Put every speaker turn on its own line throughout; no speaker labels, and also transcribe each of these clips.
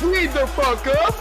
Lead the fuck up!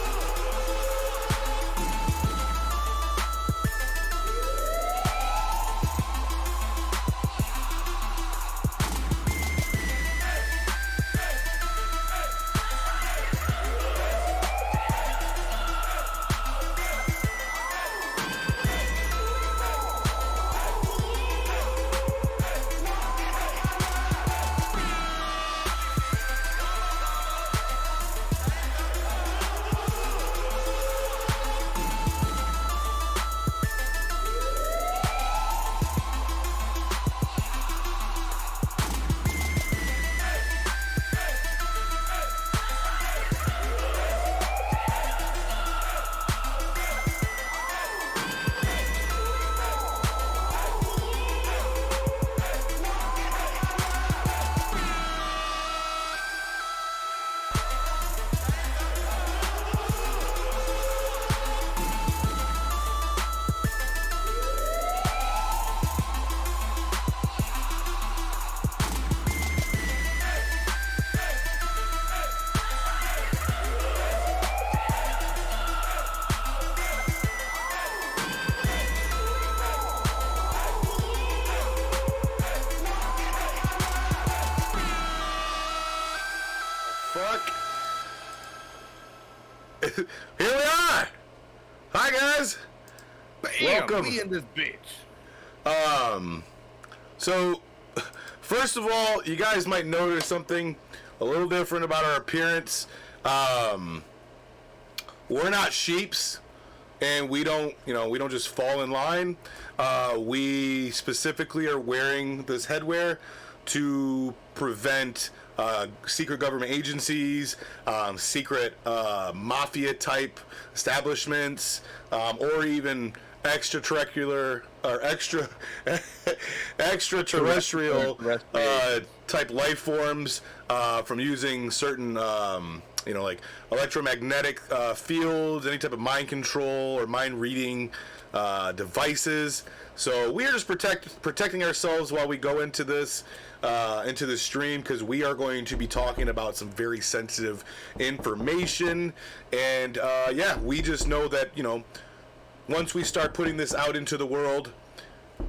Fuck. Here we are. Hi guys.
Bam,
Welcome.
we in this bitch.
So first of all, you guys might notice something a little different about our appearance. We're not sheeps, and we don't just fall in line. We specifically are wearing this headwear to prevent secret government agencies, secret mafia type establishments, or even extraterrestrial type life forms from using certain like electromagnetic fields, any type of mind control or mind reading devices. So we are just protecting ourselves while we go into this stream, because we are going to be talking about some very sensitive information. And yeah, we just know that once we start putting this out into the world,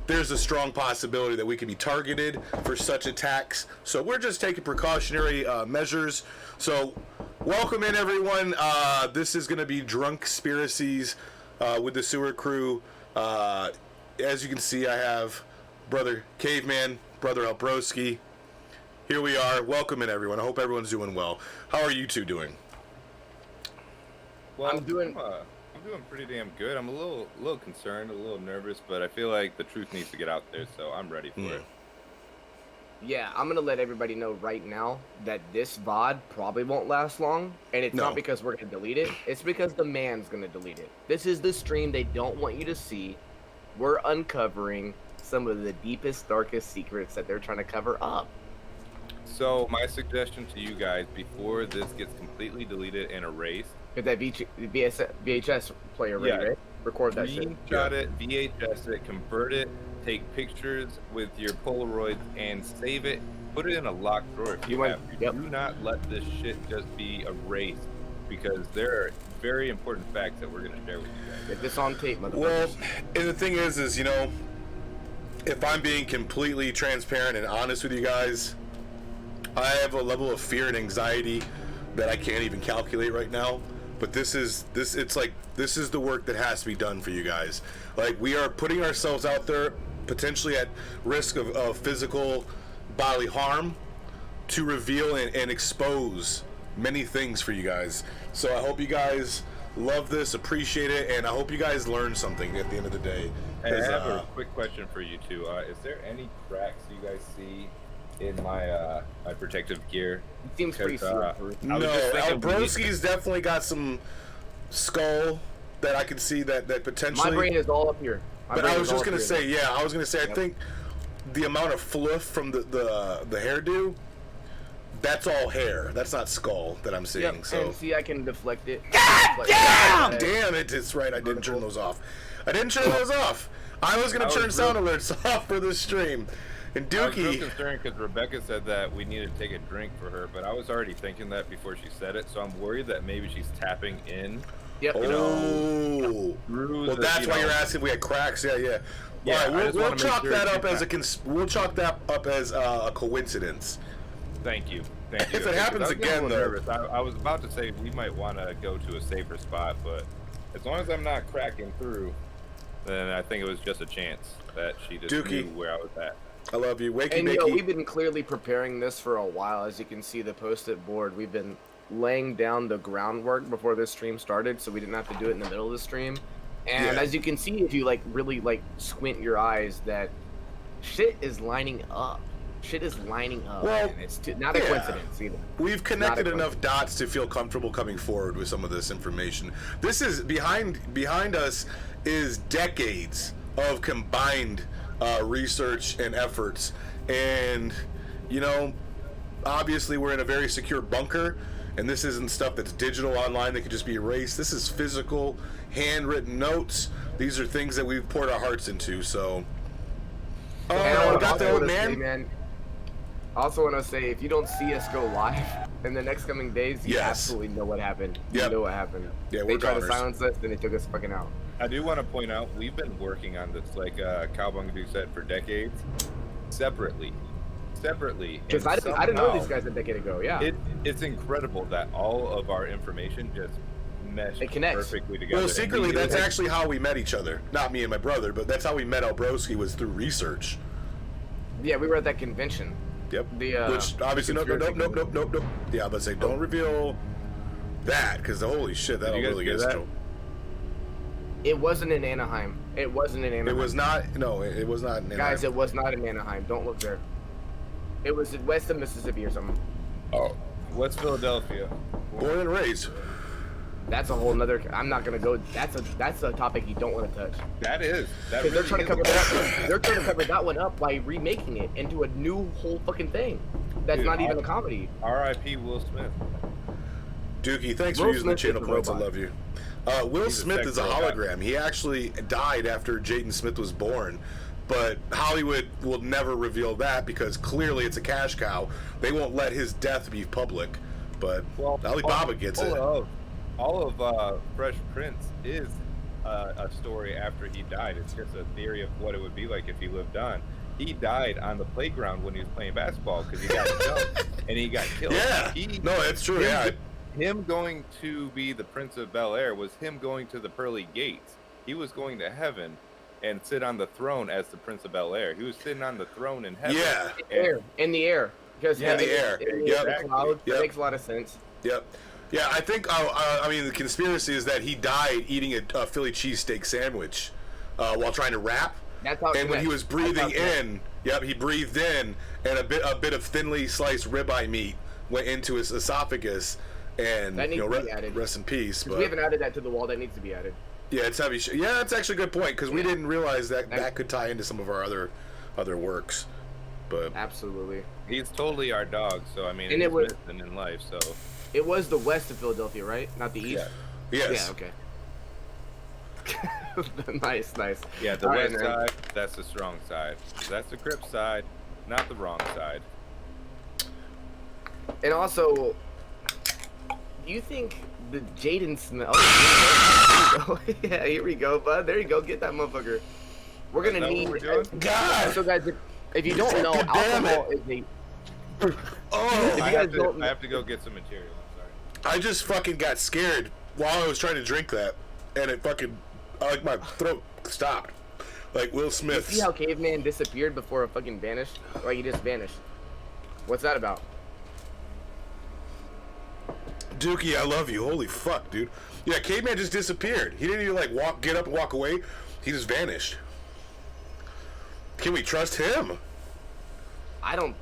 there's a strong possibility that we could be targeted for such attacks. So we're just taking precautionary measures. So welcome in, everyone. This is going to be Drunkspiracies with the Sewer Crew. As you can see, I have Brother Caveman, Brother Albroski. Here we are. Welcome in, everyone. I hope everyone's doing well. How are you two doing?
Well, I'm doing pretty damn good. I'm a little concerned, a little nervous, but I feel like the truth needs to get out there, so I'm ready for it.
Yeah, I'm gonna let everybody know right now that this VOD probably won't last long, and it's not because we're gonna delete it. It's because the man's gonna delete it. This is the stream they don't want you to see. We're uncovering some of the deepest, darkest secrets that they're trying to cover up.
So my suggestion to you guys, before this gets completely deleted and erased,
Get that VHS player ready, right? Record that shit.
Screenshot it, VHS it, convert it, take pictures with your Polaroids, and save it. Put it in a locked drawer if you have to.
Yep.
Do not let this shit just be erased, because there are very important facts that we're going to share with you guys.
Get this on tape, motherfuckers.
Well, and the thing is if I'm being completely transparent and honest with you guys, I have a level of fear and anxiety that I can't even calculate right now. But this is the work that has to be done for you guys. Like, we are putting ourselves out there potentially at risk of physical bodily harm to reveal and expose many things for you guys. So I hope you guys love this, appreciate it, and I hope you guys learn something at the end of the day.
Hey, I have a quick question for you two. Is there any cracks you guys see in my my protective gear?
It seems pretty smooth.
No, Albroski's definitely got some skull that I can see that potentially.
My brain is all up here.
But I was just gonna say, I think the amount of fluff from the hairdo, that's all hair. That's not skull that I'm seeing.
Yep.
So
And see, I can deflect it.
damn it! It's right. I didn't turn those off. I was gonna turn sound alerts off for this stream. And
I was real
Dookie,
concerned because Rebecca said that we needed to take a drink for her, but I was already thinking that before she said it, so I'm worried that maybe she's tapping in.
Yep.
oh,
Through
well,
the,
that's why you're asking if we had cracks. Yeah, yeah.
Yeah,
All
I
right,
just
we'll
wanna make
chalk
sure
that
she's
up as
not-
we'll chalk that up as a coincidence.
Thank you. Thank you.
If it happens
I was getting a
again,
little
though-
nervous. I was about to say we might want to go to a safer spot, but as long as I'm not cracking through, then I think it was just a chance that she just
Dookie.
knew where I was at.
I love you, wakey
And
bakey.
we've been clearly preparing this for a while. As you can see, the post-it board, we've been laying down the groundwork before this stream started, so we didn't have to do it in the middle of the stream. And
Yeah.
as you can see, if you really squint your eyes, that shit is lining up. Shit is lining up.
Well,
and it's not a
yeah.
coincidence either.
We've connected
Not a
enough dots to feel comfortable coming forward with some of this information. This is behind us is decades of combined research and efforts, and obviously we're in a very secure bunker, and this isn't stuff that's digital online that could just be erased. This is physical, handwritten notes. These are things that we've poured our hearts into. So,
And I
we got the
also
old
wanna say,
man.
I also want to say, if you don't see us go live in the next coming days, you
Yes.
absolutely know what happened. You
Yep.
know what happened.
Yeah,
They
we're
tried to
goners.
silence us, then they took us fucking out.
I do want to point out we've been working on this, like Cowbung Dude said, for decades, separately.
Because
and
I didn't know
somehow
these guys a decade ago. Yeah.
It's incredible that all of our information just meshed
It connects.
perfectly together.
Well,
And
secretly,
we
that's
had-
actually how we met each other. Not me and my brother, but that's how we met Albroski, was through research.
Yeah, we were at that convention.
Yep.
The,
Which obviously, nope. Yeah, but say don't reveal that, because holy shit, that'll
you guys
really
do
get us
that?
in trouble.
It wasn't in Anaheim. It wasn't in Anaheim.
It was not. No, it was not. In
Guys,
Anaheim.
it was not in Anaheim. Don't look there. It was west of Mississippi or something.
Oh, West Philadelphia.
Born and raised.
That's a whole nother. I'm not gonna go. That's a topic you don't want to touch.
That is. That
Because they're
really
trying to
is
cover
a-
that. They're trying to cover that one up by remaking it into a new whole fucking thing. That's
Dude,
not even a comedy.
R.I.P. Will Smith.
Dookie, thanks for
Will
using the
Smith is
channel
a
points. I
robot.
love you. Will
He's a
Smith
sex
is a
robot.
hologram. He actually died after Jaden Smith was born, but Hollywood will never reveal that because clearly it's a cash cow. They won't let his death be public, but Alibaba gets it.
All of Fresh Prince is a story after he died. It's just a theory of what it would be like if he lived on. He died on the playground when he was playing basketball because he got jumped and he got killed.
Yeah, no, that's true. Yeah,
Him going to be the Prince of Bel-Air was him going to the pearly gates. He was going to heaven and sit on the throne as the Prince of Bel-Air. He was sitting on the throne in heaven.
Yeah.
In the air. Because
Yeah,
in the air. Yep.
The clouds.
Yep.
That makes a lot of sense.
Yep. Yeah, I think. I mean, the conspiracy is that he died eating a Philly cheesesteak sandwich while trying to rap.
That's how.
And when he was breathing
in.
in, he breathed in, and a bit of thinly sliced ribeye meat went into his esophagus, and
That needs to be added.
rest in peace. But
We haven't added that to the wall. That needs to be added.
yeah, it's heavy. Yeah, that's actually a good point because we
Yeah.
didn't realize that could tie into some of our other works. But
Absolutely.
He's totally our dog, so I mean,
And
he's
it was-
missing in life, so
It was the west of Philadelphia, right? Not the east.
yes,
Yeah. Okay. Nice.
yeah, the
All right,
west
man.
side, that's the strong side. That's the Crip side, not the wrong side.
And also, do you think the Jaden Smith? Oh, here we go. Yeah, here we go, bud. There you go. Get that motherfucker. We're gonna
Is that what
need.
we're doing?
God.
So, guys, if you don't know,
God damn
alcohol is a.
Oh,
you
I
guys
have,
don't-
I have to go get some material. I'm sorry.
I just fucking got scared while I was trying to drink that, and it fucking like my throat stopped. Like Will
You
Smith's.
see how caveman disappeared before it fucking vanished? Like he just vanished. What's that about?
Dookie, I love you. Holy fuck, dude. Yeah, caveman just disappeared. He didn't even like get up and walk away. He just vanished. Can we trust him?
I don't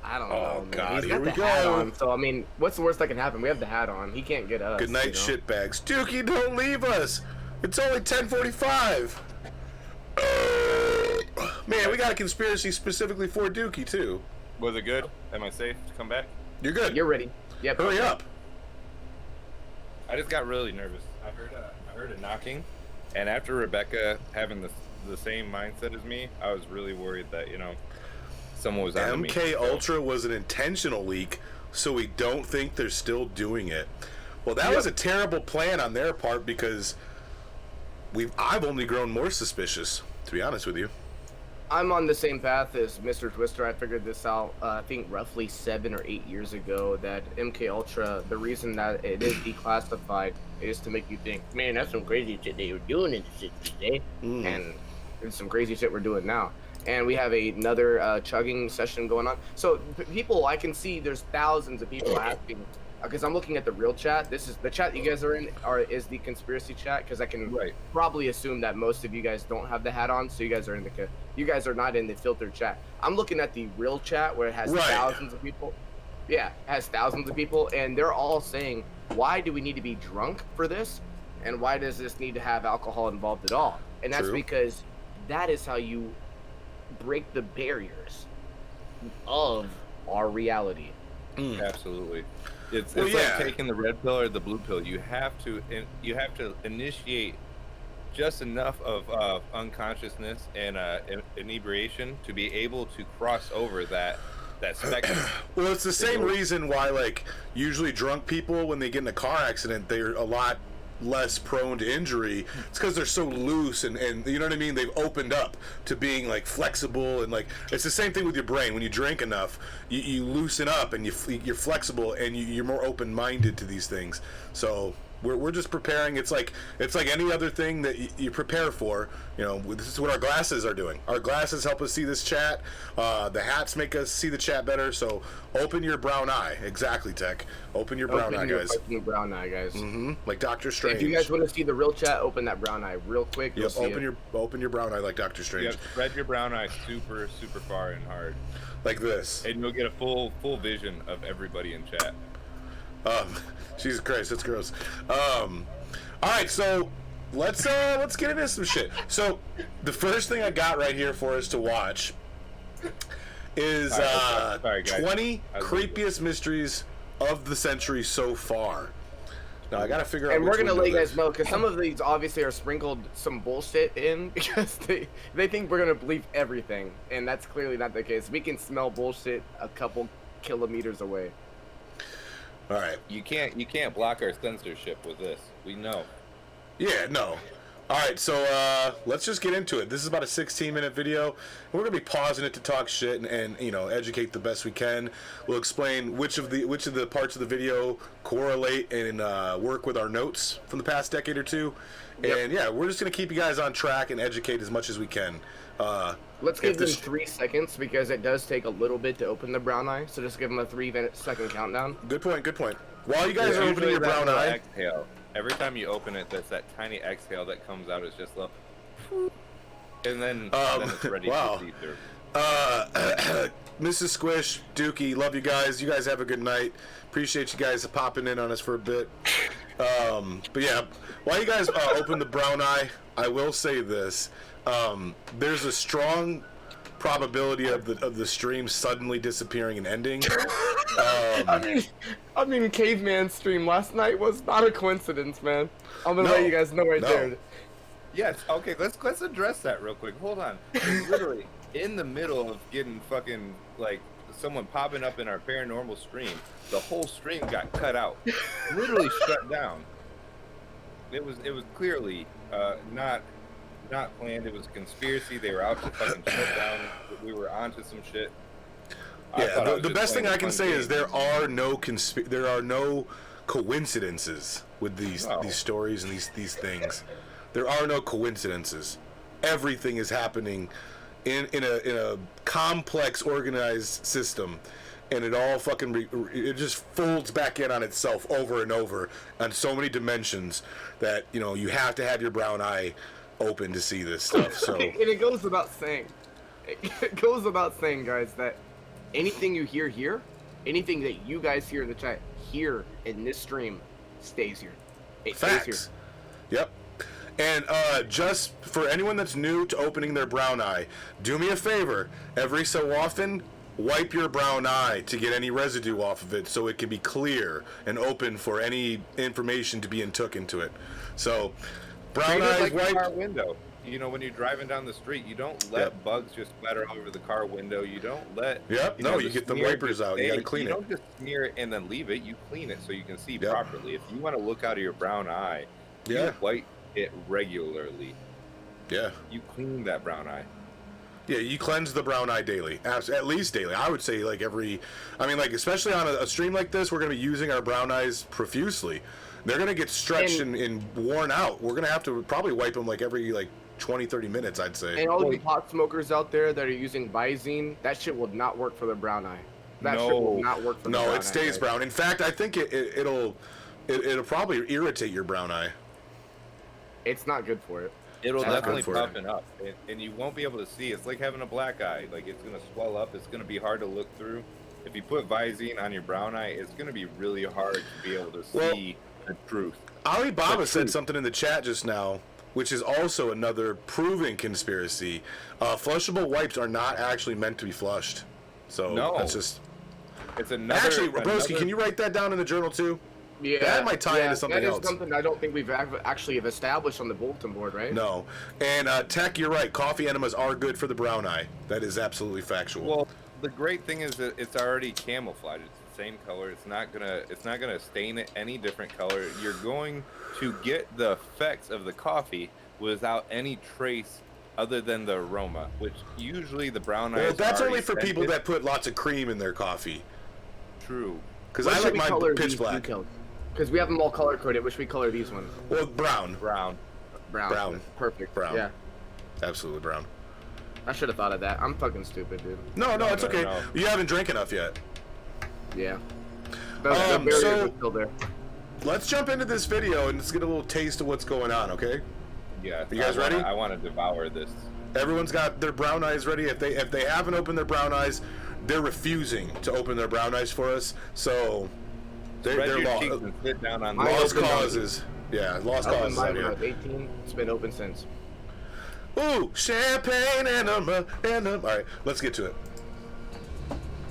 Oh,
know. Man.
God,
He's
here
got
we
the hat
go.
on, so I mean, what's the worst that can happen? We have the hat on. He can't get us.
Good night,
you know?
shitbags. Dookie, don't leave us. It's only 10:45. Man, we got a conspiracy specifically for Dookie too.
Was it good? Am I safe to come back?
You're good.
You're ready. Yep.
Hurry up.
I just got really nervous. I heard a knocking, and after Rebecca having the same mindset as me, I was really worried that someone was on
MK Ultra was an intentional leak, so we don't think they're still doing it. Well, that was a terrible plan on their part because I've only grown more suspicious, to be honest with you.
I'm on the same path as Mr. Twister. I figured this out, I think roughly 7 or 8 years ago, that MK Ultra, the reason that it is declassified is to make you think, man, that's some crazy shit they were doing in the 60s, eh? And it's some crazy shit we're doing now. And we have another chugging session going on. So people, I can see there's thousands of people asking, because I'm looking at the real chat. This is the chat you guys are in, is the conspiracy chat, because I can probably assume that most of you guys don't have the hat on, so you guys are not in the filtered chat. I'm looking at the real chat where it has thousands of people. Yeah, it has thousands of people, and they're all saying, why do we need to be drunk for this? And why does this need to have alcohol involved at all? And that's because that is how you break the barriers of our reality.
Absolutely. It's like taking the red pill or the blue pill. You have to initiate just enough of unconsciousness and inebriation to be able to cross over that spectrum.
Well, it's the same reason why, like, usually drunk people, when they get in a car accident, they're a lot less prone to injury. It's because they're so loose and you know what I mean, they've opened up to being like flexible, and like it's the same thing with your brain. When you drink enough, you loosen up and you're flexible and you're more open-minded to these things. So we're just preparing. It's like any other thing that you prepare for. You know, this is what our glasses are doing. Our glasses help us see this chat. The hats make us see the chat better. So open your brown eye. Exactly, Tech. Open your brown eye, guys.
Open your brown eye, guys.
Like Doctor Strange.
If you guys want to see the real chat, open that brown eye real quick.
Yep. Open your brown eye like Doctor Strange.
Yep. Spread your brown eye super far and hard.
Like this.
And you'll get a full vision of everybody in chat.
Jesus Christ, that's gross. All right, so let's get into some shit. So the first thing I got right here for us to watch is 20 creepiest mysteries of the century so far. Now I gotta figure out.
And we're gonna let you guys know, because some of these obviously are sprinkled some bullshit in, because they think we're gonna believe everything, and that's clearly not the case. We can smell bullshit a couple kilometers away.
All right.
You can't block our censorship with this. We know.
Yeah, no. All right, so let's just get into it. This is about a 16-minute video. We're gonna be pausing it to talk shit and you know, educate the best we can. We'll explain which of the parts of the video correlate and work with our notes from the past decade or two. Yep. And yeah, we're just gonna keep you guys on track and educate as much as we can.
Let's give them 3 seconds, because it does take a little bit to open the brown eye. So just give them a 3-second countdown.
Good point. While you guys are opening your brown eye,
exhale. Every time you open it, there's that tiny exhale that comes out. It's just a little, and then it's ready to see through.
Mrs. Squish, Dookie, love you guys. You guys have a good night. Appreciate you guys popping in on us for a bit. But yeah, while you guys open the brown eye, I will say this. There's a strong probability of the stream suddenly disappearing and ending.
I mean, Caveman stream last night was not a coincidence, man. I'm gonna let you guys know right there.
Yes. Okay. Let's address that real quick. Hold on. Literally in the middle of getting fucking like someone popping up in our paranormal stream, the whole stream got cut out. Literally shut down. It was clearly not planned. It was a conspiracy. They were out to fucking shut down. We were onto some shit.
Yeah, the best thing I can say is there are no coincidences with these stories and these things. There are no coincidences. Everything is happening in a complex, organized system, and it all fucking it just folds back in on itself over and over on so many dimensions that you have to have your brown eye open to see this stuff. So
and it goes without saying, guys, that anything you hear here, anything that you guys hear in the chat here in this stream, stays here. It
Facts.
stays
here. Yep. And just for anyone that's new to opening their brown eye, do me a favor. Every so often, wipe your brown eye to get any residue off of it so it can be clear and open for any information to be took into it. So, brown eyes
like
wiped.
Our window. when you're driving down the street, you don't let bugs just splatter all over the car window. You don't let.
Yep. No, you get the wipers out. You got to clean it.
You don't just smear it and then leave it. You clean it so you can see
Yep.
properly. If you want to look out of your brown eye, you wipe it regularly.
Yeah.
You clean that brown eye.
Yeah, you cleanse the brown eye daily, at least daily. I would say like especially on a stream like this, we're going to be using our brown eyes profusely. They're going to get stretched and worn out. We're going to have to probably wipe them like every 20, 30 minutes, I'd say.
And all of you pot smokers out there that are using Visine, that shit will not work for the brown eye. That shit will not work for the brown eye.
No, it stays brown. In fact, I think it'll probably irritate your brown eye.
It's not good for it.
It'll definitely puffen up, and you won't be able to see. It's like having a black eye. Like, it's going to swell up. It's going to be hard to look through. If you put Visine on your brown eye, it's going to be really hard to be able to see the truth.
Alibaba said something in the chat just now, which is also another proven conspiracy. Flushable wipes are not actually meant to be flushed. So that's just...
It's another...
Actually, Broski, can you write that down in the journal too?
Yeah,
that might tie into something else.
That is something I don't think we've actually established on the bulletin board, right?
No. And Tech, you're right. Coffee enemas are good for the brown eye. That is absolutely factual.
Well, the great thing is that it's already camouflaged. It's the same color. It's not gonna stain it any different color. You're going to get the effects of the coffee without any trace other than the aroma, which usually the brown eyes.
Well, that's only for people that put lots of cream in their coffee.
True.
Because I like mine pitch black.
Because we have them all color coded. Which we color these ones?
Well, brown.
Brown.
Perfect.
Brown.
Yeah.
Absolutely brown.
I should have thought of that. I'm fucking stupid, dude.
No, it's okay. No. You haven't drank enough yet.
Yeah.
So
still there.
Let's jump into this video and let's get a little taste of what's going on, okay?
Yeah.
You guys ready?
I want to devour this.
Everyone's got their brown eyes ready. If they haven't opened their brown eyes, they're refusing to open their brown eyes for us. So they're
sit down on
lost causes. Yeah, lost causes out here.
18. It's been open since.
Ooh, champagne and all right, let's get to it.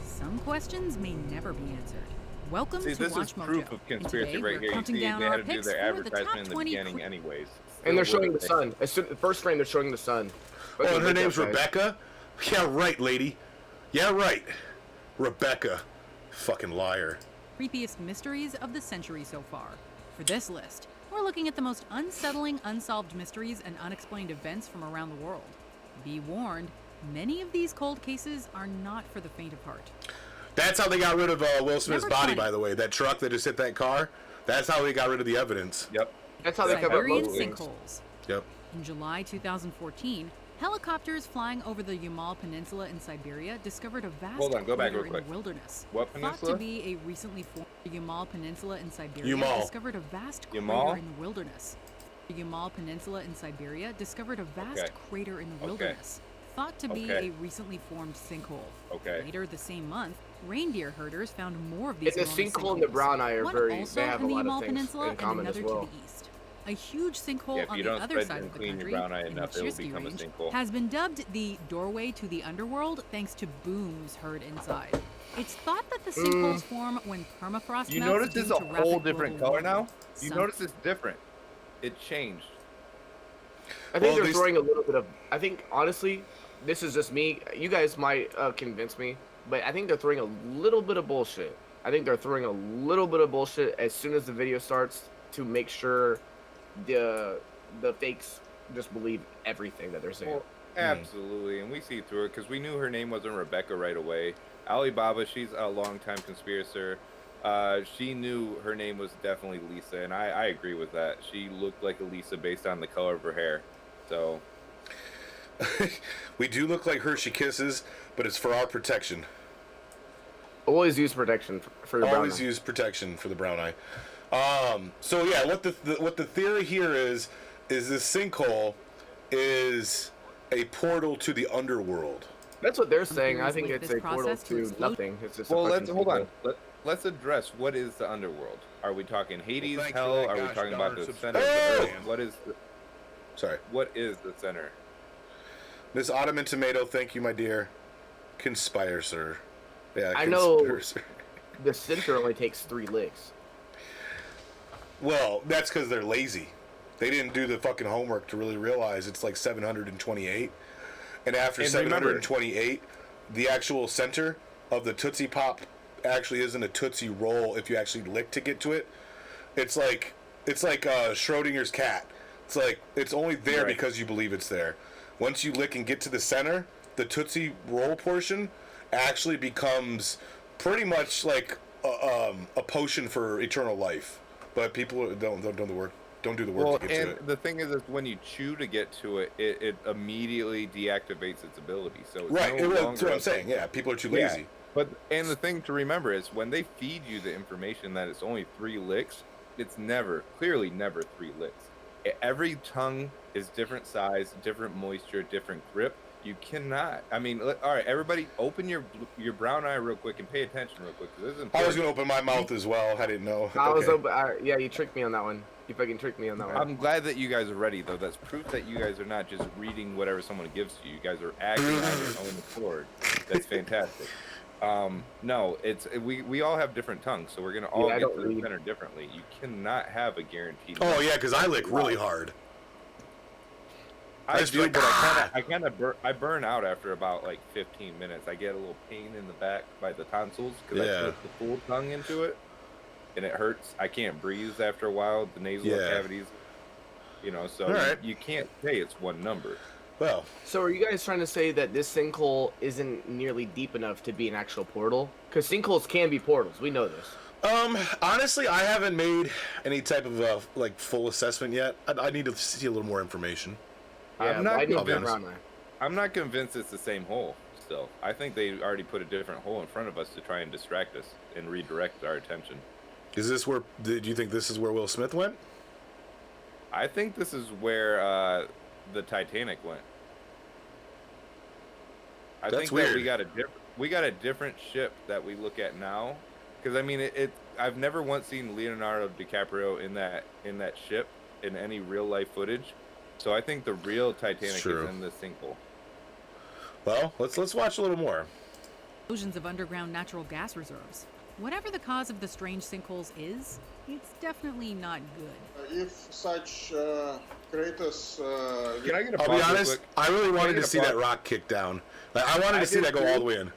Some questions may never be answered. Welcome to
this
Watch
is proof
Mojo.
of conspiracy
and
right here. You see, they had to do their advertisement in the beginning anyways.
And they're showing the sun. First frame, they're showing the sun.
Oh, and her name's Rebecca? Yeah, right, lady. Yeah, right. Rebecca. Fucking liar.
Creepiest mysteries of the century so far. For this list, we're looking at the most unsettling unsolved mysteries and unexplained events from around the world. Be warned, many of these cold cases are not for the faint of heart.
That's how they got rid of Will Smith's
Number
body,
20.
by the way. That truck that just hit that car, that's how they got rid of the evidence.
Yep.
That's how they cover
Siberian
most things.
sinkholes.
Yep.
In July 2014, helicopters flying over the Yamal Peninsula in Siberia discovered a vast
Hold on, go back
crater
real
in
quick.
the wilderness.
What
Thought
peninsula?
to be a recently formed Yamal Peninsula in Siberia
Yamal.
discovered a vast crater
Yamal?
in the wilderness. The Yamal Peninsula in Siberia discovered a vast
Okay.
crater in the
Okay.
wilderness. Thought to be
Okay.
a recently formed sinkhole.
Okay.
Later the same month, reindeer herders found more of these
And the
enormous
sinkhole and the
sinkholes.
brown eye are
One
very.
also
They have a
in the
lot
Yamal
of things
Peninsula
in common
and
as
another
well.
to the east. A huge sinkhole
Yeah, if
on
you
the
don't
other
spread
side
and
of the
clean your
country,
brown eye
in the
enough, it'll
Chirski
become a
Range,
sinkhole.
has been dubbed the doorway to the underworld thanks to booms heard inside. It's thought that the sinkholes form when permafrost
You
melts
notice
due
it's a
to
whole
rapid
different
global
color now?
warming.
You
Some-
notice it's different. It changed.
I think
Well,
they're throwing a little bit of. I think honestly, this is just me. You guys might convince me, but I think they're throwing a little bit of bullshit. I think they're throwing a little bit of bullshit as soon as the video starts to make sure the fakes just believe everything that they're saying.
Well, absolutely, and we see through it because we knew her name wasn't Rebecca right away. Alibaba, she's a longtime conspirator. She knew her name was definitely Lisa, and I agree with that. She looked like a Lisa based on the color of her hair. So
We do look like Hershey Kisses, but it's for our protection.
Always use protection for your brown
Always
eye.
use protection for the brown eye. So yeah, what the theory here is this sinkhole is a portal to the underworld.
That's what they're saying. I
Theories
think
link
it's
this
a portal
process to
to
explode-
nothing. It's just
well,
a
let's
fucking
hold on.
sinkhole.
Let's address what is the underworld. Are we talking Hades,
Well, thanks for
hell?
that
Are we
gosh
talking about
darn
the center of
subscribe.
the earth?
Sorry.
What is the center?
Miss Ottoman Tomato, thank you, my dear. Conspire, sir. Yeah,
I know.
conspire, sir.
The center only takes 3 licks.
Well, that's because they're lazy. They didn't do the fucking homework to really realize it's like 728. And after
And
728, the actual center of the Tootsie Pop actually isn't a Tootsie Roll if you actually lick to get to it. It's like Schrodinger's cat. It's like it's only there because you believe it's there. Once you lick and get to the center, the Tootsie Roll portion actually becomes pretty much like a potion for eternal life. But people don't do the work. Don't do the work to get to it.
The thing is when you chew to get to it, it immediately deactivates its ability. So it's
right,
no
that's what I'm saying. Yeah, people are too lazy.
But the thing to remember is when they feed you the information that it's only 3 licks, it's clearly never 3 licks. Every tongue is different size, different moisture, different grip. You cannot. I mean, all right, everybody, open your brown eye real quick and pay attention real quick. This is important.
I was gonna open my mouth as well. I didn't know.
I was open. Yeah, you tricked me on that one. You fucking tricked me on that one.
I'm glad that you guys are ready, though. That's proof that you guys are not just reading whatever someone gives to you. You guys are acting on your own accord. That's fantastic. No, we all have different tongues, so we're gonna all get to the center differently. You cannot have a guaranteed.
Oh yeah, because I lick really hard.
I do, but I burn out after about like 15 minutes. I get a little pain in the back by the tonsils because I put the full tongue into it, and it hurts. I can't breathe after a while. The nasal cavities, so you can't say it's one number.
Well,
so are you guys trying to say that this sinkhole isn't nearly deep enough to be an actual portal? Because sinkholes can be portals. We know this.
Honestly, I haven't made any type of full assessment yet. I need to see a little more information.
Yeah,
I'm not convinced it's the same hole still. I think they already put a different hole in front of us to try and distract us and redirect our attention.
Is this where? Do you think this is where Will Smith went?
I think this is where the Titanic went. I think
weird.
That we got a different ship that we look at now, because I mean I've never once seen Leonardo DiCaprio in that ship in any real life footage. So I think the real Titanic is in the sinkhole.
Well, let's watch a little more.
Explosions of underground natural gas reserves. Whatever the cause of the strange sinkholes is, it's definitely not good.
If such creators...
Can I get a
I'll be honest, I really wanted to see that rock kick down. I wanted to see that go all the way in.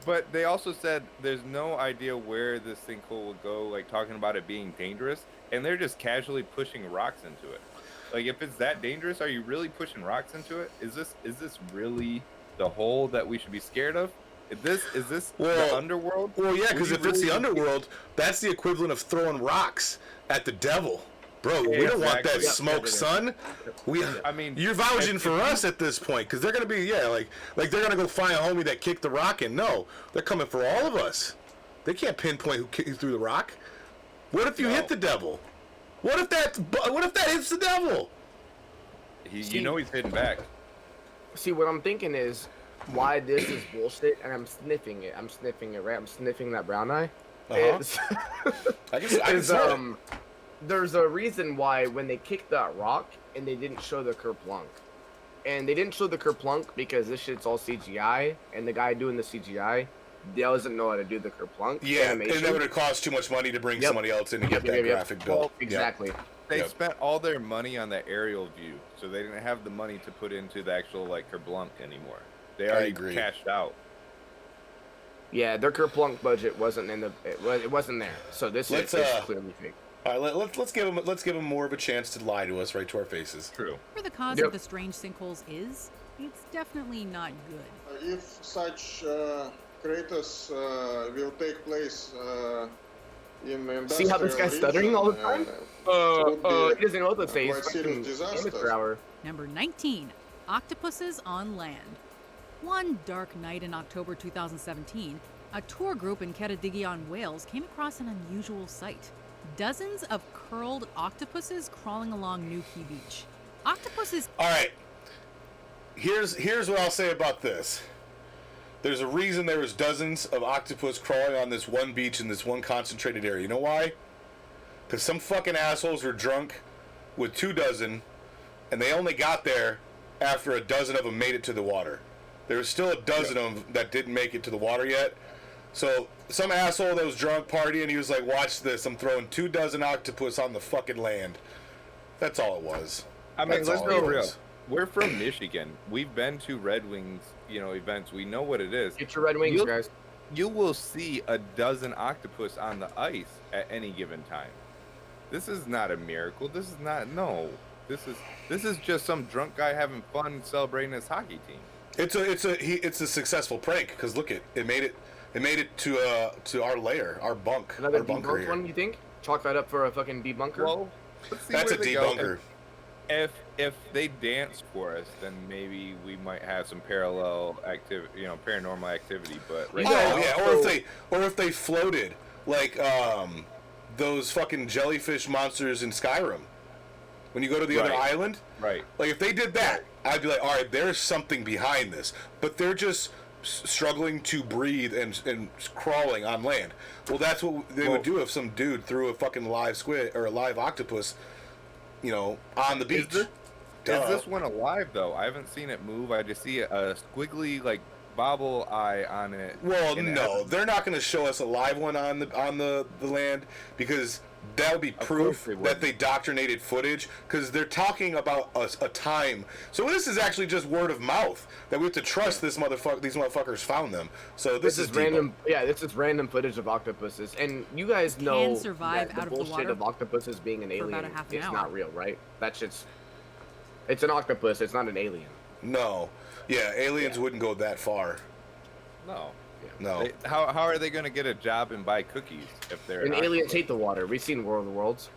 But they also said there's no idea where this sinkhole will go, talking about it being dangerous, and they're just casually pushing rocks into it. If it's that dangerous, are you really pushing rocks into it? Is this really the hole that we should be scared of? Is this the underworld?
Well, yeah, because if it's the underworld, that's the equivalent of throwing rocks at the devil. Bro, we don't want that smoke, son. You're vouching for us at this point, because they're going to be, they're going to go find a homie that kicked the rock in. No, they're coming for all of us. They can't pinpoint who threw the rock. What if you hit the devil? What if that hits the devil?
He's hitting back.
See, what I'm thinking is why this is bullshit, and I'm sniffing it. I'm sniffing it, right? I'm sniffing that brown eye. There's a reason why when they kicked that rock and they didn't show the kerplunk. And they didn't show the kerplunk because this shit's all CGI, and the guy doing the CGI doesn't know how to do the kerplunk.
Yeah, animation. And that would have cost too much money to bring somebody else in to get that graphic built.
Well, exactly.
They spent all their money on the aerial view, so they didn't have the money to put into the actual kerplunk anymore. They already cashed out.
Yeah, their kerplunk budget wasn't it wasn't there. So this is clearly fake.
All right, let's give them more of a chance to lie to us right to our faces.
True.
Whatever the cause of the strange sinkholes is, it's definitely not good.
If such creators will take place in the industrial
See how this guy's stuttering all the time? He doesn't know what to say. He's amateur hour.
Number 19, octopuses on land. One dark night in October 2017, a tour group in Ceredigion, Wales came across an unusual sight. Dozens of curled octopuses crawling along New Key Beach. Octopuses...
All right. Here's what I'll say about this. There's a reason there was dozens of octopus crawling on this one beach in this one concentrated area. You know why? Because some fucking assholes were drunk with 24, and they only got there after a dozen of them made it to the water. There was still a dozen of them that didn't make it to the water yet. So some asshole that was drunk partying, he was like, watch this, I'm throwing 24 octopus on the fucking land. That's all it was.
I mean,
That's
let's
all
be
it
real.
was.
We're from Michigan. We've been to Red Wings, events. We know what it is.
Get your Red Wings,
You'll-
guys.
You will see a dozen octopus on the ice at any given time. This is not a miracle. This is not This is just some drunk guy having fun celebrating his hockey team.
It's a successful prank because look it made it to our lair, our bunk,
Another
our bunker
debunked
here.
one, you think? Chalk that up for a fucking debunker?
Well, let's see
That's a
where they go.
debunker.
If they dance for us, then maybe we might have some parallel activity, paranormal activity. But right now,
Or if they floated like those fucking jellyfish monsters in Skyrim. When you go to the other
Right.
island,
right.
like if they did that, I'd be like, all right, there's something behind this. But they're just struggling to breathe and crawling on land. Well, that's what they would do if some dude threw a fucking live squid or a live octopus, on the beach.
Is this one alive though? I haven't seen it move. I just see a squiggly like bobble eye on it.
Well,
and it
no,
hasn't-
they're not going to show us a live one on the land because that would be proof
they
that
wouldn't.
they doctrinated footage because they're talking about a time. So this is actually just word of mouth that we have to trust these motherfuckers found them. So this is
random. Yeah, this is random footage of octopuses, and you guys know
Can survive
that
out
the
of the
bullshit
water
of octopuses being an
for
alien.
about a half an
it's
hour.
not real, right? That shit's. It's an octopus. It's not an alien.
No, yeah, aliens wouldn't go that far.
No.
No,
How are they going to get a job and buy cookies if they're
And
an
aliens
octopus?
hate the water. We've seen World of the Worlds.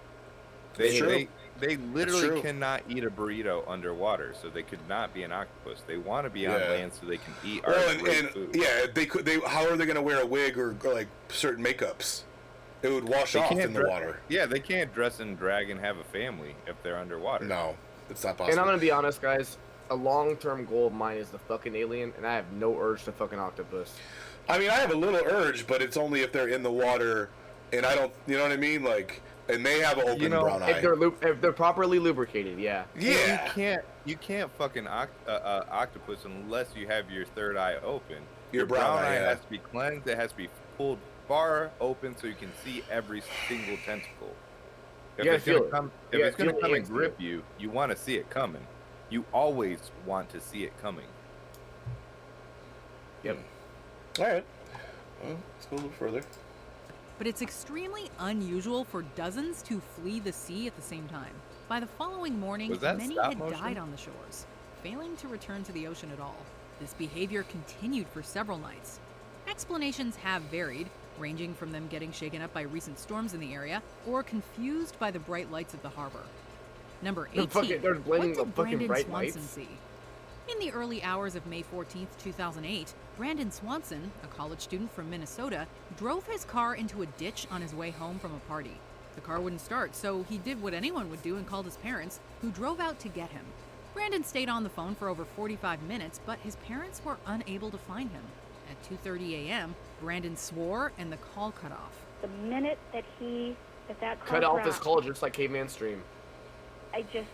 They
true.
they literally
true.
cannot eat a burrito underwater, so they could not be an octopus. They want to be on
Yeah.
land so they can eat our
well,
great
and
food.
yeah, they could. How are they going to wear a wig or like certain makeups? It would wash off in the water.
Yeah, they can't dress and drag and have a family if they're underwater.
No, it's not
And I'm
possible.
gonna be honest, guys. A long-term goal of mine is the fucking alien, and I have no urge to fucking octopus.
I mean, I have a little urge, but it's only if they're in the water, and I don't. You know what I mean? Like, and they have an open brown eye.
If they're properly lubricated, yeah.
Yeah.
You can't fucking octopus unless you have your third eye open.
Your brown eye, yeah.
has to be cleansed. It has to be pulled far open so you can see every single tentacle. If
gotta
it's gonna
feel it.
come,
You
if it's
gotta
gonna
feel
come
the
and
ants
grip you, you want to see it coming. You always want to see it coming.
Yep.
All right. Well, let's go a little further.
But it's extremely unusual for dozens to flee the sea at the same time. By the following morning,
Was that
many
stop
had
motion?
died on the shores, failing to return to the ocean at all. This behavior continued for several nights. Explanations have varied, ranging from them getting shaken up by recent storms in the area or confused by the bright lights of the harbor. Number 18.
They're blaming
What
the
did
fucking
Brandon
bright
Swanson
lights.
see? In the early hours of May 14, 2008, Brandon Swanson, a college student from Minnesota, drove his car into a ditch on his way home from a party. The car wouldn't start, so he did what anyone would do and called his parents, who drove out to get him. Brandon stayed on the phone for over 45 minutes, but his parents were unable to find him. At 2:30 a.m., Brandon swore and the call cut off.
The minute that that call
Cut off his
dropped,
call just like Caveman Stream.
I just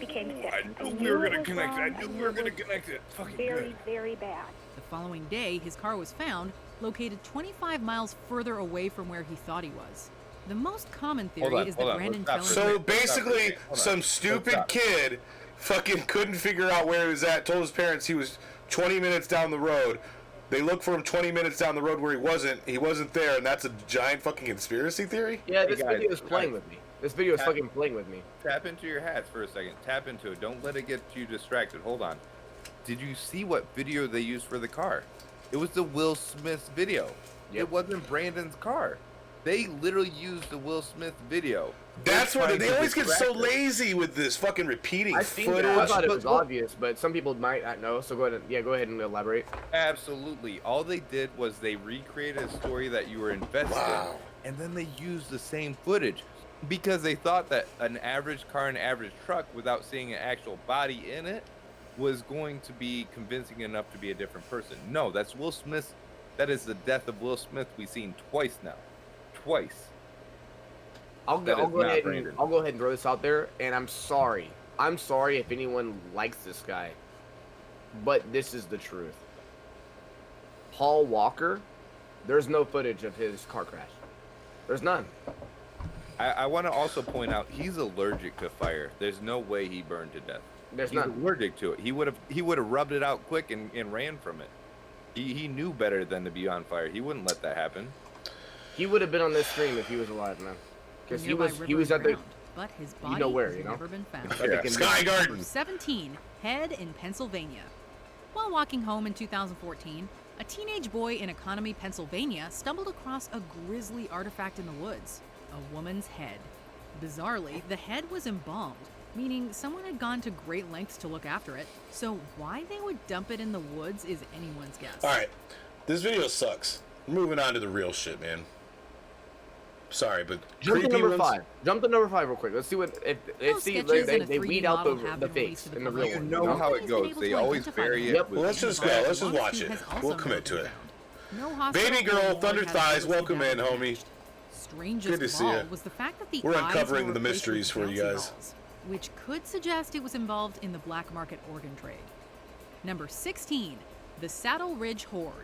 became sick.
I knew
knew
we were
it
gonna
was
connect it. I
wrong.
knew we
knew
were
it
gonna
was
connect it. Fucking
very,
good.
very bad.
The following day, his car was found, located 25 miles further away from where he thought he was. The most common theory
on,
is
hold
that
on,
Brandon
let's
fell
stop
into
So basically,
Hold on.
some
Let's
stupid
stop.
kid fucking couldn't figure out where he was at, told his parents he was 20 minutes down the road. They looked for him 20 minutes down the road where he wasn't there, and that's a giant fucking conspiracy theory?
Yeah, this
guys,
video is playing
guys.
with me. This video is
Guys.
fucking playing with me.
Tap into your hats for a second. Tap into it. Don't let it get you distracted. Hold on. Did you see what video they used for the car? It was the Will Smith video.
Yep.
It wasn't Brandon's car. They literally used the Will Smith video.
That's
They're
what
trying
they
to
always get so
distract us.
lazy with this fucking repeating
I seen
footage.
that. I thought it was
But-
obvious, but some people might not know. So go ahead and elaborate.
Absolutely. All they did was they recreated a story that you were invested
Wow.
in, and then they used the same footage because they thought that an average car and average truck, without seeing an actual body in it, was going to be convincing enough to be a different person. No, that's Will Smith. That is the death of Will Smith we've seen twice now. Twice.
I'll
That
go
is not
ahead
Brandon.
and I'll go ahead and throw this out there, and I'm sorry. I'm sorry if anyone likes this guy, but this is the truth. Paul Walker, there's no footage of his car crash. There's none.
I want to also point out he's allergic to fire. There's no way he burned to death.
There's
He's
none.
allergic to it. He would have rubbed it out quick and ran from it. He knew better than to be on fire. He wouldn't let that happen.
He would have been on this stream if he was alive, man. Because he was at the.
But his body
You know where,
has
you know?
never been found.
Yeah. Sky Garden.
Number 17, Head in Pennsylvania. While walking home in 2014, a teenage boy in Economy, Pennsylvania stumbled across a grisly artifact in the woods, a woman's head. Bizarrely, the head was embalmed, meaning someone had gone to great lengths to look after it, so why they would dump it in the woods is anyone's guess.
All right, this video sucks. Moving on to the real shit, man. Sorry, but
Jump to
creepy
number
ones-
5. Jump to number 5 real quick. Let's see what if
Those
see
sketches
they,
and a
they
3D
weed out
model have
the
been
face
released to
in
the
the real
You
one.
know
know?
how it
Company's been
goes.
able
They
to
always
identify
bury
them.
it.
Yep.
with
Well, let's just go.
feedback.
Let's just watch
One
it.
has also
We'll commit
not
to
been
it.
found. No hospital
Baby girl,
or
Thunder
ward has
Thighs,
listed
welcome
down
in,
the
homie.
damage. Strangest
Good to
of
see
all
ya.
was the fact that the
We're
eyes
uncovering
were
the
replaced with
mysteries for you
bouncy
guys.
balls, which could suggest it was involved in the black market organ trade. Number 16, the Saddle Ridge Horde.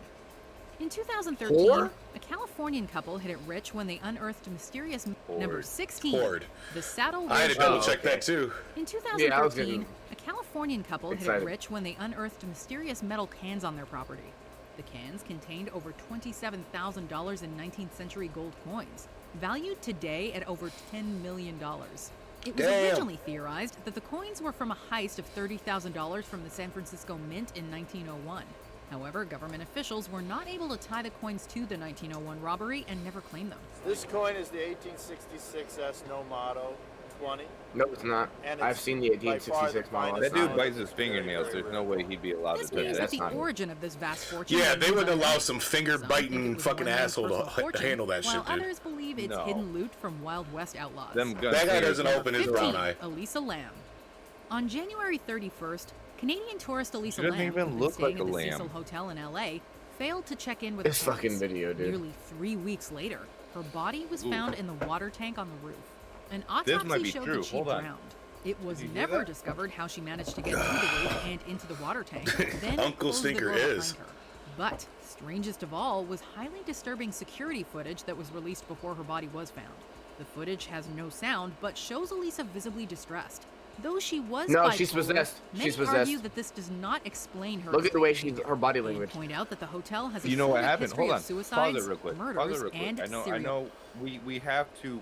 In 2013,
Horde?
a Californian couple hit it rich when they unearthed a mysterious
Horde.
Number 16,
Horde.
the Saddle Ridge
I had to
Horde.
double check that too.
In
Yeah, I was
2013,
getting
a Californian couple hit
excited.
it rich when they unearthed mysterious metal cans on their property. The cans contained over $27,000 in 19th century gold coins, valued today at over $10 million. It was
Damn.
originally theorized that the coins were from a heist of $30,000 from the San Francisco Mint in 1901. However, government officials were not able to tie the coins to the 1901 robbery and never claimed them.
This coin is the 1866 S No Motto 20.
No, it's not.
And
I've
it's
seen the
by far
1866
the
model.
finest
That dude
It's
bites
not-
his fingernails. There's no way he'd be allowed
This
to touch
means
that.
that the
not it.
origin of this vast fortune.
Yeah,
may
they
be
wouldn't allow
unknown.
some finger
Some think
biting
it was
fucking
one man's
asshole
personal
to
fortune,
handle that
while
shit, dude.
others believe it's
No.
hidden loot from Wild West outlaws.
Them
That guy
gunslingers
doesn't
are-
open his
15,
brown eye.
Elisa Lamb. On January 31st, Canadian tourist Elisa
She doesn't
Lamb,
even
who'd been
look
staying
like
at
a
the
lamb.
Cecil Hotel in LA, failed to check in with
This
her
fucking
parents.
video, dude.
Nearly 3 weeks later, her body was
Ooh.
found in the water tank on the roof. An
This
autopsy
might be
showed
true.
that she
Hold on.
drowned. It was
Did you hear
never
that?
discovered how she managed to get through the roof and into the water tank. Then
Uncle
closed the
Stinker
door behind
is.
her. But strangest of all was highly disturbing security footage that was released before her body was found. The footage has no sound, but shows Elisa visibly distressed. Though she was
No,
bipolar,
she's possessed.
many
She's possessed.
argue that this does not explain her.
Look at the way she's
behavior.
her body
They
language.
point out that the hotel has a
You know what
sordid
happened?
history
Hold on.
of suicides,
Pause it real quick.
murders,
Pause it real quick.
and
I know.
serial.
We have to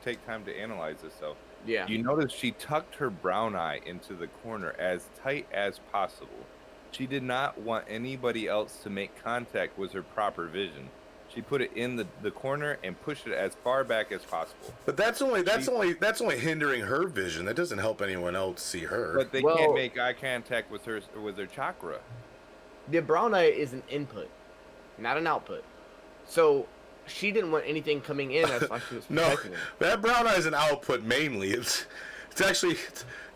take time to analyze this though.
Yeah.
You notice she tucked her brown eye into the corner as tight as possible. She did not want anybody else to make contact with her proper vision. She put it in the corner and pushed it as far back as possible.
But that's only hindering her vision. That doesn't help anyone else see her.
But they
Well-
can't make eye contact with her chakra.
The brown eye is an input, not an output. So she didn't want anything coming in as long as she was
No,
protecting it.
that brown eye is an output mainly. It's actually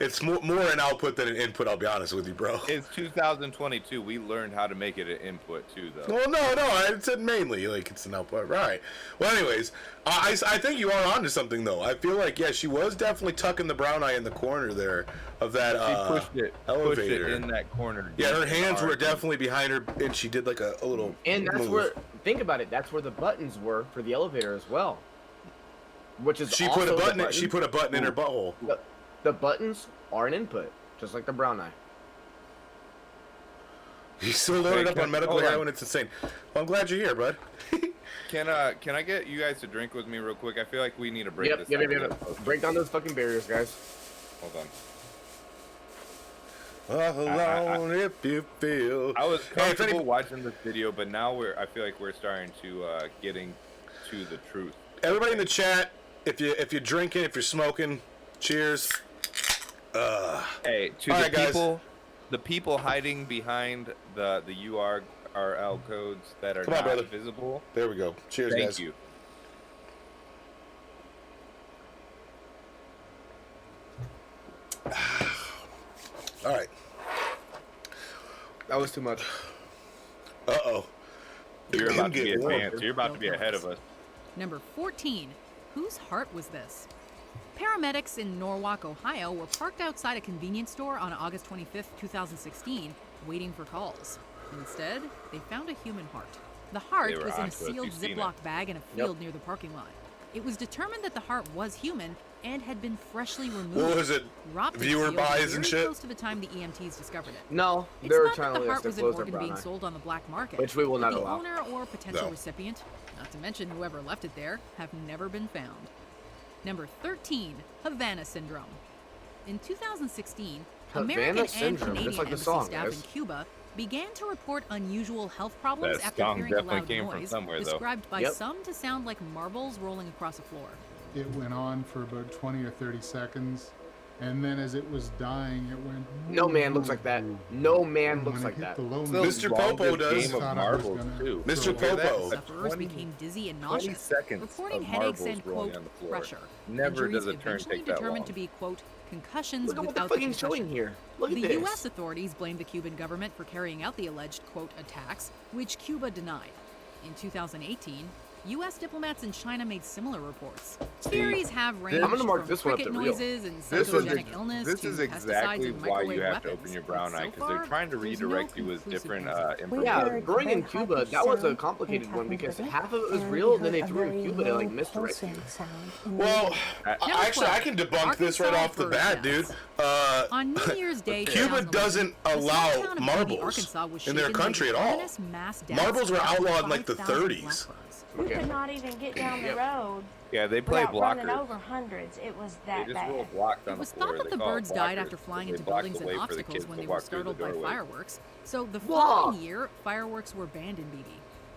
it's more an output than an input. I'll be honest with you, bro.
It's 2022. We learned how to make it an input too, though.
Well, no, I said mainly like it's an output. Right. Well, anyways, I think you are onto something though. I feel like she was definitely tucking the brown eye in the corner there of that
She pushed it
elevator.
in that corner.
Yeah, her
deep
hands were
hard.
definitely behind her, and she did like a little.
And that's
move.
where, think about it, that's where the buttons were for the elevator as well. Which is
She
also
put a
the
button. She put a button in her butthole.
The buttons are an input, just like the brown eye.
He's still loaded
Hey,
up on medical
hold on.
heroin. It's insane. Well, I'm glad you're here, bud.
Can I get you guys to drink with me real quick? I feel like we need to break
Yep,
this.
yep,
up
yep,
a
yep.
little.
Break down those fucking barriers, guys.
Hold on.
Alone if you feel.
I was
Hey, if
comfortable
any-
watching this video, but now I feel like we're starting to getting to the truth.
Everybody in the chat, if you're drinking, if you're smoking, cheers.
Hey, to
All
the
right, guys.
people hiding behind the URL codes that are
Come on,
not
brother.
visible.
There we go. Cheers,
Thank
guys.
you.
All right.
That was too much.
Uh-oh.
You're about to
Get
be
warm.
advanced. You're about to be ahead of us.
Number 14. Whose heart was this? Paramedics in Norwalk, Ohio were parked outside a convenience store on August 25, 2016, waiting for calls. Instead, they found a human heart. The heart
They were
was in a
onto it.
sealed
You've seen
Ziploc bag in a field near the parking lot. It was determined that the heart was human and had been freshly removed.
What was it?
Robbed
Viewer buys and shit?
Close to the time the EMTs discovered it.
No,
It's
they were
thought
trying
that
to
the
let
heart
their
was an
clothes their
organ
brown
being
eye.
sold on the black market,
Which we will
but
not
the
allow.
owner or potential
No.
recipient, not to mention whoever left it there, have never been found. Number 13, Havana Syndrome. In 2016,
Havana
American and
Syndrome,
Canadian
just like the
embassy
song,
staff
guys.
in Cuba began to report unusual health problems
That
after
song
hearing a
definitely
loud
came from
noise
somewhere, though.
described by
Yep.
some to sound like marbles rolling across a floor.
It went on for about 20 or 30 seconds, and then as it was dying, it went.
No man looks like that. No man
And
looks
when
like
it hit
that.
the low
The
note,
Mr. Popo
longest
does.
game of
Thought I was
marbles
gonna
too.
Mr.
throw
Hear that?
Popo.
A
Sufferers
20
became dizzy and
20
nauseous,
seconds
reporting
of
headaches
marbles
and,
rolling
quote,
on the floor.
pressure.
Never
Injuries
does a turn
eventually
take that
determined
long.
to be, quote, concussions
Look at what the
without the
fucking showing
concussion.
here. Look at
The
this.
U.S. authorities blamed the Cuban government for carrying out the alleged, quote, attacks, which Cuba denied. In 2018, U.S. diplomats in China made similar reports. Theories have ranged
I'm gonna mark
from
this one up
cricket
to real.
noises and
This is
psychogenic illness
this
to
is
pesticides
exactly
and
why
microwave
you have to
weapons.
open your brown
But
eye
so
because they're
far,
trying to
there's no
redirect you with
conclusive
different
answer.
information.
Yeah, growing in Cuba, that was a complicated one because half of it was real, then they threw it in Cuba to like misdirect you.
Well, actually, I
12,
can debunk this right off the
Arkansas
bat, dude.
bird On New Year's Day,
Cuba
2011,
doesn't
the small
allow
town of Khufu,
marbles
Arkansas, was
in their
shaken by
country
the
at all.
ominous mass deaths
Marbles were
of
outlawed in like the
5,000
30s.
blackbirds.
You
Okay.
could not even get down the
Yep.
road
Yeah, they play
without running
blockers.
over hundreds. It was
They
that
just
bad.
roll blocks on
It
the
was
floor.
thought that
They
the
call it
birds died
blockers,
after flying
because
into
they block
buildings
the
and
way for the
obstacles
kids
when
to
they were
walk through the
startled by
doorway.
fireworks. So the
Whoa.
following year, fireworks were banned in BB.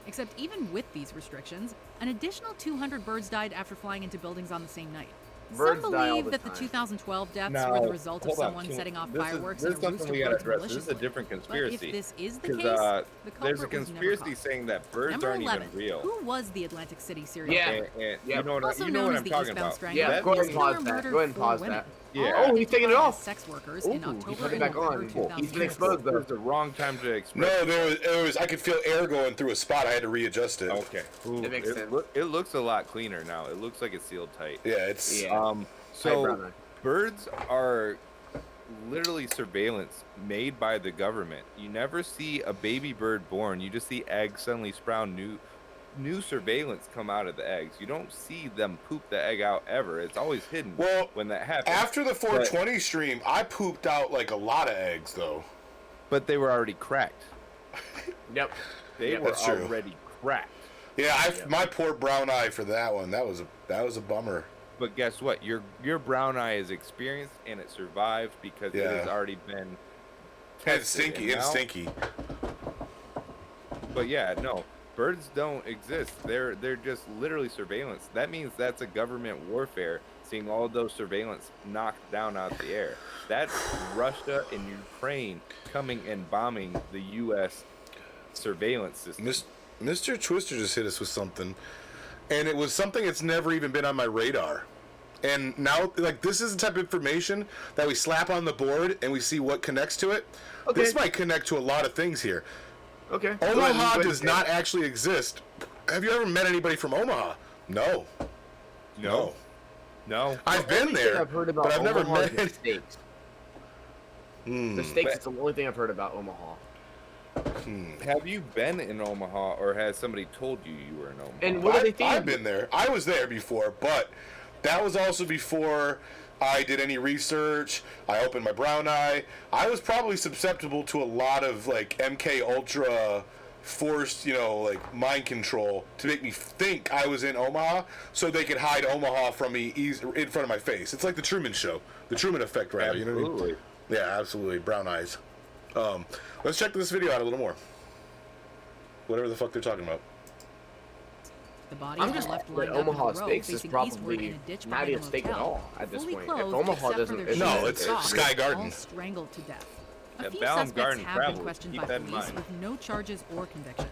Except even with these restrictions, an additional 200 birds died after flying into buildings on the same night.
Birds
Some
die all
believe
the
that the
time.
2012 deaths
Now,
were the result of
hold on,
someone
can-
setting off
this
fireworks
is
and a
something
rooster
we gotta
birds
address. This is a
maliciously.
different
But if
conspiracy.
this is the
Because
case, the
there's a
culprit was never
conspiracy
caught.
saying that birds
Number
aren't
11.
even real.
Who was the Atlantic City serial
Yeah.
killer?
And
Yep.
you know what,
Also
you know
known
what
as
I'm
the
talking
Eastbound
about.
Strangler,
Yeah,
That
go ahead
this
and
killer
pause that.
murdered
Go ahead and
4
pause
women,
that.
Yeah.
all
Oh, he's taking it
identified
off.
as sex workers
Ooh,
in
he
October
put it
and
back on.
November
He's been
2006.
exposed though.
It's the wrong time to express.
No, it was. I could feel air going through a spot. I had to readjust it.
Okay. Ooh,
That makes sense.
it looks a lot cleaner now. It looks like it's sealed tight.
Yeah, it's.
Yeah. Tight
So
brown eye.
birds are literally surveillance made by the government. You never see a baby bird born. You just see eggs suddenly sprout new surveillance come out of the eggs. You don't see them poop the egg out ever. It's always hidden.
Well,
when that happens.
After the 420 stream, I pooped out like a lot of eggs, though.
But they were already cracked.
Yep.
They
Yeah,
were
that's true.
already cracked.
Yeah, my poor brown eye for that one. That was a bummer.
But guess what? Your brown eye is experienced and it survived because it has already been
And
tested.
stinky, and
now-
stinky.
But yeah, no, birds don't exist. They're just literally surveillance. That means that's a government warfare, seeing all of those surveillance knocked down out the air. That's Russia and Ukraine coming and bombing the U.S. surveillance system.
Mr. Twister just hit us with something, and it was something that's never even been on my radar. And now, like, this is the type of information that we slap on the board and we see what connects to it.
Okay.
This might connect to a lot of things here.
Okay.
Omaha does not actually exist. Have you ever met anybody from Omaha? No.
No.
I've been there,
I've heard about
but I've never
Omaha is
met
the
any.
steaks.
Hmm.
The steaks is the only thing I've heard about Omaha.
Have you been in Omaha, or has somebody told you you were in Omaha?
And what do they think?
I've been there. I was there before, but that was also before I did any research. I opened my brown eye. I was probably susceptible to a lot of like MK Ultra forced, like mind control to make me think I was in Omaha, so they could hide Omaha from me in front of my face. It's like the Truman Show, the Truman Effect, rather. You know what I mean?
Absolutely.
Yeah, absolutely. Brown eyes. Let's check this video out a little more. Whatever the fuck they're talking about.
The bodies
I'm
were
just
left
that
lined up in a
Omaha
row
Steaks is
facing eastward
probably
in a ditch
not
behind
even
a
steak at
motel,
all at this
fully
point. If
clothed
Omaha
except for
doesn't-
their
it's-
No,
shoes
it's
and socks,
Sky Garden.
all strangled to death. A
That
few
Ballum
suspects
Garden
have been
traveled.
questioned
Keep
by
that in
police
mind.
with no charges or convictions.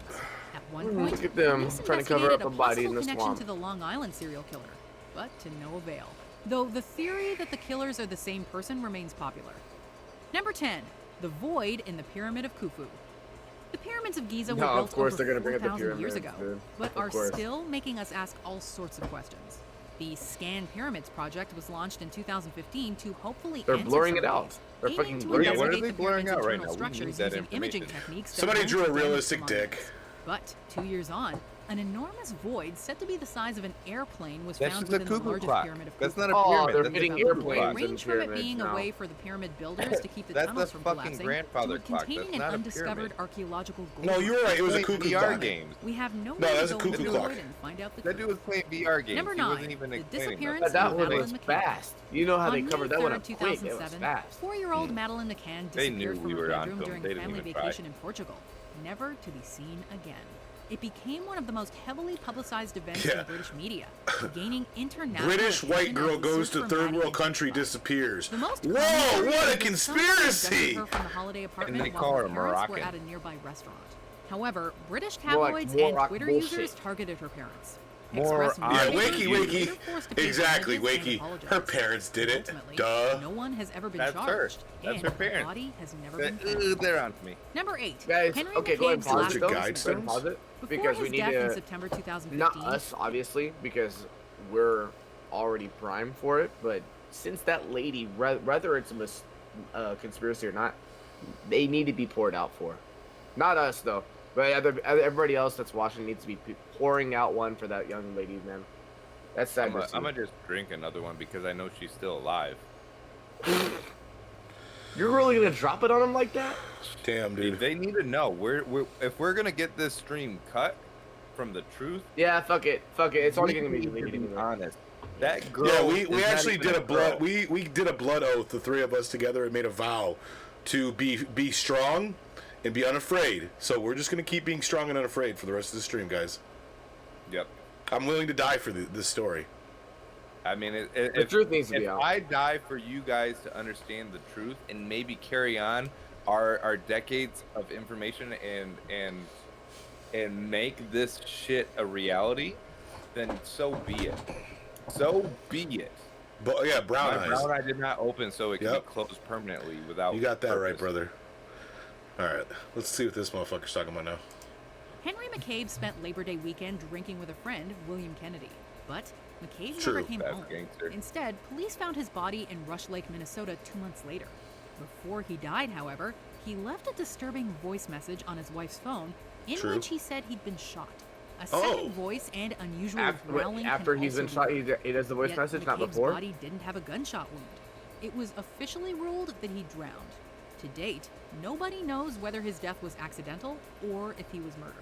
At one point,
Look at them
police
trying to cover up
investigated
a body in
possible
the
connection
swamp.
to the Long Island serial killer, but to no avail. Though the theory that the killers are the same person remains popular. Number 10, the void in the Pyramid of Khufu. The pyramids of Giza were
No, of
built
course
over
they're gonna bring up the
4,000 years
pyramids,
ago,
dude.
but
Of
are
course.
still making us ask all sorts of questions. The Scan Pyramids project was launched in 2015 to hopefully
They're
answer
blurring
some
it
of
out.
these,
They're
aiming
fucking
to
blurring
it out. What are
investigate
they
the
blurring
pyramid's
out right
internal
now? We need
structures
that
using imaging
information.
techniques that
Somebody
won't
drew a
damage
realistic
the monuments.
dick.
But 2 years on, An enormous void said to be the size of an airplane was
That's
found
just a
within the
cuckoo
largest
clock.
pyramid of
That's
Khufu.
not a
Oh,
pyramid.
they're
That's
fitting
a
It
cuckoo clock.
airplanes in
ranged from it
pyramids
being
now.
a way for the pyramid builders to keep the
That's
tunnels
the
from
fucking
collapsing,
grandfather
to it
clock.
containing
That's
an
not a
undiscovered
pyramid.
archaeological gold.
No, you're right. It was a
Playing
cuckoo
VR
clock.
games.
We have no
No,
way
that's
to
a
go
cuckoo
into the
clock.
void and find out the
That
truth.
dude was playing VR games.
Number
He wasn't
9,
even
the
explaining
disappearance
But
nothing.
that
of
one
Madeline
was
McCann.
fast. You know how they
On May
covered that one
3rd,
up quick. It was
2007,
fast.
4-year-old Madeline McCann
They knew
disappeared from
we
her
were on
bedroom
to 'em.
during
They
a
didn't
family
even try.
vacation in Portugal, never to be seen again. It became one of the most heavily publicized events in British media, gaining international
British white
attention
girl
as the
goes
search
to
for
third
Maddie
world
and
country,
Giza.
disappears.
The most
Whoa,
common
what a
theory is that
conspiracy!
someone abducted her from the holiday apartment
they
while
call
her
her
parents were
Moroccan.
at a nearby restaurant. However, British
More like
tabloids
Moroccan
and Twitter
bullshit.
users targeted her parents.
More
Express
on-
Yeah,
newspapers
wakey,
were
wakey.
later forced to pay
Exactly,
damages and
wakey.
apologize.
Her parents did it.
Ultimately,
Duh.
no one has ever been
That's her.
charged,
That's
and
her parents.
body has never
That-
been found.
They're on to me.
Number 8.
Guys,
Henry
okay, go ahead and
McCabe's
pause
last
it
Georgia
though.
post.
Go ahead and
Guidestones?
pause it.
Before
Because
his
we need
death in
to,
September 2015,
not us obviously, because we're already primed for it, but since that lady, whether it's a conspiracy or not, they need to be poured out for. Not us though, but everybody else that's watching needs to be pouring out one for that young lady, man. That's sad.
I'm gonna just drink another one because I know she's still alive.
You're really gonna drop it on them like that?
Damn, dude.
They need to know. If we're gonna get this stream cut from the truth.
Yeah, fuck it. It's only
we
gonna be
need to
deleted
be
anyway.
honest. That girl.
Yeah, we
is not
actually
even
did a blood
girl.
we did a blood oath, the three of us together, and made a vow to be strong and be unafraid. So we're just gonna keep being strong and unafraid for the rest of the stream, guys.
Yep.
I'm willing to die for this story.
I mean,
The truth needs to be
if
out.
I die for you guys to understand the truth and maybe carry on our decades of information and make this shit a reality, then so be it. So be it.
But yeah, brown
My
eyes.
brown eye did not open, so it can
Yep.
be closed permanently without.
You got that right,
purpose.
brother. All right, let's see what this motherfucker's talking about now.
Henry McCabe spent Labor Day weekend drinking with a friend, William Kennedy. But McCabe
True.
never came
That's
home.
gangster.
Instead, police found his body in Rush Lake, Minnesota 2 months later. Before he died, however, he left a disturbing voice message on his wife's phone in
True.
which he said he'd been shot. A
Oh.
second voice and unusual growling
After
can
he's been
also
shot,
be heard.
he does the voice
Yet
message, not
McCabe's
before?
body didn't have a gunshot wound. It was officially ruled that he drowned. To date, nobody knows whether his death was accidental or if he was murdered.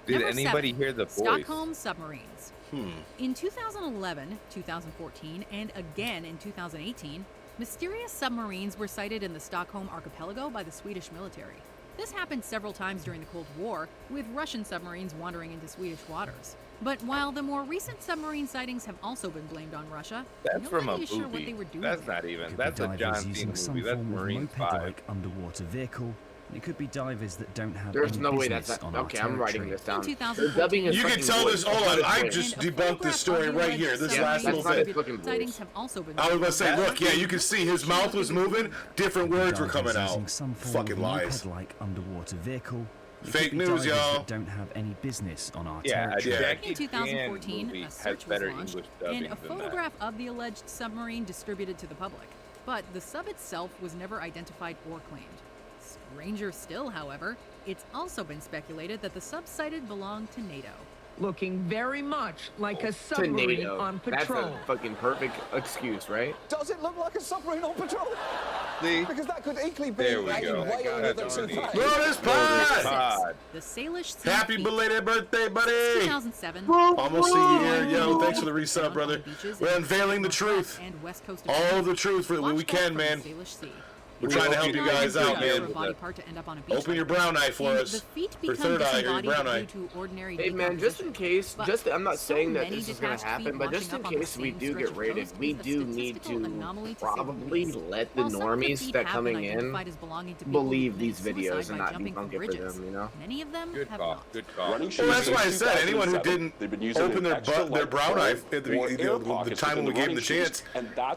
Did
Number
anybody
7,
hear the voice?
Stockholm submarines.
Hmm.
In 2011, 2014, and again in 2018, mysterious submarines were sighted in the Stockholm archipelago by the Swedish military. This happened several times during the Cold War, with Russian submarines wandering into Swedish waters. But while the more recent submarine sightings have also been blamed on Russia,
That's from a
nobody is sure what
movie.
they were doing
That's
there.
not even.
Could
That's
be
a
divers
John Cena
using some
movie. That's
form of
Marine 5.
moped-like underwater vehicle. It could be divers that don't have
There's
any
no way
business
that's
on
not.
our
Okay, I'm writing
territory.
this down.
In
The dubbing
2014,
is
You can
fucking
tell
voice.
this. Hold on, I just
And a
debunked this
photograph
story
of the
right
alleged
here. This
Yeah,
last
that's
little
not
bit.
his fucking
sightings
voice.
have also been
I was gonna say,
That-
look, yeah, you can see his mouth was moving, different words were coming out.
Using some form
Fucking
of
lies.
moped-like underwater vehicle. It
Fake
could be
news,
divers
y'all.
that don't have any business on our
Yeah, a
territory.
Yeah.
Jackie
In 2014,
Chan movie
a
has
search was
better
launched
English dubbing
and a
than that.
photograph of the alleged submarine distributed to the public. But the sub itself was never identified or claimed. Stranger still, however, it's also been speculated that the sub sighted belonged to NATO.
Looking very much like a
To
submarine
NATO.
on
That's
patrol.
a fucking perfect excuse, right?
Does it look like a submarine on patrol?
See?
Because that could equally be
There we
a
go.
whale with a toupee.
Blow this pod!
Pod.
The Salish Sea
Happy
Fleet.
belated birthday, buddy!
2007.
Almost a year, yo. Thanks for the
Found
resub,
on
brother.
beaches
We're
in
unveiling the
North
truth.
and west coast of
All
Canada.
of the truth when we
Watch out
can,
for
man.
the Salish Sea.
We're trying to help you guys out,
For a
man.
body part to end up on a beach
Open
like
your
this.
brown eye for
And
us.
the feet
Or
become
third eye, or your
disembodied
brown eye.
due to ordinary
Hey man, just in case,
But
I'm not
so
saying that
many
this is gonna
detached
happen,
feet
but just
washing
in
up on the
case we
same
do
stretch
get
of
raided,
coast
we
is a
do need
statistical anomaly,
to
to say the
probably
least.
let the
While some of the
normies
feet
that
have
coming
been
in
identified as belonging to people who
believe
committed
these videos
suicide
and
by
not
jumping from
debunk it for
bridges.
them, you know?
Many of them
Good
have
call.
not.
Good call.
Well, that's why I said anyone who didn't open their brown eye at the time when we gave them the chance,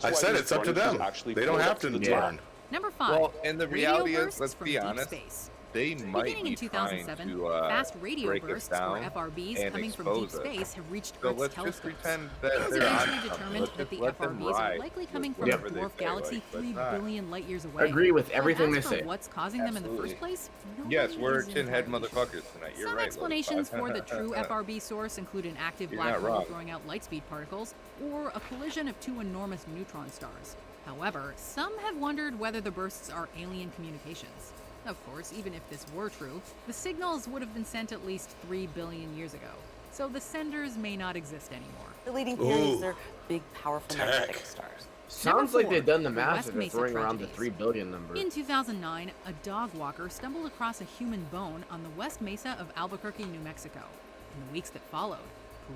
I said it's up to them. They don't have to learn.
Number 5.
Well, and the
radio
reality is,
bursts
let's
from
be
deep
honest,
space.
they might
Beginning
be
in 2007,
trying to
fast radio
break us
bursts,
down
or FRBs,
and
coming from deep
expose us.
space have reached
So
Earth's
let's just
telescopes.
pretend
It
that
was
they're
eventually
on something.
determined
Let's
that
just
the
let them
FRBs were
ride
likely
with
coming from a
whatever they
dwarf
say,
galaxy
like, let's
3
not-
billion light years away.
I agree with
But
everything
as
they
for
say.
what's causing them in the
Absolutely.
first place?
Yes,
nobody
we're
is
chin-head
entirely
motherfuckers
sure.
tonight. You're
Some
right,
explanations
Lotus.
for the true FRB source include an active
You're
black
not
hole
wrong.
throwing out lightspeed particles, or a collision of two enormous neutron stars. However, some have wondered whether the bursts are alien communications. Of course, even if this were true, the signals would have been sent at least 3 billion years ago, so the senders may not exist anymore.
The leading theory is they're big, powerful magnetic stars.
Sounds like they've done the math
West
and they're
Mesa
throwing around the
tragedies.
3 billion number.
In 2009, a dog walker stumbled across a human bone on the West Mesa of Albuquerque, New Mexico. In the weeks that followed,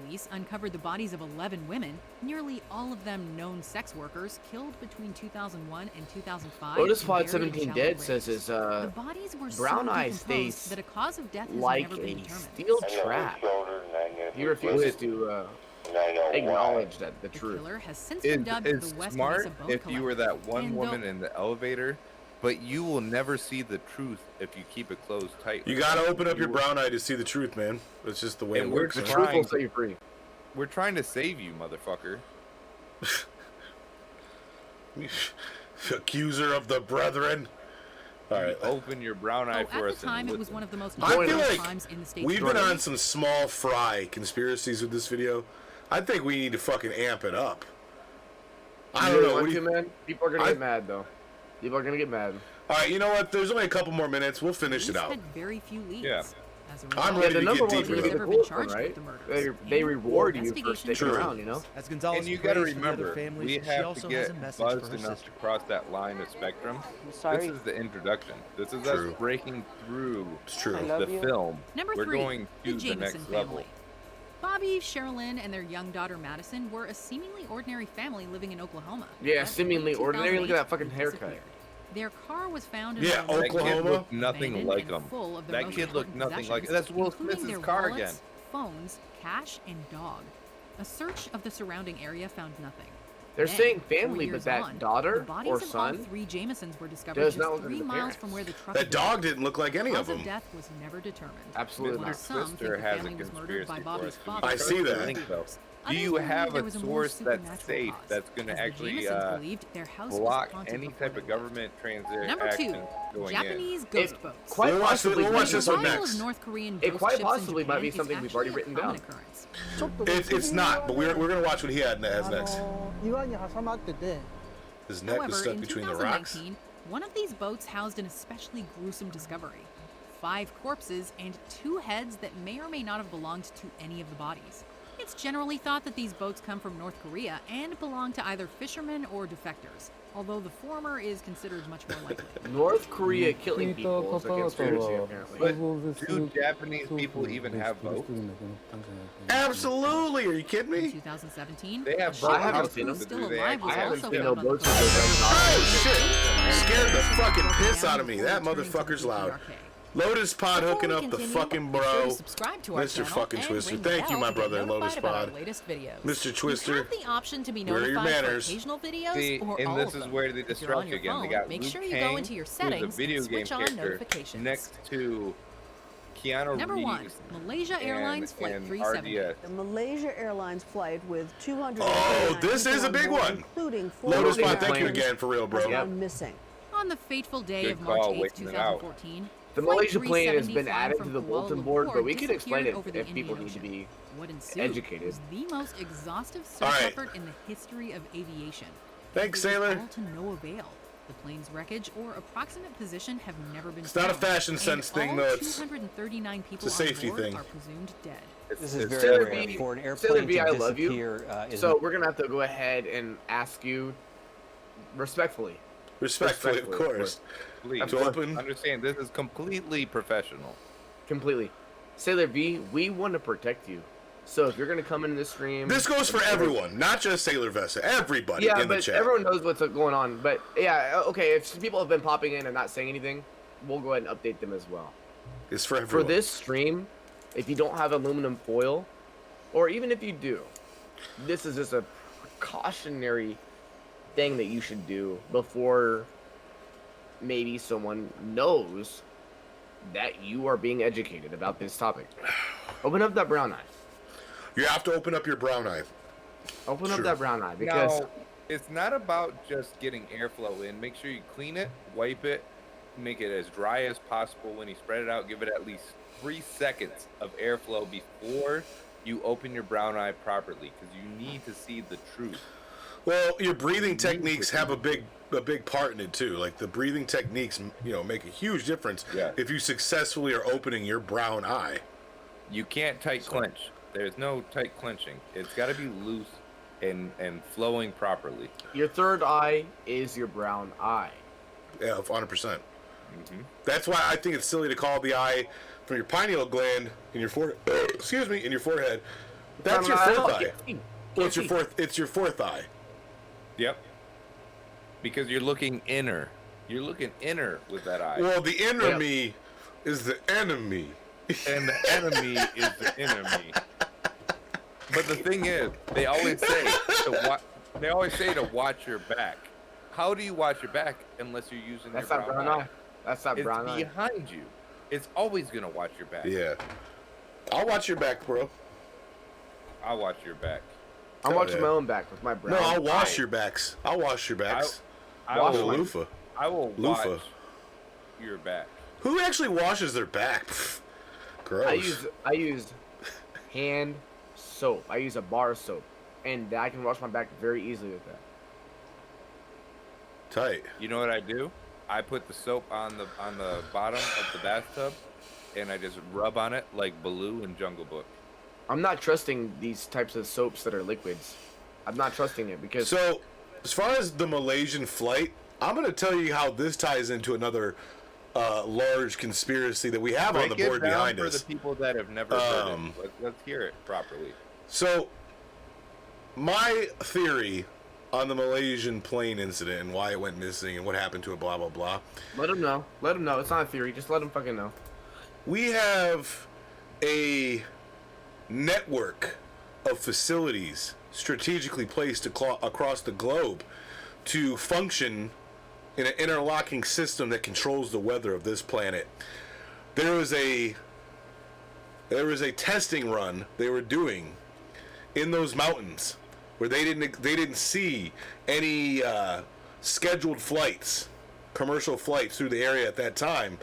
police uncovered the bodies of 11 women, nearly all of them known sex workers, killed between 2001 and 2005.
Lotus
and
Pod
buried in
17
shallow
Dead
graves.
says his
The bodies were
brown
so
eye
decomposed
stays
that a cause of death has
like
never been
a
determined.
steel trap. He refuses to acknowledge that the
The
truth.
killer has since been dubbed
It's
the West
smart
Mesa Bone
if you were that one
And
woman
though-
in the elevator, but you will never see the truth if you keep it closed tight.
You gotta open up your brown eye to see the truth, man. That's just the way it
And we're
works.
The
man.
truth will set you free.
We're trying to save you, motherfucker.
Accuser of the brethren. All right.
Open your brown eye
Oh,
for
at
us
the time,
and
it was
listen.
one of the most
I feel
notorious
like
crimes in the state.
we've
of
been
Georgia.
on some small fry conspiracies with this video. I think we need to fucking amp it up. I
You
don't
really
know. What
want
do
to,
you...
man? People are gonna get mad though. People are gonna get mad.
All right, you know what? There's only a couple more minutes. We'll finish it
Police
out.
had very few leads.
Yeah.
As a
I'm
result,
ready
the
to
number
get
one's
deeper.
gonna be the
never been
coolest one,
charged
right?
with the murders.
They
And
reward you for
investigations
sticking
True.
around, you know.
As Gonzalez
And you gotta
prays for the other
remember,
families,
we
she
have
also
to
has a
get
message for
buzzed
her
enough
sister.
to cross that line of spectrum.
Sorry.
This is the introduction. This is
True.
us breaking through
It's true.
I
the
love you.
film.
Number
We're
3,
going
the
to the
Jameson
next
family.
level.
Bobby, Sherilyn, and their young daughter Madison were a seemingly ordinary family living in Oklahoma.
Yeah,
But
seemingly
in
ordinary. Look at that
2008,
fucking
they
haircut.
disappeared. Their car was found in
Yeah,
a
That kid
Oklahoma?
looked nothing
abandoned
like
and
him.
full of their
That
most
kid looked
important
nothing like.
possessions,
That's Will
including
Smith's
their
car
wallets,
again.
phones, cash, and dog. A search of the surrounding area found nothing.
They're
Then,
saying
4
family,
years
but that
on,
daughter
the bodies
or
of all
son
3 Jamesons were discovered
does
just
not look
3
like the
miles
parents.
from where the truck
That
had
dog
been.
didn't look like any
Cause
of them.
death was never determined.
Absolutely
While
not.
some think
Twister
the
has a
family was murdered by
conspiracy
Bobby's
for us.
father.
I see that.
Link, though. Do
Others
you
believe
have
there
a
was more
source that's
supernatural
safe
cause,
that's going
as
to
the
actually
Jamesons believed their house was
block
haunted
any
before
type
they
of
left.
government
Number 2,
transaction going
Japanese
in?
ghost boats.
Quite
We'll watch
possibly,
we'll watch this one
Arrival
next.
of North Korean
It
ghost
quite
ships in
possibly might be
Japan is
something we've already
actually a
written
common
down.
occurrence.
It's not, but we're gonna watch what he has next.
이완이 하사마트 때
His neck was
However,
stuck
in
between the rocks.
2019, one of these boats housed an especially gruesome discovery. 5 corpses and 2 heads that may or may not have belonged to any of the bodies. It's generally thought that these boats come from North Korea and belong to either fishermen or defectors, although the former is considered much more likely.
North Korea killing people is a conspiracy, apparently.
But do Japanese people even have boats?
Absolutely. Are you kidding
In
me?
2017,
They have
a
boat
ship
haven't
houses,
seen them.
but
still
do they
alive was
actually have
haven't
also
seen
found
no
on the
boats
coast.
with
Oh shit! Scared the fucking
Broken
piss
down
out of me.
before
That
returning to the
motherfucker's loud.
PRK.
Lotus Pod
Before
hooking
we
up the
continue,
fucking
be sure to
bro.
subscribe to our
Mr.
channel
fucking
and
Twister.
ring the
Thank you,
bell
my
to get
brother in
notified
Lotus
about
Pod.
our latest videos.
Mr. Twister,
You have the option to be
where are your
notified for
manners?
occasional videos
See,
or
and
all
this
of
is
them.
where they
If you're
distract
on
you
your
again. They
phone,
got
make
Luke
sure you
Kang,
go into your
who's
settings
a video
and
game
switch on
character,
notifications.
next to Keanu
Number
Reeves
1, Malaysia Airlines Flight
and
370.
RDS.
The Malaysia Airlines flight with 200.
Oh, this is a big one.
Including 4
Lotus Pod,
Lotus
thank you
Pod.
again for real,
has
bro.
gone missing.
On the fateful day
Good
of March
call,
8,
waiting it out.
2014,
The
Flight
Malaysia plane has
370
been
flying
added
from
to the
Kuala
bulletin board,
Lumpur
but we could explain
disappeared
it
over the
if people
Indian
need to
Ocean.
be
What ensued
educated.
was the most exhaustive search
All right.
effort in the history of aviation.
Thanks,
It was
Sailor.
all to no avail. The plane's wreckage or approximate position have never been
It's not a
found,
fashion
and
sense thing,
all
though. It's
239 people
a safety
on board
thing.
are presumed dead.
This is
Sailor
very
B,
rare for an airplane
Sailor B,
to
I love you.
disappear.
So we're gonna have to go ahead and ask you respectfully.
respectfully, of
Respectfully,
course.
Please
To open.
understand, this is completely professional.
Completely. Sailor B, we want to protect you. So if you're gonna come into this stream,
This goes for everyone, not just Sailor Vessa. Everybody
yeah,
in the
but
chat.
everyone knows what's going on. But yeah, okay. If people have been popping in and not saying anything, we'll go ahead and update them as well.
It's for
For
everyone.
this stream, if you don't have aluminum foil, or even if you do, this is just a precautionary thing that you should do before maybe someone knows that you are being educated about this topic. Open up that brown eye.
You have to open up your brown eye.
Open up that brown eye because
Now, it's not about just getting airflow in. Make sure you clean it, wipe it, make it as dry as possible. When you spread it out, give it at least 3 seconds of airflow before you open your brown eye properly, because you need to see the truth.
Well, your breathing techniques have a big part in it too. Like the breathing techniques, make a huge difference if you successfully are opening your brown eye.
You can't tight clench. There's no tight clenching. It's got to be loose and flowing properly.
your third eye is your brown eye.
Yeah, 100%. That's why I think it's silly to call the eye from your pineal gland in your in your forehead. That's your fourth eye. Well, it's your fourth eye.
Yep. Because you're looking inner. You're looking inner with that eye.
Well, the inner me is the enemy.
And the enemy is the enemy. But the thing is, they always say to watch your back. How do you watch your back unless you're using your brown eye?
That's that brown eye.
It's behind you. It's always gonna watch your back.
Yeah. I'll watch your back, bro.
I'll watch your back.
I'm watching my own back with my brown eye.
No, I'll wash your backs. I'll wash your backs.
I will
loofah.
I will watch your back.
Who actually washes their back? Pfft. Gross.
I use hand soap. I use a bar soap, and I can wash my back very easily with that.
Tight.
You know what I do? I put the soap on the bottom of the bathtub, and I just rub on it like Baloo in Jungle Book.
I'm not trusting these types of soaps that are liquids. I'm not trusting it because.
So, as far as the Malaysian flight, I'm going to tell you how this ties into another large conspiracy that we have on the board behind us.
For the people that have never heard it, let's hear it properly.
So, my theory on the Malaysian plane incident and why it went missing and what happened to it, blah, blah, blah.
Let them know. Let them know. It's not a theory. Just let them fucking know.
We have a network of facilities strategically placed across the globe to function in an interlocking system that controls the weather of this planet. There was a testing run they were doing in those mountains where they didn't see any scheduled flights, commercial flights through the area at that time,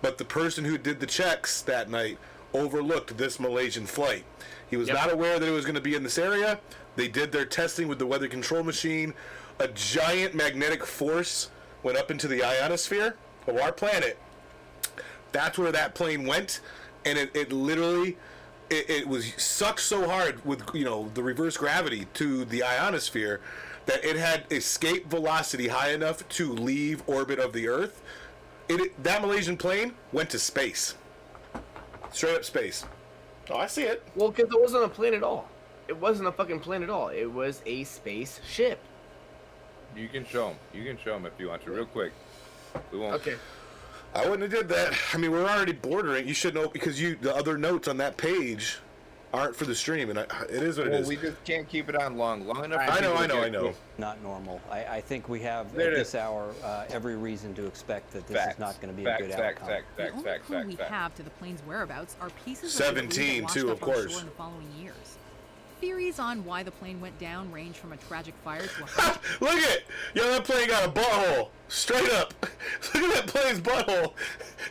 but the person who did the checks that night overlooked this Malaysian flight. He was not aware that it was going to be in this area. They did their testing with the weather control machine. A giant magnetic force went up into the ionosphere of our planet. That's where that plane went, and it literally it was sucked so hard with the reverse gravity to the ionosphere that it had escape velocity high enough to leave orbit of the Earth. That Malaysian plane went to space, straight up space. Oh, I see it.
Well, because it wasn't a plane at all. It wasn't a fucking plane at all. It was a spaceship.
You can show them. You can show them if you want to, real quick. We won't.
Okay.
I wouldn't have did that. I mean, we're already bordering. You should know because the other notes on that page aren't for the stream, and it is what it is.
We just can't keep it on long enough.
I know.
Not normal. I think we have at this hour every reason to expect that this is not going to be a good outcome.
The only clue we have to the plane's whereabouts are pieces
17
of
too, of course.
in the following years. Theories on why the plane went down range from a tragic fire to a
Look at that plane got a butthole straight up. Look at that plane's butthole.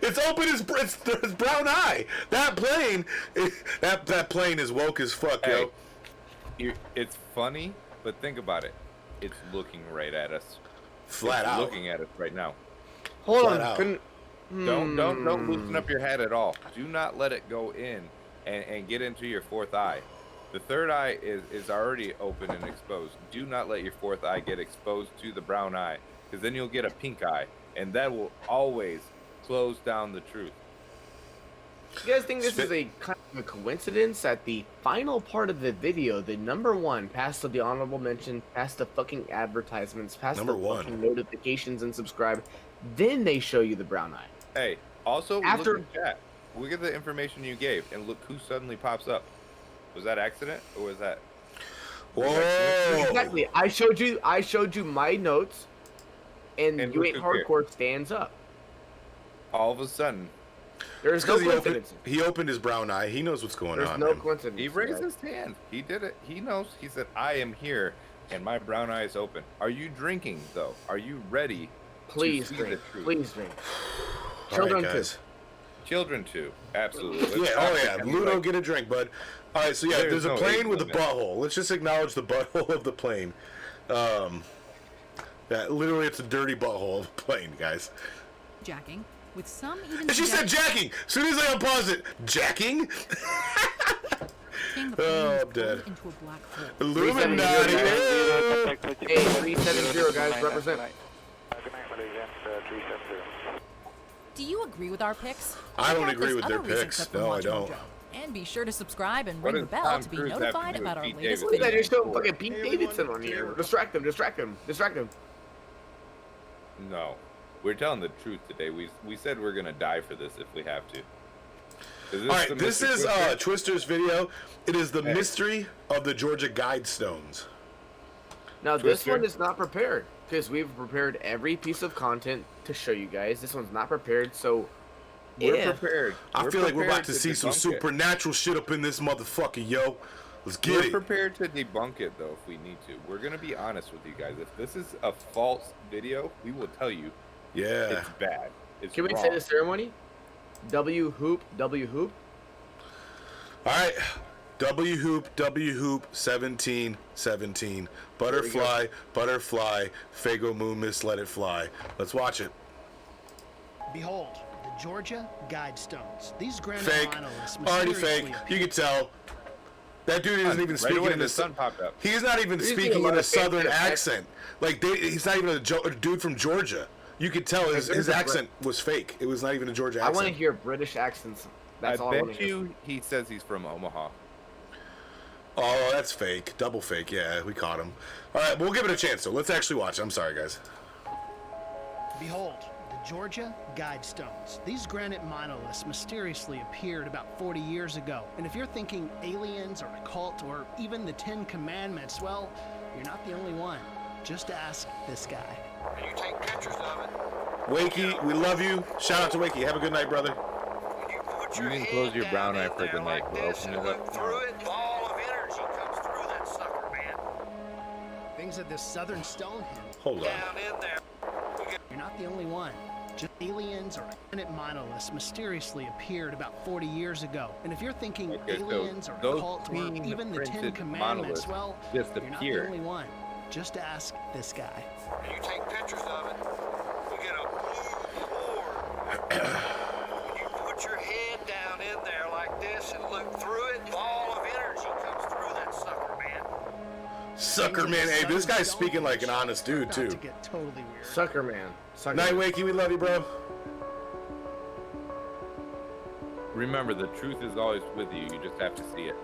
It's open as his brown eye. That plane, that plane is woke as fuck, yo.
It's funny, but think about it. It's looking right at us.
Flat out.
Looking at us right now.
Hold
Flat
on.
out.
Don't loosen up your head at all. Do not let it go in and get into your fourth eye. The third eye is already open and exposed. Do not let your fourth eye get exposed to the brown eye, because then you'll get a pink eye, and that will always close down the truth.
You guys think this is a kind of a coincidence that the final part of the video, the number one, past the honorable mention, past the fucking advertisements, past
number
the fucking notifications and subscribe, then they show you the brown eye.
Hey, also look in chat. Look at the information you gave, and look who suddenly pops up. Was that accident, or was that?
Whoa!
Exactly. I showed you my notes, and You Ain't Hardcore stands up.
All of a sudden,
There's no coincidence.
He opened his brown eye. He knows what's going on.
There's no coincidence.
He raised his hand. He did it. He knows. He said, "I am here, and my brown eye is open." Are you drinking though? Are you ready?
Please
to see
drink.
the truth?
Please drink.
Children too.
Children too. Absolutely.
Yeah. Oh yeah. Ludo, get a drink, bud. All right. So yeah, there's a plane with a butthole. Let's just acknowledge the butthole of the plane. That literally, it's a dirty butthole of a plane, guys.
Jacking, with some even.
And she said jacking. As soon as I unpause it, jacking. Oh, I'm dead.
Into a black hole.
Illuminati.
Hey, 370 guys, represent.
Do you agree with our picks?
I don't agree with their picks. No, I don't.
And be sure to subscribe and ring the bell to be notified about our latest
Look at that,
videos.
you're showing fucking Pete Davidson on here. Distract him, distract him, distract him.
No. We're telling the truth today. We said we're going to die for this if we have to.
All right, this is Twister's video. It is the mystery of the Georgia Guidestones.
Now, this one is not prepared because we've prepared every piece of content to show you guys. This one's not prepared, so
we're prepared.
I feel like we're about to see some supernatural shit up in this motherfucker, yo. Let's get it.
We're prepared to debunk it, though, if we need to. We're going to be honest with you guys. If this is a false video, we will tell you.
Yeah.
It's bad. It's
Can we
wrong.
say the ceremony? W hoop, W hoop.
All right. W hoop, 1717. Butterfly, butterfly, Fago Moomis, let it fly. Let's watch it.
Behold, the Georgia Guidestones. These granite
Fake.
monoliths
Already fake. You can tell. That dude isn't even speaking in
the sun popped up.
He's not even speaking in a southern accent. Like he's not even a dude from Georgia. You could tell his accent was fake. It was not even a Georgia accent.
I want to hear British accents. That's all I want to hear.
bet you he says he's from Omaha.
Oh, that's fake. Double fake. Yeah, we caught him. All right, we'll give it a chance, though. Let's actually watch it. I'm sorry, guys.
Behold, the Georgia Guidestones. These granite monoliths mysteriously appeared about 40 years ago. And if you're thinking aliens or a cult or even the 10 Commandments, well, you're not the only one. Just ask this guy.
You take pictures of it.
Wakey, we love you. Shout out to Wakey. Have a good night, brother.
You can close your brown eye for the night. We'll open it up.
Through it, ball of energy comes through that sucker, man.
Things at this southern Stonehenge.
Hold on.
Down in there.
You're not the only one. Just aliens or granite monoliths mysteriously appeared about 40 years ago. And if you're thinking aliens or a cult or even the 10 Commandments, well, you're not the only one. Just ask this guy.
You take pictures of it. You get a blue cord. You put your head down in there like this and look through it. Ball of energy comes through that sucker, man.
Sucker man. Hey, this guy's speaking like an honest dude, too.
Totally weird.
Sucker man. Sucker
Night,
man.
Wakey. We love you, bro.
Remember, the truth is always with you. You just have to see it.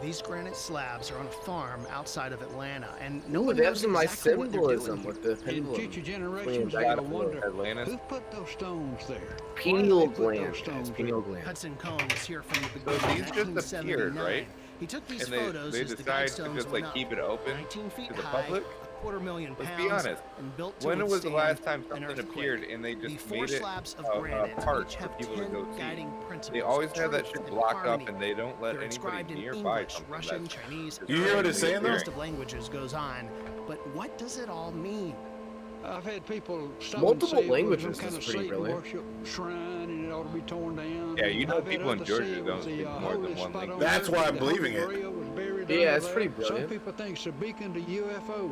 These granite slabs are on a farm outside of Atlanta, and
No,
one
they have
knows
some nice
exactly what they're doing
symbolism
here.
with the
In
pendulum.
future generations, they'll wonder who put those stones there.
Pineal
Why did they put
gland.
those stones
It's pineal
there?
gland.
Hudson Cohn was here from the
So
beginning.
these just appeared,
1979.
right?
He took these
And
photos
they
as the
decide to
Guidestones
just
went
like
up.
keep it open
19 feet
to the
high,
public.
$250,000
Let's
pounds,
be honest.
and built to
When was the
withstand
last time
an
something
earthquake.
appeared and they
The
just
four
made it
slabs of
a
granite
part
each
for
have
people to
10
go see?
guiding principles.
They always have that
truth
shit
and
blocked up
harmony.
and they don't let
They're
anybody
inscribed in
nearby
English,
something
Russian,
that's
Chinese.
You hear what it's saying,
The
though?
list of languages goes on, but what does it all mean?
I've had people stop
Multiple
and say
languages
it was some
is
kind of
pretty
Satan
brilliant.
worship shrine and it ought to be torn down.
Yeah, you know
I've had
people in
others
Georgia
say it
don't
was the,
speak more than
holy
one
spot
language.
on
That's
earth
why
and
I'm
the
believing
Holy
it.
Grail was buried
Yeah,
under
it's
there.
pretty brilliant.
Some people think it's a beacon to UFOs.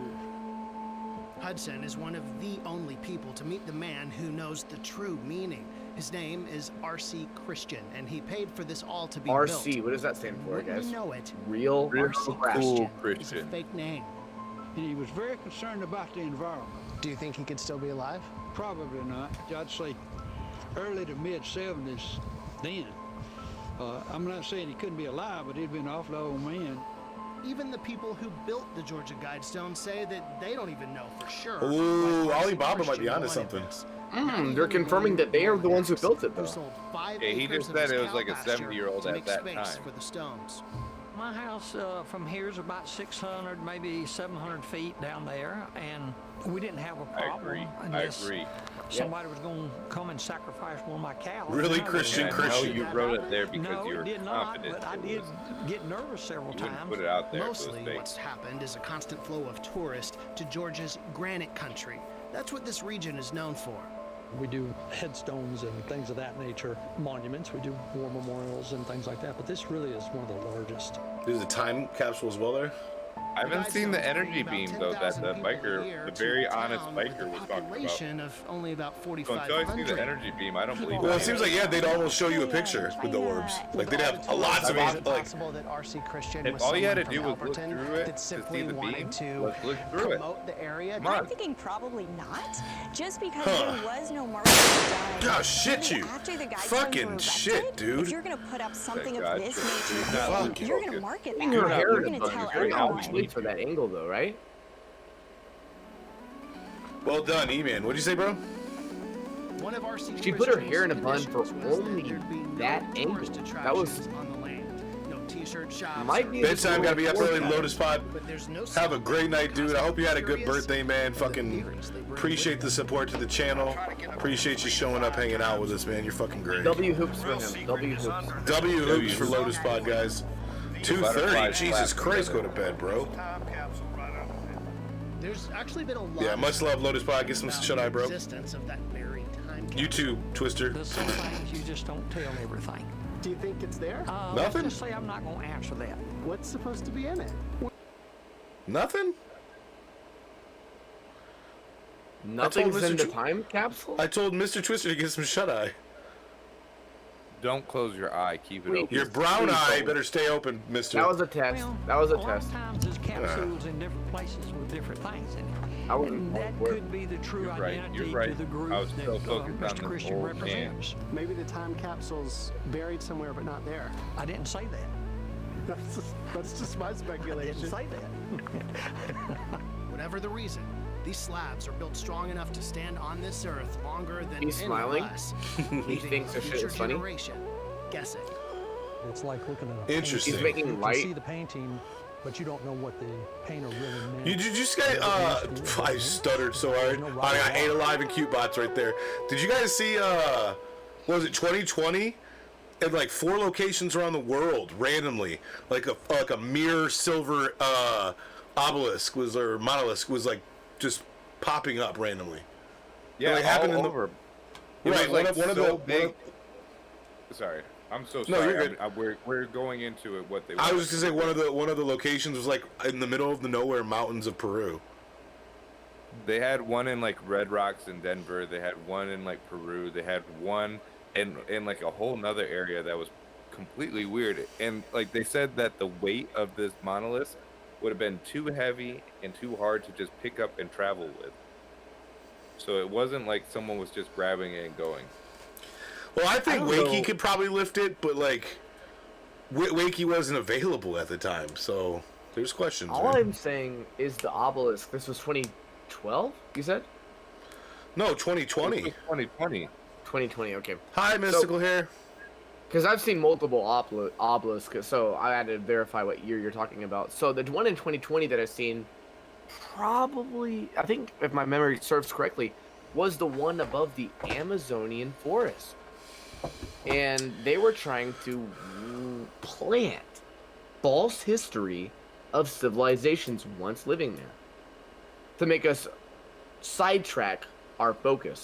Hudson is one of the only people to meet the man who knows the true meaning. His name is R.C. Christian, and he paid for this all to be
RC,
built.
what does that stand for,
Wouldn't
guys?
you know it?
Real
R.C.
crap.
Christian is a
Christian.
fake name.
And he was very concerned about the environment.
Do you think he could still be alive?
Probably not. I'd say early to mid 70s then. I'm not saying he couldn't be alive, but he'd been an awful old man.
Even the people who built the Georgia Guidestones say that they don't even know for sure.
Ooh, Alibaba might be onto something.
They're confirming that they are the ones who built it, though.
Yeah, he just said it was like a 70-year-old at that time.
For the stones.
My house from here is about 600, maybe 700 feet down there, and we didn't have a problem.
I agree.
Somebody was going to come and sacrifice one of my cows.
Really, Christian?
No, you wrote it there because
no,
you were
did
confident.
not, but I did get nervous several
You wouldn't
times.
put it out there.
Mostly, what's happened is a constant flow of tourists to Georgia's granite country. That's what this region is known for.
We do headstones and things of that nature, monuments. We do war memorials and things like that. But this really is one of the largest.
There's a time capsule as well there.
I haven't seen the energy beam though that the biker, the very honest biker, was talking about.
Of only about
So until I see the energy beam, I don't believe.
Well, it seems like they'd almost show you a picture with the orbs. Like they'd have lots of like.
That RC Christian
If
was
all you had to
someone
do
from
was look
Alberton
through it
that
to see
simply
the
wanted
beam,
to
let's look through it.
promote the area.
I'm thinking probably not. Just because there was no market done.
Gosh, shit you.
After the Guidestones
Fucking
were
shit,
erected,
dude.
If you're gonna put up something
That
of
guy
this
should-
nature, you're gonna market that.
Her hair
You're
in a
gonna
bun
tell
is very
everyone.
obvious for that angle, though, right?
Well done, E-Man. What'd you say, bro?
One of RC
She put her hair in a bun
Christian's
for
conditions was
only
there'd be no
that angle.
tourist
That was
attractions on the land. No t-shirt shops.
might be
Bedtime gotta be up early, Lotus Pod.
But there's no
Have a great night, dude. I hope you had a good birthday, man. Fucking appreciate the support to the channel. Appreciate you showing up, hanging out with us, man. You're fucking great.
W hoops for him. W hoops.
W hoops for Lotus Pod, guys. 2:30. Jesus Christ, go to bed, bro.
There's actually been a lot.
Yeah, much love, Lotus Pod. Get some shut-eye, bro.
Existence of that buried time.
You too, Twister.
There's some things you just don't tell everything.
Do you think it's there?
Let's just say I'm not going to answer that.
What's supposed to be in it?
Nothing?
Nothing's in the time capsule?
I told Mr. Twister to get some shut-eye.
Don't close your eye. Keep it open.
Your brown eye better stay open, Mister.
That was a test. That was a
A lot
test.
of times there's capsules in different places with different things in it.
I wouldn't
And that
work.
could be the true
You're right,
identity
you're right.
to the group
I was
that
so focused on
Mr.
this
Christian
whole
represents.
Maybe the time capsule's buried somewhere but not there.
I didn't say that.
That's just my
I
speculation.
didn't say that.
Whatever the reason, these slabs are built strong enough to stand on this earth longer than
He's
any
smiling.
of us.
He thinks this shit
Future
is funny.
generation. Guess it.
It's like looking at a
Interesting.
He's making
painting. You
light.
can see the painting, but you don't know what the painter really meant.
You just guys, I stuttered so hard. I got 8 alive and cute bots right there. Did you guys see, what was it, 2020? At like 4 locations around the world, randomly. Like a mirror silver obelisk was, or monolith was like just popping up randomly.
Yeah,
like
all
happened in
over.
The, right,
Like
one of
so
the
big. Sorry, I'm so
No,
sorry.
you're good.
We're going into it. What they.
I was just gonna say one of the locations was like in the middle of the nowhere mountains of Peru.
They had one in like Red Rocks in Denver. They had one in like Peru. They had one in like a whole nother area that was completely weird. And like they said that the weight of this monolith would have been too heavy and too hard to just pick up and travel with. So it wasn't like someone was just grabbing it and going.
Well, I think
don't
Wakey
know.
could probably lift it, but like Wakey wasn't available at the time, so there's questions.
All
man.
I'm saying is the obelisk. This was 2012, you said?
No, 2020.
2020.
2020, okay.
Hi, Mystical Hair.
Because I've seen multiple obelisks, so I had to verify what year you're talking about. So the one in 2020 that I've seen, probably, I think if my memory serves correctly, was the one above the Amazonian forest. And they were trying to plant false history of civilizations once living there to make us sidetrack our focus.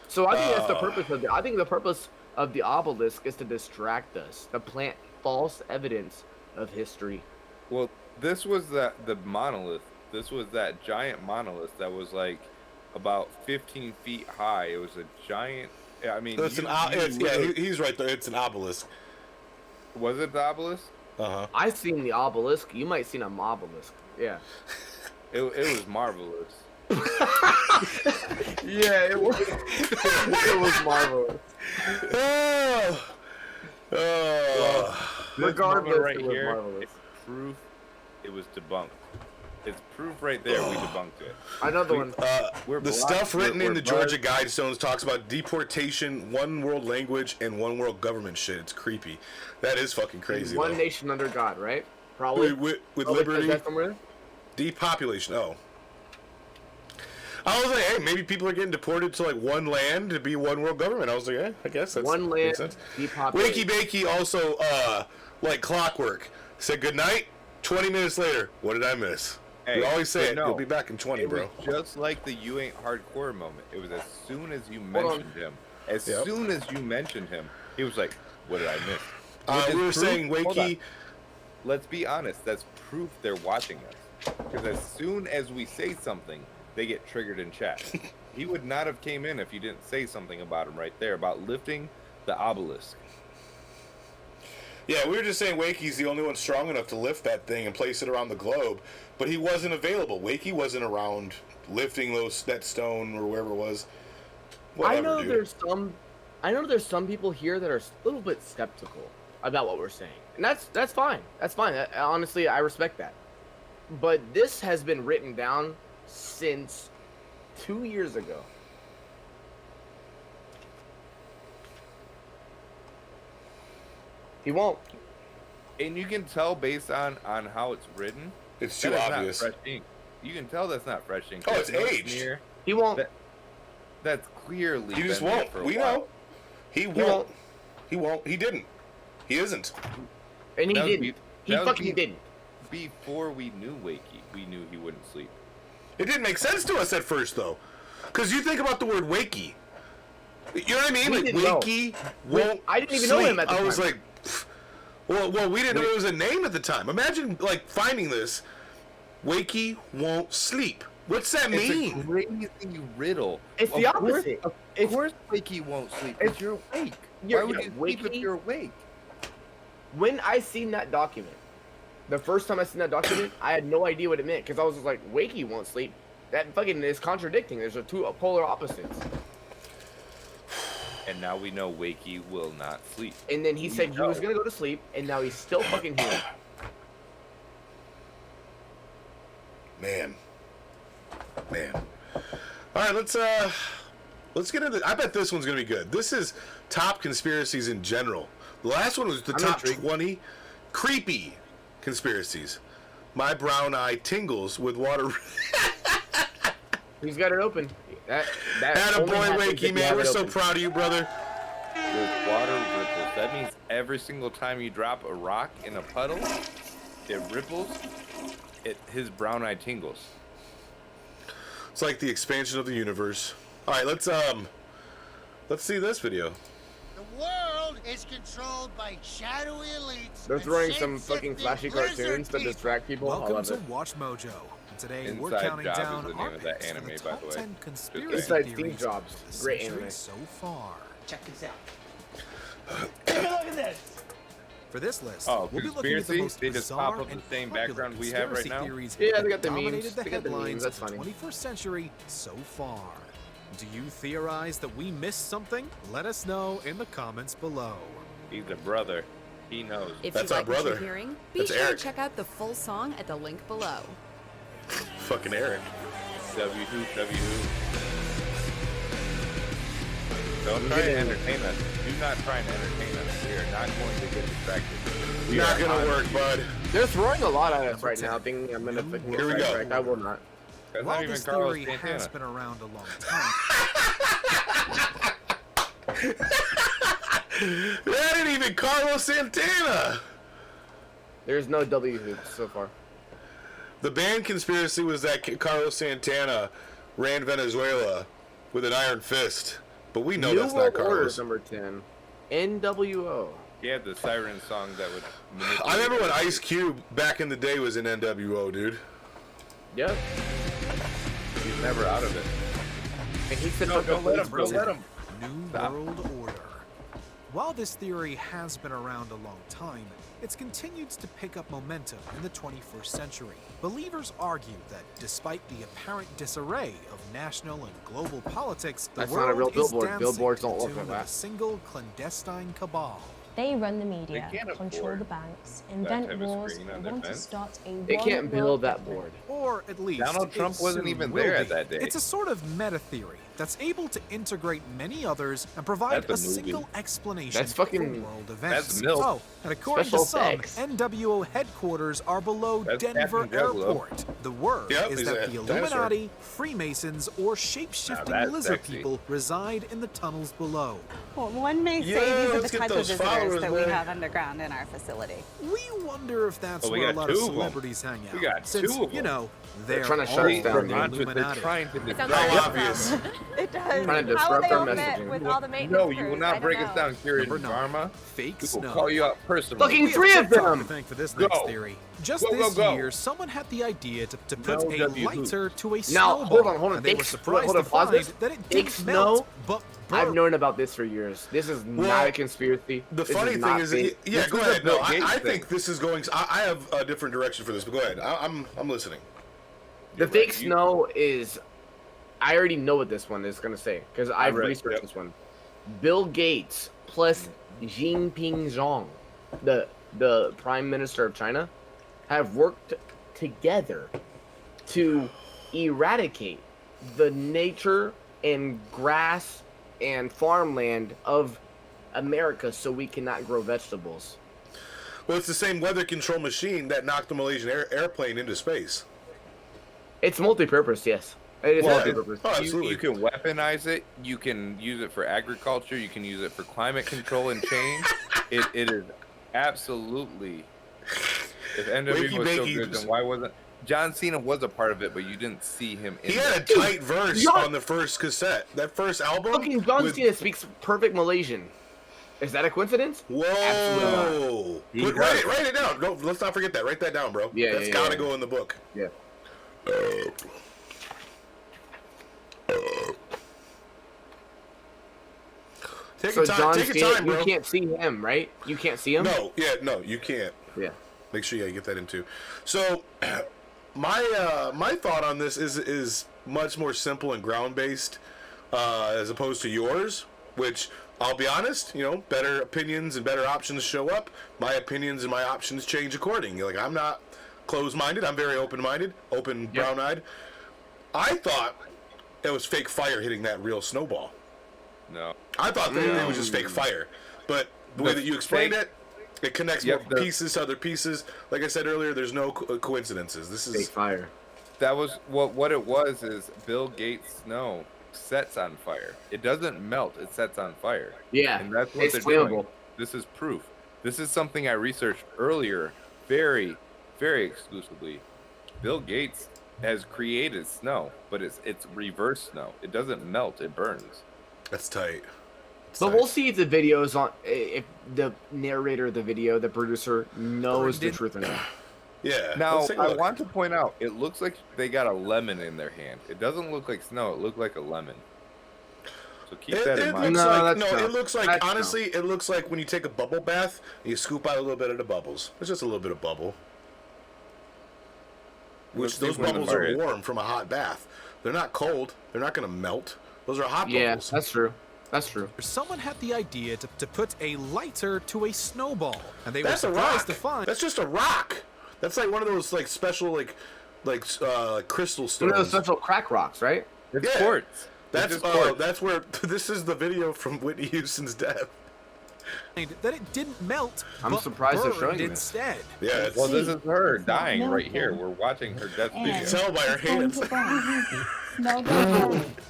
So I think that's the purpose of I think the purpose of the obelisk is to distract us, to plant false evidence of history.
Well, this was the monolith. This was that giant monolith that was like about 15 feet high. It was a giant. I mean,
he's right there. It's an obelisk.
Was it the obelisk?
I've seen the obelisk. You might seen a obelisk. Yeah.
It was marvelous.
Yeah, it was. It was marvelous.
Oh.
This
Regardless,
moment right
it was
here,
marvelous.
proof it was debunked. It's proof right there. We debunked it.
Another one.
The stuff written in the Georgia Guidestones talks about deportation, one world language, and one world government shit. It's creepy. That is fucking crazy.
One nation under God, right? Probably.
With liberty. Depopulation. Oh. I was like, hey, maybe people are getting deported to like one land to be one world government. I was like, I guess that's
one land.
Makes sense.
Depopulation.
Wakey Bakey also, like clockwork, said good night. 20 minutes later, what did I miss?
Hey,
we always say it.
No,
You'll be back in 20, bro.
Was just like the "you ain't hardcore" moment. It was as soon as you mentioned him. As soon as you mentioned him, he was like, "What did I miss?"
We were saying Wakey.
Let's be honest. That's proof they're watching us. Because as soon as we say something, they get triggered in chat. He would not have came in if you didn't say something about him right there about lifting the obelisk.
Yeah, we were just saying Wakey's the only one strong enough to lift that thing and place it around the globe, but he wasn't available. Wakey wasn't around lifting that stone or wherever it was. Whatever,
I know
dude.
there's some people here that are a little bit skeptical about what we're saying, and that's fine. That's fine. Honestly, I respect that. But this has been written down since 2 years ago. He won't.
And you can tell based on how it's written.
It's too obvious.
Not fresh ink. You can tell that's not fresh ink.
Oh, it's aged.
He won't.
That's clearly.
He just won't. We know. He won't. He won't. He didn't. He isn't.
And he didn't. He fucking didn't.
Before we knew Wakey, we knew he wouldn't sleep.
It didn't make sense to us at first, though. Because you think about the word Wakey. You know what I mean? Like, Wakey won't
I didn't even
sleep.
know him at the time.
I was like, well, we didn't know it was a name at the time. Imagine, like, finding this. Wakey won't sleep. What's that mean?
It's a crazy riddle.
It's the opposite.
Of course Wakey won't sleep if you're awake. Why would you sleep if you're awake?
When I seen that document, the first time I seen that document, I had no idea what it meant because I was just like, Wakey won't sleep. That fucking is contradicting. There's two polar opposites.
And now we know Wakey will not sleep.
And then he said he was gonna go to sleep, and now he's still fucking here.
Man. All right, let's get into. I bet this one's gonna be good. This is top conspiracies in general. The last one was the top 20 creepy conspiracies. My brown eye tingles with water.
He's got it open. That
Attaboy, Wakey, man. We're so proud of you, brother.
With water ripples. That means every single time you drop a rock in a puddle, it ripples. His brown eye tingles.
It's like the expansion of the universe. All right, let's see this video.
The world is controlled by shadowy elites.
They're throwing some fucking flashy cartoons to distract people.
Welcome to Watch Mojo. Today
Inside
we're counting
Job
down
is the name
our
of that
picks
anime,
for the
by
top
the way.
10 conspiracy
Inside
theories
Steve Jobs.
of the
Great
century
anime.
so far.
Check this out.
Take a look at this. For this list, we'll be looking at the most
they just
bizarre
pop up
and
the same
popular
background we have right
conspiracy
now.
theories
Yeah,
that
they got the
dominated
memes.
the
They got the memes.
headlines
That's
of the
funny.
21st century so far. Do you theorize that we missed something? Let us know in the comments below.
He's a brother. He knows.
If
That's
you
our
like what
brother.
you're hearing, be
That's
sure
Eric.
to check out the full song at the link below.
Fucking Eric.
W who. Don't try to entertain us. Do not try and entertain us. We are not going to get distracted.
Not gonna work, bud.
They're throwing a lot at us right now, thinking I'm gonna fucking get
Here we go.
sidetracked. I will not.
That's
While
not even
this
Carlos
theory
Santana.
has been around a long time,
That ain't even Carlos Santana.
There's no W hoops so far.
The band conspiracy was that Carlos Santana ran Venezuela with an iron fist, but we know
New
that's
World
not
Order
Carlos.
number 10. NWO.
He had the siren song that would.
I remember when Ice Cube back in the day was in NWO, dude.
Yep.
He's never out of it.
And he said,
Don't let him. Don't let him.
New
Stop.
World Order. While this theory has been around a long time, it's continued to pick up momentum in the 21st century. Believers argue that despite the apparent disarray of national and global politics, the
That's not a
world
real
is
billboard.
dancing
Billboards
to
don't
the
look
tune
like
of a
that.
single clandestine cabal.
They run the media,
can't
control
afford
the banks,
that
invent
type of
wars,
screen
and
on their
want to
fence.
start a
They can't build that
government.
board.
Or at least
Donald Trump
it
wasn't
soon
even
will
there
be.
that day.
It's a sort of meta theory that's able to integrate many others and provide a
That's a movie.
single explanation
That's fucking-
for world events.
that's milk.
Oh, and according
Special
to some,
effects.
NWO headquarters are below
That's
Denver
Captain Juggalo.
Airport. The word
Yep,
is
he's
that
a
the
dinosaur.
Illuminati, Freemasons, or shape-shifting
that's
lizard
sexy.
people reside in the tunnels below.
Well, one may say
Yeah,
these are the
let's get
type of
those
visitors
followers,
that we
man.
have underground in our facility.
We wonder if that's
Oh, we
where a
got
lot of
two of 'em.
celebrities hang out.
We got
Since,
two of
you
'em.
know,
They're
they're
trying to shut
all
us down,
the
dude.
They're
Illuminati.
trying to
It
disrupt.
does
How
sound-
obvious.
It does.
Trying to
How are
disrupt
they
our
all met
messaging.
with all the maintenance
No, you will
crews? I
not
don't
break us
know.
down, Kieran
Number 9.
Dharma.
Fake
We will
snow.
call you out personally.
Fucking
We have
3 of
TikTok
them!
to thank for this
Go.
next theory. Just
Go,
this
go, go.
year, someone had the idea to put
No
a
W.
lighter to a
Now,
snowball.
hold on.
And they were
Fake-
surprised
hold on,
to
pause
find
this.
that it
Fake
didn't
snow?
melt, but
I've
burned.
known about this for years. This is not a conspiracy.
The
This
funny
is
thing
not
is,
fake.
yeah,
This
go
is a
ahead. No,
Bill Gates
I
thing.
think this is going. I have a different direction for this, but go ahead. I'm listening.
The
You're
fake
right.
snow is. I already know what this one is gonna say because I've
read,
researched
yep.
this one. Bill Gates plus Jinping Zhang, the Prime Minister of China, have worked together to eradicate the nature and grass and farmland of America so we cannot grow vegetables.
Well, it's the same weather control machine that knocked the Malaysian airplane into space.
It's multi-purpose, yes. It is
Well,
multi-purpose.
Oh,
You
absolutely.
can weaponize it. You can use it for agriculture. You can use it for climate control and change. It is absolutely. If NWA was so good, then why wasn't John Cena was a part of it, but you didn't see him in
He had a
it.
tight verse on the first cassette. That first album.
Fucking John
with-
Cena speaks perfect Malaysian. Is that a coincidence?
Whoa!
Absolutely not.
Write it down. No, let's not forget that. Write that down, bro.
Yeah,
That's
yeah,
gotta
yeah.
go in the book.
Yeah.
Take
So
your time.
John
Take your
Cena,
time, bro.
you can't see him, right? You can't see him?
No, you can't.
Yeah.
Make sure you get that in too. So, my thought on this is much more simple and ground based, as opposed to yours. Which I'll be honest, better opinions and better options show up. My opinions and my options change accordingly. Like I'm not closed minded. I'm very open minded, brown eyed. I thought it was fake fire hitting that real snowball.
No.
I thought that it was just fake fire, but the way that you explained it connects more pieces to other pieces. Like I said earlier, there's no coincidences. This is
fake fire.
That was what it was. Is Bill Gates' snow sets on fire. It doesn't melt. It sets on fire.
Yeah,
and that's what
it's
they're doing.
flammable.
This is proof. This is something I researched earlier, very, very exclusively. Bill Gates has created snow, but it's reverse snow. It doesn't melt. It burns.
That's tight.
But we'll see if the video's on. If the narrator of the video, the producer, knows the truth or not.
Yeah.
Now,
let's take a
I
look.
want to point out, it looks like they got a lemon in their hand. It doesn't look like snow. It looked like a lemon. So keep that in mind.
It looks like honestly, it looks like when you take a bubble bath and you scoop out a little bit of the bubbles. It's just a little bit of bubble. Which those bubbles are warm from a hot bath. They're not cold. They're not going to melt. Those are hot bubbles.
That's true. That's true.
Someone had the idea to put a lighter to a snowball, and they were
That's a
surprised
rock.
to find
That's just a rock. That's like one of those like special crystal stones.
One of those special crack rocks, right?
It's quartz.
That's where this is the video from Whitney Houston's death.
that it didn't melt.
I'm
but
surprised they're
burned
showing this.
instead.
Yeah.
Well, this is her dying right
melting.
here. We're watching her death
And
video.
you
tell by her hands.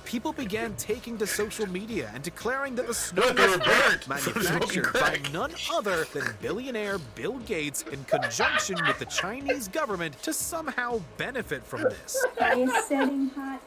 People began taking to social media and declaring that the snow
Look, they
was
were burnt from
manufactured
smoking
by
crack.
none other than billionaire Bill Gates in conjunction with the Chinese government to somehow benefit from this.
It's setting hot.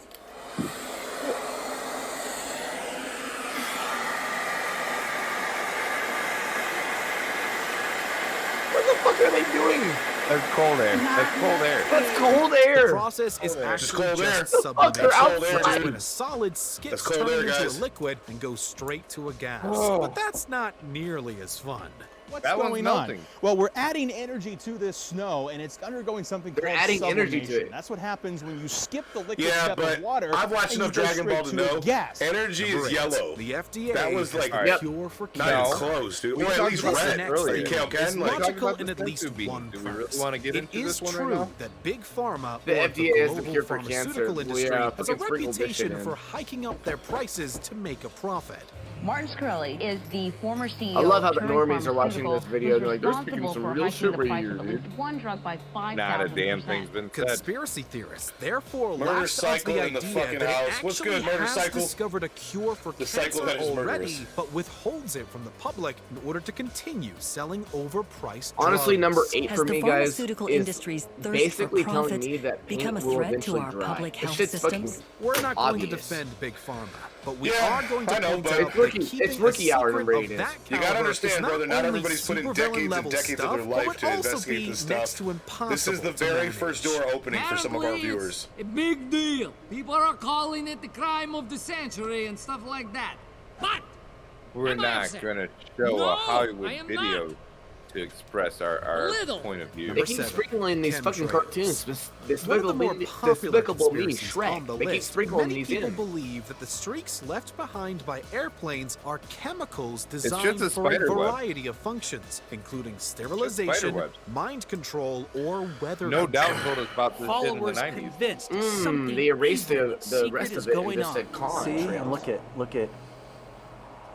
What the fuck are they doing?
That's cold air. That's cold air.
That's cold air.
The process is actually
cold air.
just
Fuck, they're
sublimation, which is
outside.
when a solid skips
That's cold
turn
air,
into
guys.
a liquid and goes straight to a gas.
Oh.
But that's not nearly as fun.
What's
That one's
going on?
melting.
Well, we're adding energy to this snow, and it's undergoing something
They're
called
adding energy to
sublimation.
it.
That's what happens when you skip the liquid
Yeah,
step
but
of water.
I've watched
and you
enough
go
Dragon Ball
straight
to know
gas.
energy is yellow.
The FDA
That was
has
like
the cure for
not even
cancer.
close, dude.
We
Or at
talked
least
about
red.
the next
Like
thing.
Kale
It's
Ken, like
logical
about
in
the
at least
sensu bean.
one
Do we really
premise.
wanna get
It
into
is
this one right
true
now?
that Big Pharma,
The
or
FDA is the
global
cure for
pharmaceutical
cancer.
industry, has a
fucking sprinkle this shit
reputation
in.
for hiking up their prices to make a profit.
Martin Shkreli is the former CEO
I love how the
turned
normies are watching
pharmaceutical
this video.
who's
They're like, they're speaking
responsible
some
for
real
hiking
shit
the
right
price
here,
of at
dude.
least one drug by 5,000%.
Not a damn thing's been said.
Conspiracy theorists therefore latched
Motorcycle
onto the
in the
idea
fucking
that
house.
it
What's
actually
good,
has
motorcycle?
discovered a cure for
The cycle
cancer
that is
already,
murderous.
but withholds it from the public in order to continue selling overpriced
Honestly,
drugs.
number 8
As
for
the
me, guys,
pharmaceutical
is
industry's thirst for
basically telling
profit
me that paint
become a
will
threat to
eventually
our
dry.
public
This
health
shit's
systems?
We're not going to
obvious.
defend Big Pharma, but we
Yeah,
are going to
I know,
point
but
out
It's rookie-
that keeping
it's rookie
a
hour,
secret
number
of
8 is.
that
You gotta
caliber
understand,
is not
brother, not
only
everybody's putting
supervillain
decades and
level
decades of
stuff,
their
but
life
would
to
also
investigate
be
this
next
stuff.
to impossible
This is the
to
very
manage.
first door opening for some of our viewers.
A big deal. People are calling it the crime of the century and stuff like that. But
We're
am I
not
upset?
going to show
No,
a Hollywood
I am
video
not.
to express our
Little.
point of view.
They keep sprinkling these fucking cartoons.
One of the more popular
Despicable Me,
conspiracies on
Shrek.
the
They keep
list,
sprinkling
many
these
people
in.
believe that the streaks left behind by airplanes are chemicals
just
designed
a
for a
spider web.
variety of functions, including sterilization,
spider webs.
mind control, or weather
No
control.
doubt told us about this shit in the 90s.
Convinced they erased the rest of it and just said con.
See,
trails.
and look at,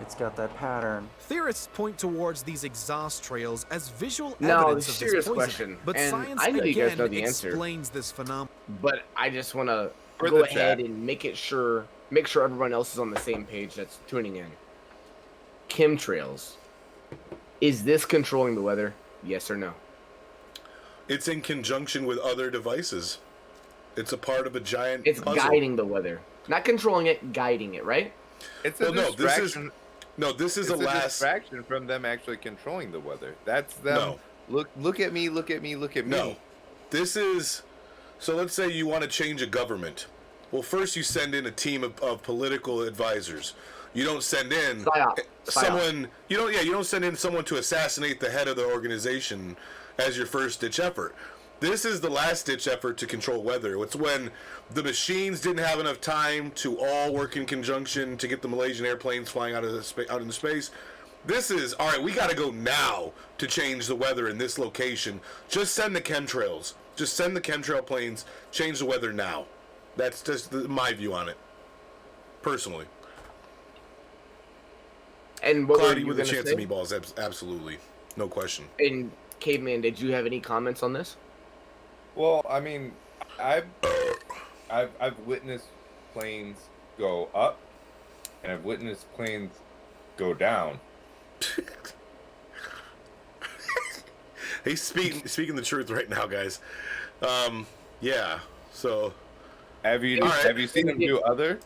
it's got that pattern.
Theorists point towards these exhaust trails as visual
Now,
evidence of
serious
this poison,
question,
but
and
science
I know you guys know
again
the answer.
explains this phenomenon.
But I just want to
For
go
the
ahead
chat.
and make sure everyone else is on the same page that's tuning in. Chemtrails. Is this controlling the weather? Yes or no?
It's in conjunction with other devices. It's a part of a giant
It's
puzzle.
guiding the weather. Not controlling it, guiding it, right?
It's a
Well, no, this is
distraction.
this is
It's
the
a
last.
distraction from them actually controlling the weather. That's them.
No.
Look at me, look at me, look at me.
No, this is. So let's say you want to change a government. Well, first you send in a team of political advisors. You don't send in someone. You don't send in someone to assassinate the head of the organization as your first ditch effort. This is the last ditch effort to control weather. It's when the machines didn't have enough time to all work in conjunction to get the Malaysian airplanes flying out into space. This is all right. We got to go now to change the weather in this location. Just send the chemtrails. Just send the chemtrail planes. Change the weather now. That's just my view on it, personally.
And what were
Cloudy
you
with a
gonna
chance
say?
of meatballs, absolutely, no question.
And Caveman, did you have any comments on this?
Well, I mean, I've witnessed planes go up, and I've witnessed planes go down.
He's speaking the truth right now, guys. Yeah. So,
have you seen them do other?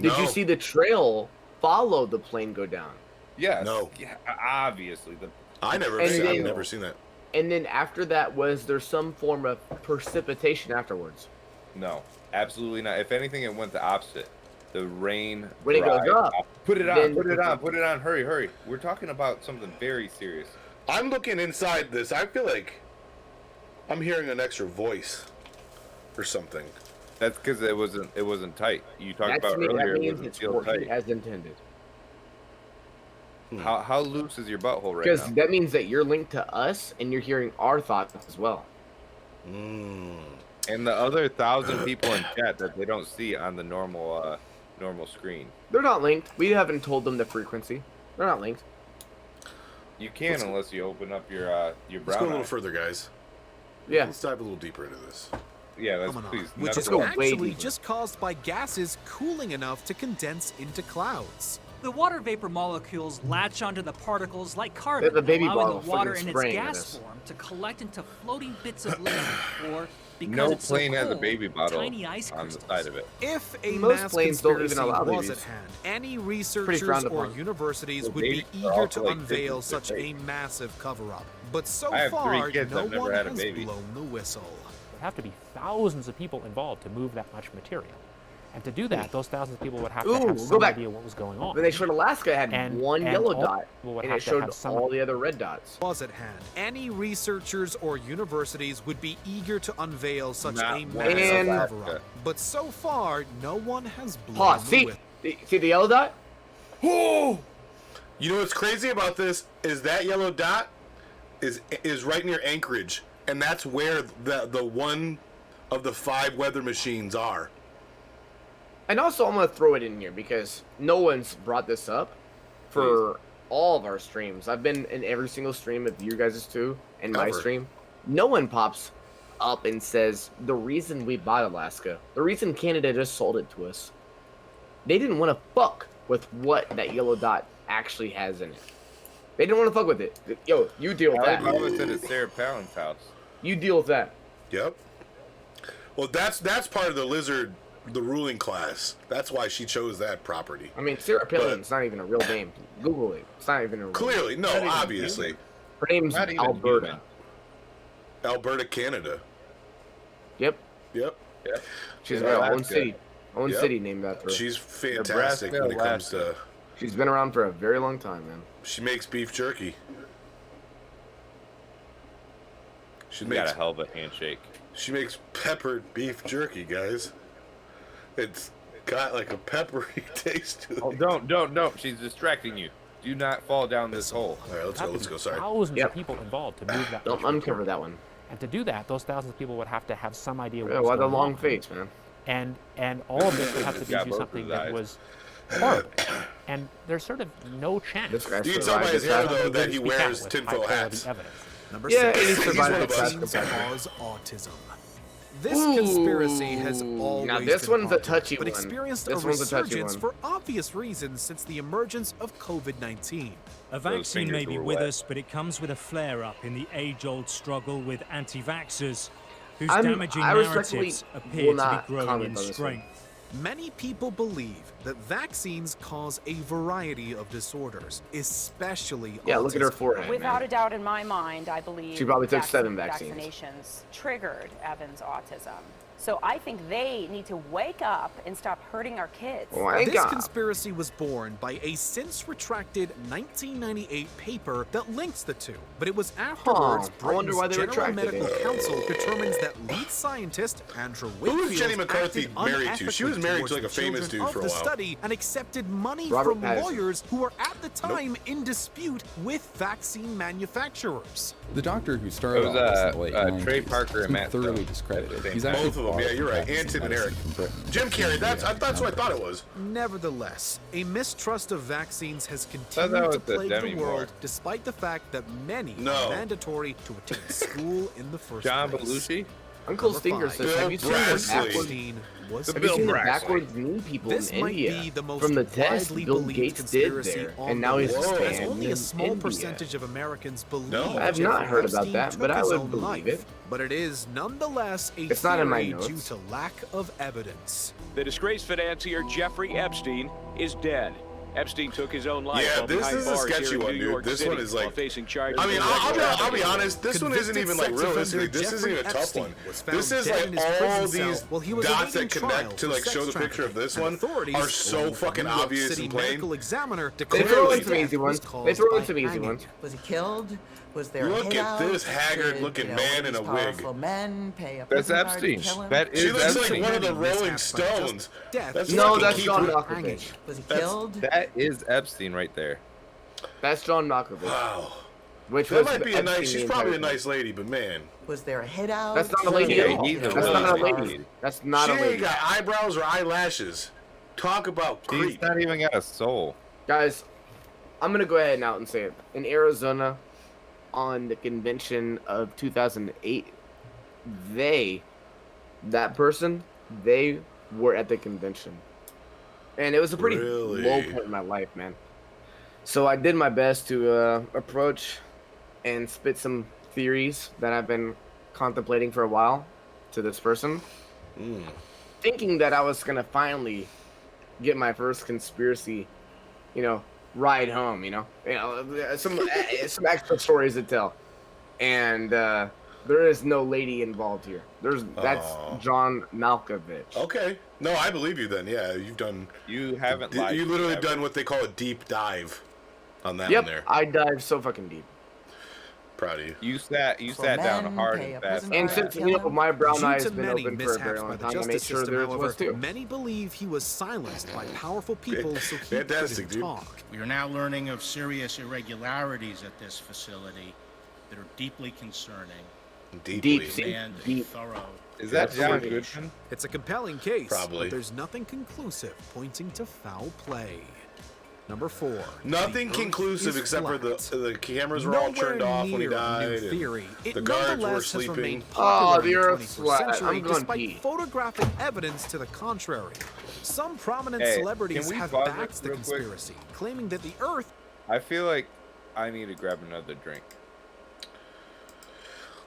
Did you see the trail follow the plane go down?
Yes.
No.
Yeah, obviously.
I've never seen that.
And then after that, was there some form of precipitation afterwards?
No, absolutely not. If anything, it went the opposite. The rain.
When it goes up.
Put it on.
then-
Put it on. Put it on. Hurry, hurry. We're talking about something very serious.
I'm looking inside this. I feel like I'm hearing an extra voice or something.
That's because it wasn't tight. You talked about
That
earlier. It
means
wasn't
it's
feel
working
tight.
as intended.
How loose is your butthole right
Because
now?
that means that you're linked to us and you're hearing our thoughts as well.
And the other 1,000 people in chat that they don't see on the normal screen.
They're not linked. We haven't told them the frequency. They're not linked.
You can unless you open up your brown.
Let's go a little
eye.
further, guys.
Yeah.
Let's dive a little deeper into this.
Yeah, let's please.
Which is
Never-
actually just caused by gases cooling enough to condense into clouds.
The water vapor molecules latch onto the particles like carbon,
the baby
allowing
bottle
the water
fucking
in its
spraying
gas
this.
form to collect into floating bits of liquid, or because
No
it's so
plane has a
cold,
baby bottle
tiny ice
on the
crystals.
side of it.
If a
Most
mass
planes don't even
conspiracy
allow
was
babies.
at hand, any
Pretty
researchers
frowned
or
upon.
universities
Well,
would be
babies are
eager
also
to
like
unveil
kids,
such
they're
a
fake.
massive cover-up. But so
I have 3
far,
kids,
no
I've never
one
had a
has
baby.
blown the whistle.
There have to be thousands of people involved to move that much material.
And to do that, those thousands of people would have to
Ooh,
have
go
some
back.
idea what was going on.
When they showed Alaska, it had
And-
one
and
yellow
all
dot,
people would
and
have
it
to
showed
have some-
all the other red dots.
Was at hand. Any researchers or universities would be eager to unveil such
Not
a
one
massive
in
cover-up. But so far, no one has blown
Pause.
the
See,
whistle.
see the yellow dot?
Oh! You know what's crazy about this is that yellow dot is right near Anchorage, and that's where the one of the 5 weather machines are.
And also, I'm gonna throw it in here because no one's brought this up for all of our streams. I've been in every single stream of you guys' too, and my
Ever.
stream. No one pops up and says the reason we bought Alaska, the reason Canada just sold it to us, they didn't want to fuck with what that yellow dot actually has in it. They didn't want to fuck with it. Yo, you deal with that.
Alibaba said it's Sarah Palin's house.
You deal with that.
Yep. Well, that's part of the lizard, the ruling class. That's why she chose that property.
I mean, Sarah Palin's not even a real name. Google it. It's not even a real
Clearly, no,
Not even
obviously.
human.
Her name's
Not even
Alberta.
human.
Alberta, Canada.
Yep.
Yep.
Yep.
She's
In
got her own
Alaska.
city. Own
Yep.
city named after her.
She's fantastic
Nebraska,
when it comes to.
She's been around for a very long time, man.
She makes beef jerky. She
She got
makes
a hell of a handshake.
she makes peppered beef jerky, guys. It's got like a peppery taste to it.
Oh, don't. She's distracting you. Do not fall down this hole.
All right, let's go. Sorry.
Thousands
Yep.
of people involved to move that.
Don't
much
uncover
material.
that one.
And to do that, those thousands of people would have to have some idea what
Yeah,
was
why the
going
long
on.
face, man?
And all of this would have to be
Got
do
both
something
his
that
eyes.
was horrible. And there's sort of no chance.
This guy
You can tell by his hair though that he
we can
wears
with
tinfoil
high-quality
hats.
evidence.
Number
Yeah,
6.
and he survived
one of
the
us.
Vaccines
class.
cause autism. This conspiracy has always
Now, this
been
one's a
popular,
touchy
but
one.
experienced
This
a
one's a touchy
resurgence
one.
for obvious reasons since the emergence of COVID-19.
A
Those
vaccine may
fingers
be
were
with
wet.
us, but it comes with a flare-up in the age-old struggle with anti-vaxxers, whose
I
damaging
respectfully
narratives
will
appear to
not
be growing
comment
in
on this one.
strength.
Many people believe that vaccines cause a variety of disorders, especially
Yeah, look at her
autism.
forehead,
Without
man.
a doubt in my mind, I believe
She probably took 7 vaccines.
vaccinations triggered Evan's autism. So I think they need to wake up and stop hurting our kids.
This conspiracy was born by a since retracted 1998 paper that links the two. But it was afterwards
I wonder why they
Britain's General
retracted
Medical
it.
Council determines that lead scientist Andrew
Who was
Wakefield
Jenny McCarthy
acted
married to? She was
unethically
married to, like, a
towards the
famous
children
dude for a
of the
while.
study and accepted money
Robert
from
Pattinson.
lawyers who were at the time in dispute with vaccine manufacturers.
The doctor who
It
started
was
all this in the late 90s
Trey Parker
has
and
been
Matt
thoroughly
Stone.
discredited. He's
Both
actually
of them,
fought
yeah,
for
you're right.
vaccine
And Tim and
medicine
Eric.
from Britain.
Jim Carrey, that's what I thought it was.
Nevertheless, a mistrust of vaccines has
that
continued
was
to
the
plague
Demi
the world,
Moore.
despite the fact that many
No.
are mandatory to attend school in the first
John
place.
Belushi?
Uncle
Number
Stinger
5.
says, have you seen the
Brassley.
backwards?
Vaccine was
Have you seen the
Brassley.
backwards knee people
This
in
might
India?
be the most
From the test
widely
Bill
believed
Gates did
conspiracy
there,
on
and now
the
he's
list, as
banned
only a
in
small
India.
percentage of Americans believe
No.
I have
Jeffrey
not heard about
Epstein
that, but
took
I
his
would
own
believe
life.
it.
But it is nonetheless a
It's not in my
theory
notes.
due to lack of evidence.
The disgraced financier Jeffrey Epstein is dead. Epstein took his own life
Yeah,
while
this
behind
is a
bars
sketchy
here in
one,
New
dude.
York
This
City
one is
while
like-
facing charges.
I mean,
of
I'll
sexual
be honest. This one isn't
Convicted
even like
sex
realistic.
offender
This isn't
Jeffrey
even a tough
Epstein
one.
was found
This is
dead
like
in his
all
prison
these
cell while he was
dots
awaiting
that
trial
connect to
for
like
sex
show the picture of this
trafficking.
one
And authorities,
are so
along with the
fucking
New York
obvious
City
and plain.
medical examiner
They
declared
throw in
his
some easy
death
ones.
was caused
They throw in
by
some easy
hanging.
ones.
Was he killed? Was there
Look
a
at this haggard-looking man in a wig.
powerful men pay a
That's
prison guard to
Epstein.
kill him?
That
She
is
looks like
Epstein.
one of the
Many
Rolling
mishaps by just
Stones.
death.
That's
No,
fucking
that's
Keith
John
Ru-
Malkovich.
Was he
That's-
killed?
That is Epstein right there.
That's John Malkovich.
Wow.
Which
That
was
might be a nice.
Epstein
She's
the
probably a
entire
nice lady, but man,
Was there a hit out?
That's not a lady
Yeah,
at all.
he's a
That's not a
lady.
lady. That's not
she
a
ain't
lady.
got eyebrows or eyelashes. Talk about
He's
creep.
not even got a soul.
Guys, I'm gonna go ahead and out and say it. In Arizona, on the convention of 2008, they were at the convention, and it was a pretty
Really?
low point in my life, man. So I did my best to approach and spit some theories that I've been contemplating for a while to this person, thinking that I was gonna finally get my first conspiracy, ride home. Some extra stories to tell, and There is no lady involved here. That's John Malkovich.
Okay. No, I believe you then. Yeah, you've done.
You haven't lied.
You literally done what they call a deep dive on that one there.
Yep, I dived so fucking deep.
Proud of you.
You sat down hard and fast.
And since my brown eye
Due
has
to
been
many
open for a very
mishaps by
long
the
time, I made
justice
sure
system,
there was
however,
too.
many believe he was silenced by powerful people so he
Fantastic,
couldn't
dude.
talk.
We are now learning of serious irregularities at this facility that are deeply concerning.
Deeply.
Demand a thorough.
Is that John Goodman?
It's a compelling case,
Probably.
but there's nothing conclusive pointing to foul play. Number 4.
Nothing
the
conclusive
Earth is
except for
flat.
the cameras were all
Nowhere
turned off when he
near a
died.
new
and
theory. It
the guards were
nonetheless has
sleeping.
remained
Oh,
popular
the
in the
Earth's
21st
flat.
century
I'm going
despite
pee.
photographic evidence to the contrary. Some prominent
Hey,
celebrities
can we
have
pause
backed
this
the
real quick?
conspiracy, claiming that the Earth.
I feel like I need to grab another drink.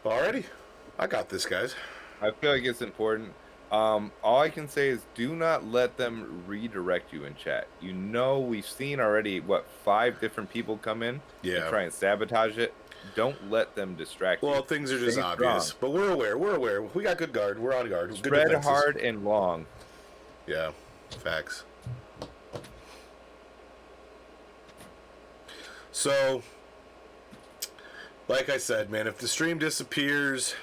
Alrighty. I got this, guys.
I feel like it's important. All I can say is do not let them redirect you in chat. You know, we've seen already, 5 different people come in and try and sabotage it. Don't let them distract you.
Well, things are just
Stay
obvious.
strong.
But we're aware. We got good guard. We're on guard. Good
Spread
defenses.
hard and long.
Yeah. Facts. So, like I said, man, if the stream disappears,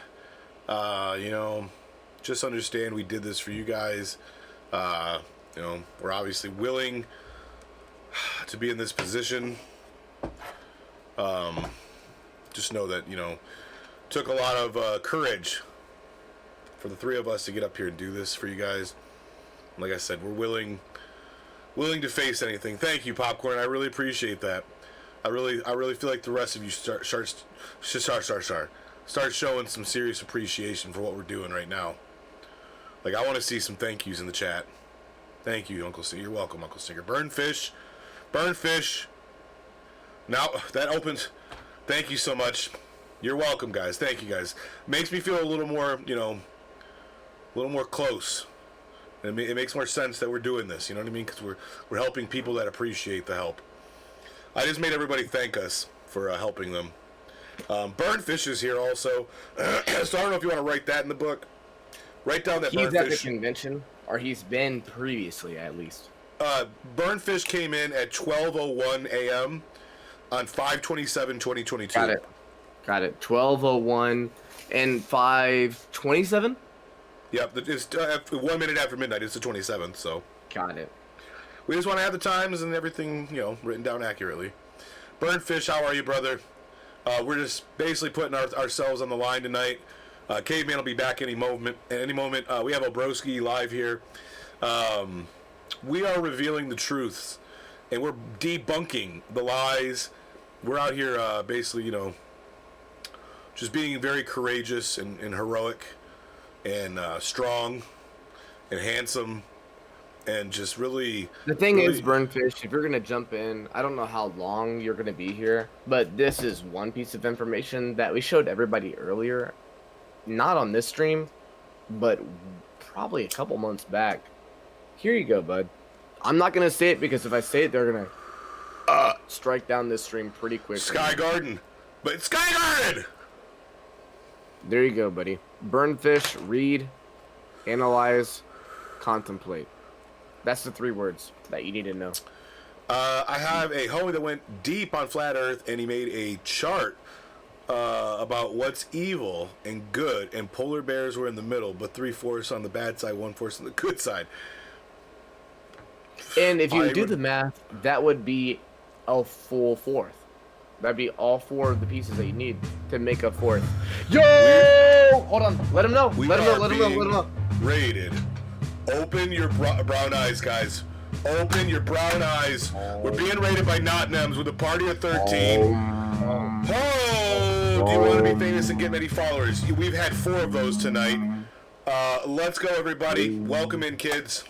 just understand we did this for you guys. We're obviously willing to be in this position. Just know that, took a lot of courage for the 3 of us to get up here and do this for you guys. Like I said, we're willing to face anything. Thank you, Popcorn. I really appreciate that. I really feel like the rest of you start showing some serious appreciation for what we're doing right now. Like, I want to see some thank yous in the chat. Thank you, Uncle Stinger. You're welcome, Uncle Stinger. Burnfish. Now that opens. Thank you so much. You're welcome, guys. Thank you, guys. Makes me feel a little more, a little more close. It makes more sense that we're doing this. You know what I mean? Because we're helping people that appreciate the help. I just made everybody thank us for helping them. Burnfish is here also. So I don't know if you want to write that in the book. Write down that
he's
Burnfish.
at the convention, or he's been previously at least.
Burnfish came in at 12:01 a.m. on 5/27/2022.
Got it. 12:01 and 5:27.
Yep, it's 1 minute after midnight. It's the 27th. So.
Got it.
We just want to have the times and everything, written down accurately. Burnfish, how are you, brother? We're just basically putting ourselves on the line tonight. Caveman will be back any moment. We have Obroski live here. We are revealing the truths, and we're debunking the lies. We're out here basically, just being very courageous and heroic and strong and handsome. And just really...
The thing is, Burnfish, if you're going to jump in, I don't know how long you're going to be here, but this is one piece of information that we showed everybody earlier. Not on this stream, but probably a couple months back. Here you go, bud. I'm not going to say it because if I say it, they're going to strike down this stream pretty quickly.
Sky Garden. But it's Sky Garden!
There you go, buddy. Burnfish, read, analyze, contemplate. That's the 3 words that you need to know.
I have a homie that went deep on Flat Earth, and he made a chart about what's evil and good, and polar bears were in the middle, but 3/4 on the bad side, 1/4 on the good side.
And if you do the math, that would be a full 4th. That'd be all 4 of the pieces that you need to make a 4th. Yo! Hold on. Let him know. Let him know.
Rated. Open your brown eyes, guys. Open your brown eyes. We're being rated by Notnams with a party of 13. Do you want to be famous and get many followers? We've had 4 of those tonight. Let's go, everybody. Welcome in, kids.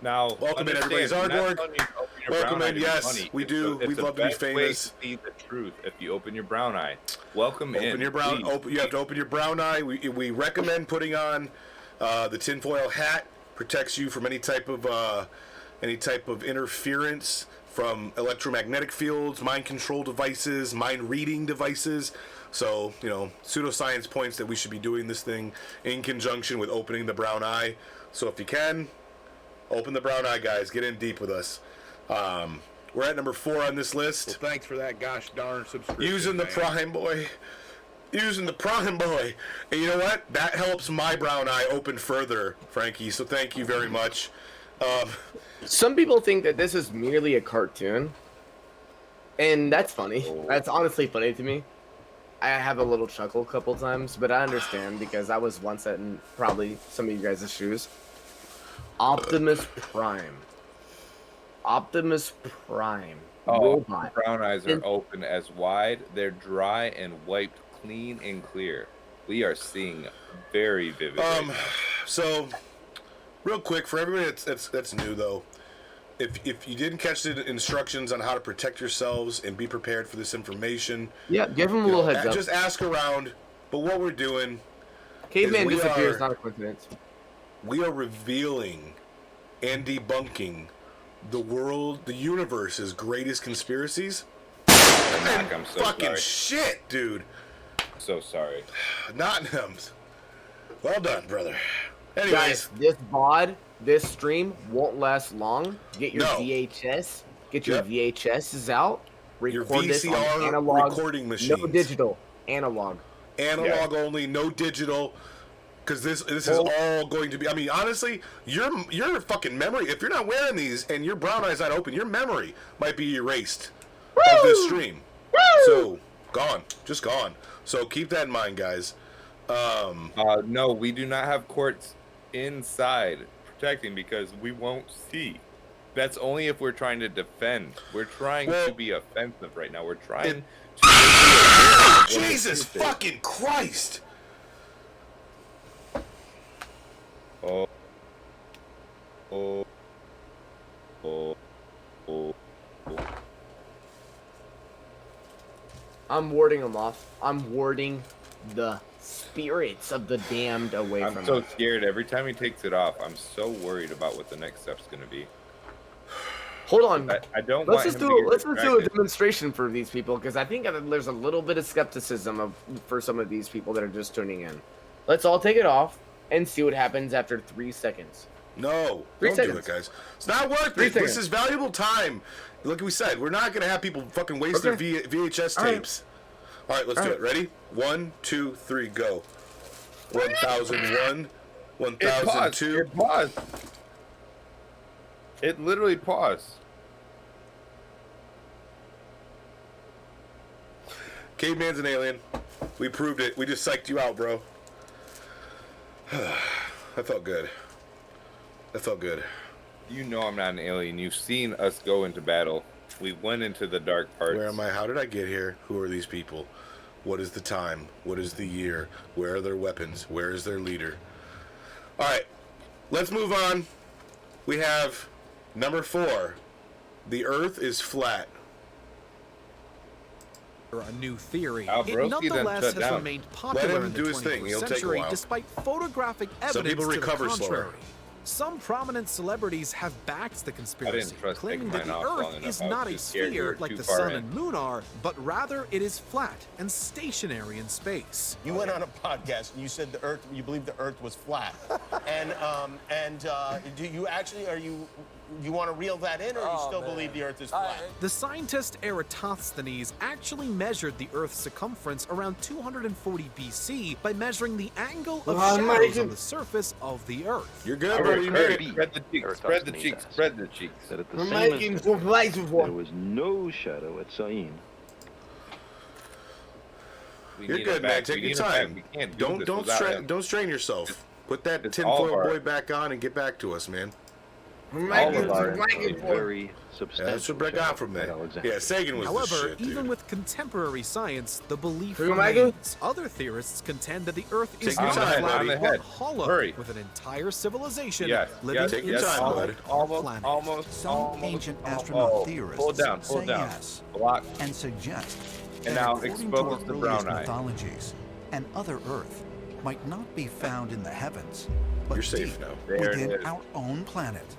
Now,
welcome in, everybody. Zardborg. Welcome in. Yes, we do. We'd love to be famous.
See the truth if you open your brown eye. Welcome in.
You have to open your brown eye. We recommend putting on the tinfoil hat. Protects you from any type of interference from electromagnetic fields, mind control devices, mind reading devices. So, you know, pseudoscience points that we should be doing this thing in conjunction with opening the brown eye. So if you can, open the brown eye, guys. Get in deep with us. We're at number 4 on this list.
Well, thanks for that gosh darn subscription.
Using the Prime Boy. Using the Prime Boy. And you know what? That helps my brown eye open further, Frankie. So thank you very much.
Some people think that this is merely a cartoon. And that's funny. That's honestly funny to me. I have a little chuckle a couple times, but I understand because I was once in probably some of you guys' shoes. Optimus Prime. Optimus Prime.
Oh, brown eyes are open as wide. They're dry and wiped clean and clear. We are seeing very vivid.
So, real quick for everybody that's new though, if you didn't catch the instructions on how to protect yourselves and be prepared for this information,
yeah, give them a little heads up.
Just ask around. But what we're doing,
Caveman disappears, not a coincidence.
We are revealing and debunking the universe's greatest conspiracies.
I'm so
fucking
sorry.
Shit, dude.
So sorry.
Nottinghams. Well done, brother. Anyways,
guys, this VOD, this stream won't last long. Get your VHS. Get your VHSs out. Record this on
VCR
analog
recording machines.
No digital. Analog.
Analog only, no digital. Because this is all going to be. I mean, honestly, your fucking memory. If you're not wearing these and your brown eye's not open, your memory might be erased of this stream. So gone, just gone. So keep that in mind, guys.
No, we do not have courts inside protecting because we won't see. That's only if we're trying to defend. We're trying to be offensive right now. We're trying to.
Jesus fucking Christ!
Oh.
I'm warding them off. I'm warding the spirits of the damned away from
I'm so
us.
scared. Every time he takes it off, I'm so worried about what the next step's going to be.
Hold on.
I don't
Let's
want
just
him
do
to get
let's just do a
distracted.
demonstration for these people because I think there's a little bit of skepticism for some of these people that are just tuning in. Let's all take it off and see what happens after 3 seconds.
No,
3
don't
seconds.
do it, guys. It's not worth
3
it. This
seconds.
is valuable time. Like we said, we're not going to have people fucking waste their VHS
All right.
tapes. All right, let's
All
do
right.
it. Ready? 1, 2, 3, go. 1001,
It paused.
1002.
It paused. It literally paused.
Caveman's an alien. We proved it. We just psyched you out, bro. That felt good. That felt good.
You know I'm not an alien. You've seen us go into battle. We went into the dark parts.
Where am I? How did I get here? Who are these people? What is the time? What is the year? Where are their weapons? Where is their leader? All right, let's move on. We have number 4. The Earth is flat.
A new theory.
Al
It
Broski done
nonetheless
shut
has
down.
remained
Let
popular
him
in the
do his thing.
21st
He'll take a
century
while.
despite photographic evidence
Some people
to
recover
the
slower.
contrary. Some prominent celebrities have backed the conspiracy,
trust
claiming
taking
that
mine
the
off long
Earth
enough.
is
I was
not a
too scared we
sphere
were
like
too
the
far
sun
in.
and moon are, but rather it is flat and stationary in space.
You went on a podcast and you said the Earth, you believe the Earth was flat, and do you actually you want to reel that in, or you still believe the Earth is flat?
The scientist Eratosthenes actually measured the Earth's circumference around 240 BC by measuring the angle of shadows on the surface of the Earth.
You're good,
All
bro.
right,
You
hurry.
made it.
Spread the cheeks. Spread the cheeks. Spread the cheeks.
That at the
We're
same
making
instant,
there
there was no shadow at Sain.
We
You're
need
good,
it
man.
back.
Take
We
your
need it back.
time.
We can't do this
Don't
without him.
don't strain yourself. Put that
It's all
tinfoil
of our-
boy back on and get back to us, man.
All of our
Very
Yeah,
substantial.
that's what I got from that. Yeah, Sagan was the
However,
shit, dude.
even with contemporary science, the belief
Are you Michael?
remains. Other theorists contend that the Earth is
Take your
not
time,
flat
buddy.
but hollow,
Hurry.
with an entire civilization
Yes,
living
yes,
Take your
inside
time,
our
bud.
planet.
Some ancient astronaut theorists
Pull down.
say
Down.
yes
Block.
and suggest
And
that
now
according
expose
to
the
our
brown
earliest
eye.
mythologies, an other Earth might not be found in the heavens, but
You're safe
deep
now.
There it
within
is.
our own planet.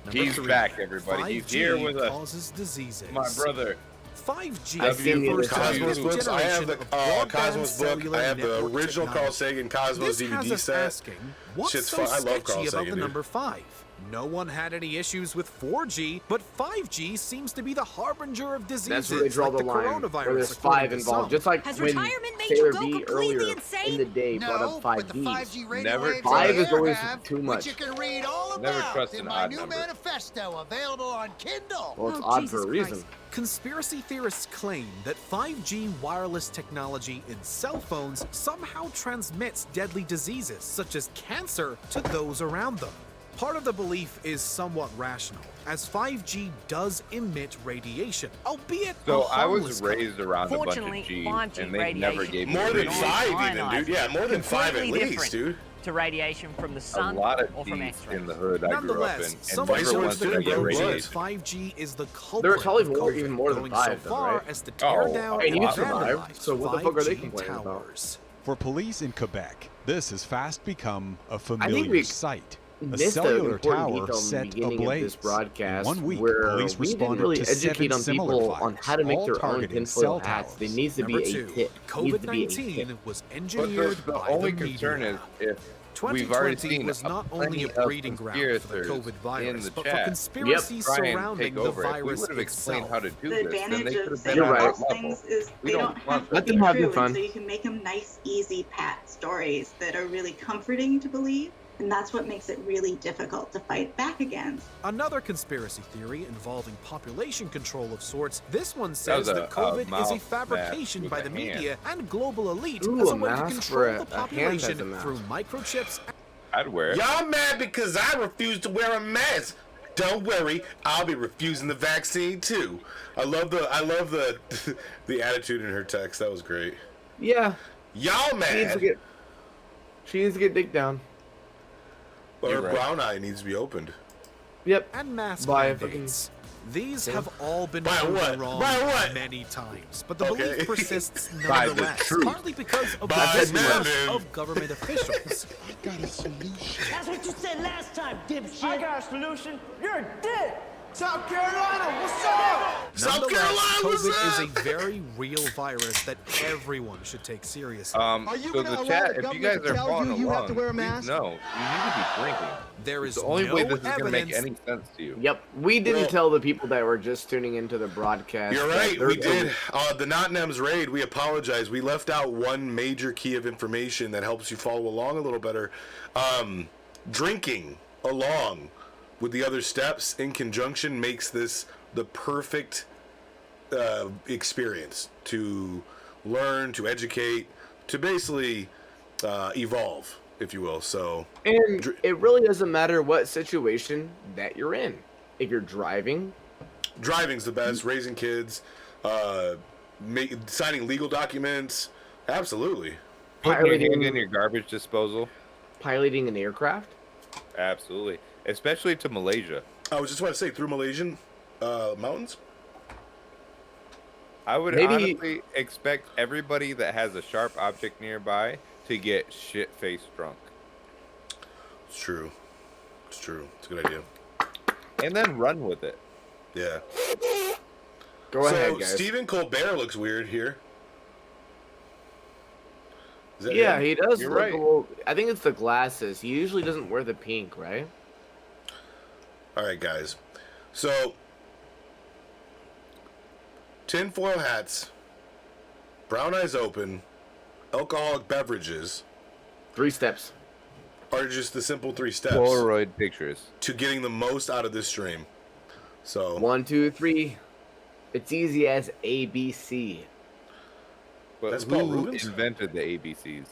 Number
He's
3,
back, everybody. He's here
5G
with us.
causes diseases.
My brother.
5G
I've
is
seen
the
the
first
Cosmos
new
books. I have
generation
the
of broadband
Cosmos book.
cellular
I have the
network
original Carl
technology.
Sagan Cosmos
This has
DVD
us
set.
asking, what's
Shit's
so
fun. I love
sketchy
Carl
about
Sagan,
the
dude.
number 5? No one had any issues with 4G, but 5G seems to be the harbinger of diseases.
That's where they draw
like
the line.
coronavirus,
Where there's
according
5
to
involved.
some.
Just like
Has
when
retirement made
Sailor
you go
B
completely
earlier
insane?
in the day brought
No,
up
but the
5Gs.
5G radio
Never
waves
trust-
Five
in
is
the air
always
have,
too
which
much.
you can read all
Never
about
trust
in
an
my
odd
new
number.
manifesto available on Kindle.
Well, it's
Oh,
odd
Jesus
for a reason.
Christ.
Conspiracy theorists claim that 5G wireless technology in cell phones somehow transmits deadly diseases such as cancer to those around them. Part of the belief is somewhat rational, as 5G does emit radiation, albeit
So
a
I was
harmless
raised around a bunch
Fortunately,
of G's,
5G
and they never
radiation
gave me
More than
radiation.
5 even, dude. Yeah, more than 5 at
Completely
least,
different
dude.
to radiation from the
A
sun
lot of
or from
G's
X-ray.
in the hood I grew up
Nonetheless,
in, and
some
Vice
never
lords
once did I
didn't
get
grow
observers
radiation.
believe 5G is the culprit
There was probably
of
more,
COVID,
even more than
going
5,
so
though,
far
right?
as to tear
Oh,
down
and
and
you
survived,
vandalize
so what the fuck are they
5G
complaining about?
towers.
For police in Quebec, this has fast become a
I think
familiar
we
sight. A
missed an
cellular
important
tower
detail in the
set
beginning
ablaze.
of this broadcast
In 1 week,
where
police
we didn't
responded
really
to
educate
7
on
similar
people
fires,
on how to make
all
their own
targeting cell
tinfoil hats. There
towers.
needs to
Number
be a
2,
tip. Needs to be a tip.
COVID-19 was
But
engineered
the
by
only
the
concern
media.
is if we've already
2020
seen
was not only a
plenty of
breeding ground for the COVID
conspirators in
virus,
the
but for
chat
conspiracies
try and
surrounding
take
the
over. If we
virus
would have explained
itself.
how to do
The
this, then
advantage
they could
of
have
saying
been on
false
that level.
things is
We
they
don't
don't have
want
to
Let
be
them have
true,
their fun.
and so you can make them nice, easy pat stories that are really comforting to believe, and that's what makes it really difficult to fight back against.
Another conspiracy theory involving population control of sorts. This one
That
says
was
that
a
COVID is a
mouth
fabrication
mask
by
with
the
a hand.
media and global elite
Ooh,
as
a
a way to
mask
control
for
the
a hand as a
population
mask.
through microchips.
I'd wear it.
Y'all mad because I refuse to wear a mask. Don't worry, I'll be refusing the vaccine too. I love the the attitude in her text. That was great.
Yeah.
Y'all mad.
She needs to get dick down.
Or
You're
her
right.
brown eye needs to be opened.
Yep.
And mask
By a
mandates. These
Yeah.
have all been
By
proven
what?
wrong
By what?
many times, but the
Okay.
belief persists
By the
nonetheless,
truth.
partly because of
By
the distrust
Melvin.
of government officials.
Got a solution. That's what you said last time, dipshit. I got a solution. You're a dick. South Carolina, what's up?
South
Nonetheless,
Carolina, what's
COVID is
up?
a very real virus that everyone should take seriously.
Are you
So
gonna
the
allow
chat,
the
if you guys
government to
are
tell
following
you
along,
have to wear a
please
mask?
know you need to be drinking.
There is
It's the only
no
way this is going to make
evidence.
any sense to you.
Yep. We didn't
Well-
tell the people that were just tuning into the broadcast.
You're
that
right,
there-
we did. The Not Nems raid, we apologize. We left out one major key of information that helps you follow along a little better. Drinking along with the other steps in conjunction makes this the perfect experience to learn, to educate, to basically evolve, if you will. So,
And it really doesn't matter what situation that you're in. If you're driving,
driving's the best. Raising kids, signing legal documents, absolutely.
Putting your hand
Piloting-
in your garbage disposal,
piloting an aircraft.
absolutely. Especially to Malaysia.
I was just about to say, through Malaysian mountains.
I would
Maybe-
honestly expect everybody that has a sharp object nearby to get shit-faced drunk.
It's true. It's true. It's a good idea.
And then run with it.
Yeah.
Go ahead,
So
guys.
Stephen Colbert looks weird here. Is that
Yeah,
him?
he does
You're
look
right.
a little. I think it's the glasses. He usually doesn't wear the pink, right?
All right, guys. So, tinfoil hats, brown eyes open, alcoholic beverages
3 steps.
are just the simple 3 steps
Polaroid pictures.
to getting the most out of this stream. So,
1, 2, 3. It's easy as ABC.
But
That's
who
Paul Rubens?
invented the ABCs?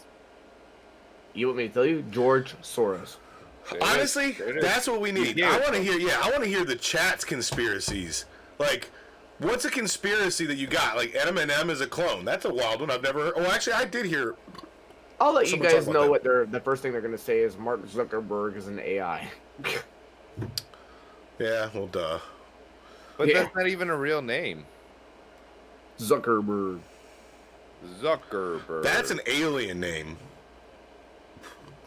You want me to tell you? George Soros.
honestly,
There it is.
that's what we need.
Yeah.
I want to hear, I want to hear the chat's conspiracies. Like, what's a conspiracy that you got? Like, M&M is a clone. That's a wild one. I've never heard. Oh, actually, I did hear.
I'll let you
Someone
guys
talk about
know
that.
what the first thing they're gonna say is Mark Zuckerberg is an AI.
Yeah, well, duh.
But
Yeah.
that's not even a real name.
Zuckerberg.
Zuckerberg.
That's an alien name.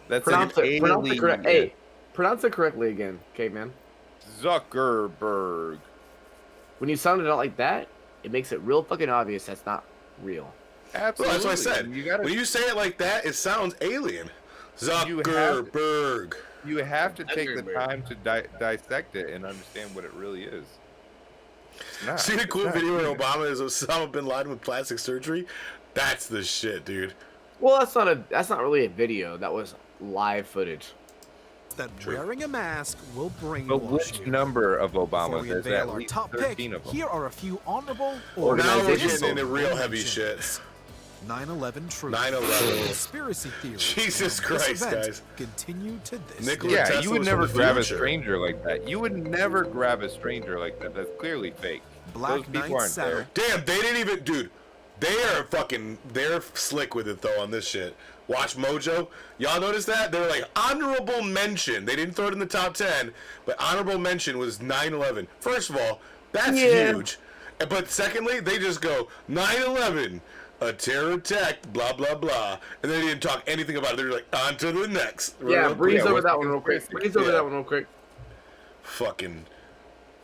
That's
Pronounce
an
it. Pronounce it correct.
alien.
Hey, pronounce it correctly again, caveman.
Zuckerberg.
When you sound it out like that, it makes it real fucking obvious that's not real.
Absolutely.
Well, that's what I said. When you say it like that, it sounds alien. Zuckerberg.
You have to take the time to dissect it and understand what it really is.
See the cool video where Obama is Osama bin Laden with plastic surgery? That's the shit, dude.
Well, that's not really a video. That was live footage.
That wearing a mask will brainwash
But which
you.
number of
Before
Obamas?
we
There's
unveil
at
our
least
top
13
pick,
of them.
here are a few honorable
Now we're
organizations.
getting into real heavy shit.
9/11 truth.
9/11.
Conspiracy theory.
Jesus Christ, guys.
Continue to this.
Nikola
Yeah,
Tesla
you would
was
never
from the
grab a
future.
stranger like that. You would never grab a stranger like that. That's clearly fake. Those people aren't there.
Damn, they didn't even, dude. They're slick with it though on this shit. Watch Mojo. Y'all notice that? They were like, honorable mention. They didn't throw it in the top 10, but honorable mention was 9/11. First of all, that's huge. But secondly, they just go, 9/11, a terror attack, blah, blah, blah. And they didn't talk anything about it. They're like, on to the next.
Yeah, breeze over that one real quick. Breeze over that one real quick.
Fucking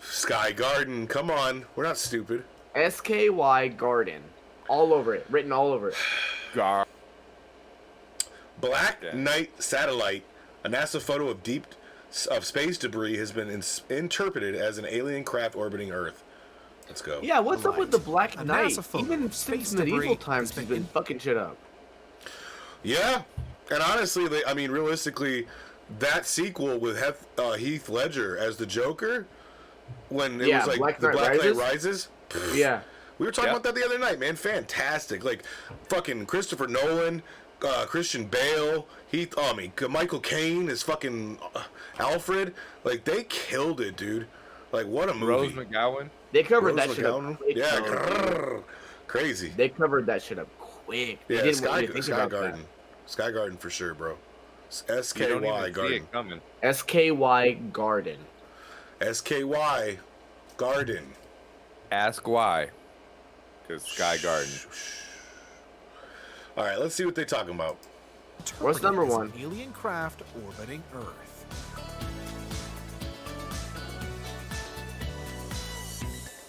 Sky Garden. Come on. We're not stupid.
SKY Garden. All over it. Written all over it.
Black Knight Satellite, a NASA photo of space debris has been interpreted as an alien craft orbiting Earth. Let's go.
Yeah, what's up with the Black Knight?
NASA photo
Even
of
since
space
medieval
debris
times, he's been fucking shit up.
Yeah, and honestly, realistically, that sequel with Heath Ledger as the Joker, when it was like the Black Knight Rises.
Yeah.
We were talking about that the other night, man. Fantastic. Like, fucking Christopher Nolan, Christian Bale, Michael Caine is fucking Alfred. Like, they killed it, dude. Like, what a movie.
Rose McGowan.
They covered that shit up quick.
Yeah, crazy.
They covered that shit up quick. They
Yeah,
didn't want you to think
Sky
about
Garden.
that.
Sky Garden for sure, bro.
You don't even
SKY
see
Garden.
it coming.
SKY Garden.
SKY Garden.
Ask why. Because Sky Garden.
All right, let's see what they're talking about.
What's number one?
Alien craft orbiting Earth.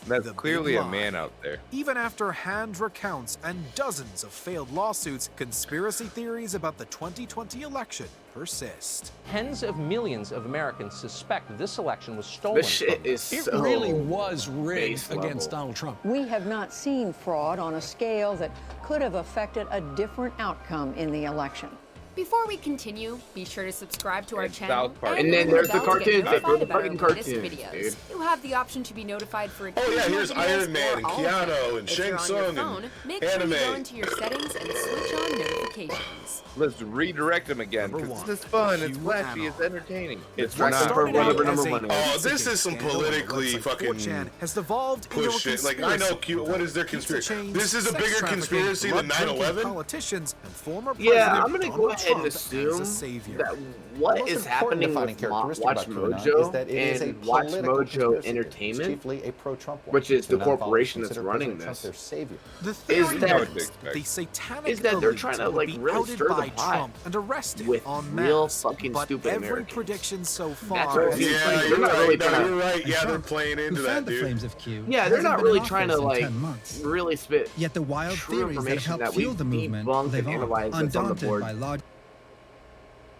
That's clearly a man out there.
Even after hand recounts and dozens of failed lawsuits, conspiracy theories about the 2020 election persist.
Tens of millions of Americans suspect this election was stolen.
This shit is
It
so
really
was rigged
level.
against Donald Trump.
We have not seen fraud on a scale that could have affected a different outcome in the election.
Before we continue, be sure to subscribe to our channel.
And then there's the cartoons. They throw the
about our
fucking
latest
cartoons,
videos.
dude.
You have the option to be notified for
Oh yeah, here's
videos
Iron Man
or
and
all of them.
Keanu and
If
Shang
you're on your
Tsung
phone,
and
make sure you go
anime.
into your settings and switch on notifications.
Let's redirect them again. Because this is fun, it's flashy, it's entertaining. It's
Let's
not.
for whatever number one is.
Oh, this is some politically fucking
4chan has devolved into a
push shit. Like, I know, what is their conspiracy? This is a bigger conspiracy than 9/11?
Politicians and former
Yeah,
President
I'm gonna go
Donald
ahead
Trump
and
as
assume
a savior.
that what
most
is
important
happening
defining
with
characteristic
Watch
about QAnon
Mojo
is that it is a
and Watch
political
Mojo
conspiracy.
Entertainment,
It's chiefly a pro-Trump one.
which is the
QAnon followers
corporation that's
consider
running
President Trump
this,
their savior.
The
is
theory
that
is the satanic
is that they're
elites
trying to
will
like
be
really
outed
stir
by
the pot
Trump and arrested
with
en
real
masse.
fucking
But
stupid
every
Americans.
prediction so
That's
far
what
has
it
Yeah,
They're
you're
not
right.
really
No,
trying to-
you're right. Yeah, they're playing into that,
the
dude.
flames of Q.
Yeah, they're
hasn't
not
been
really
in
trying to
office in
like
10 months.
really spit
Yet the wild
true
theories that have
information
helped
that we
fuel the movement
debunked
live
and analyzed
on,
that's on the
undaunted
board.
by large.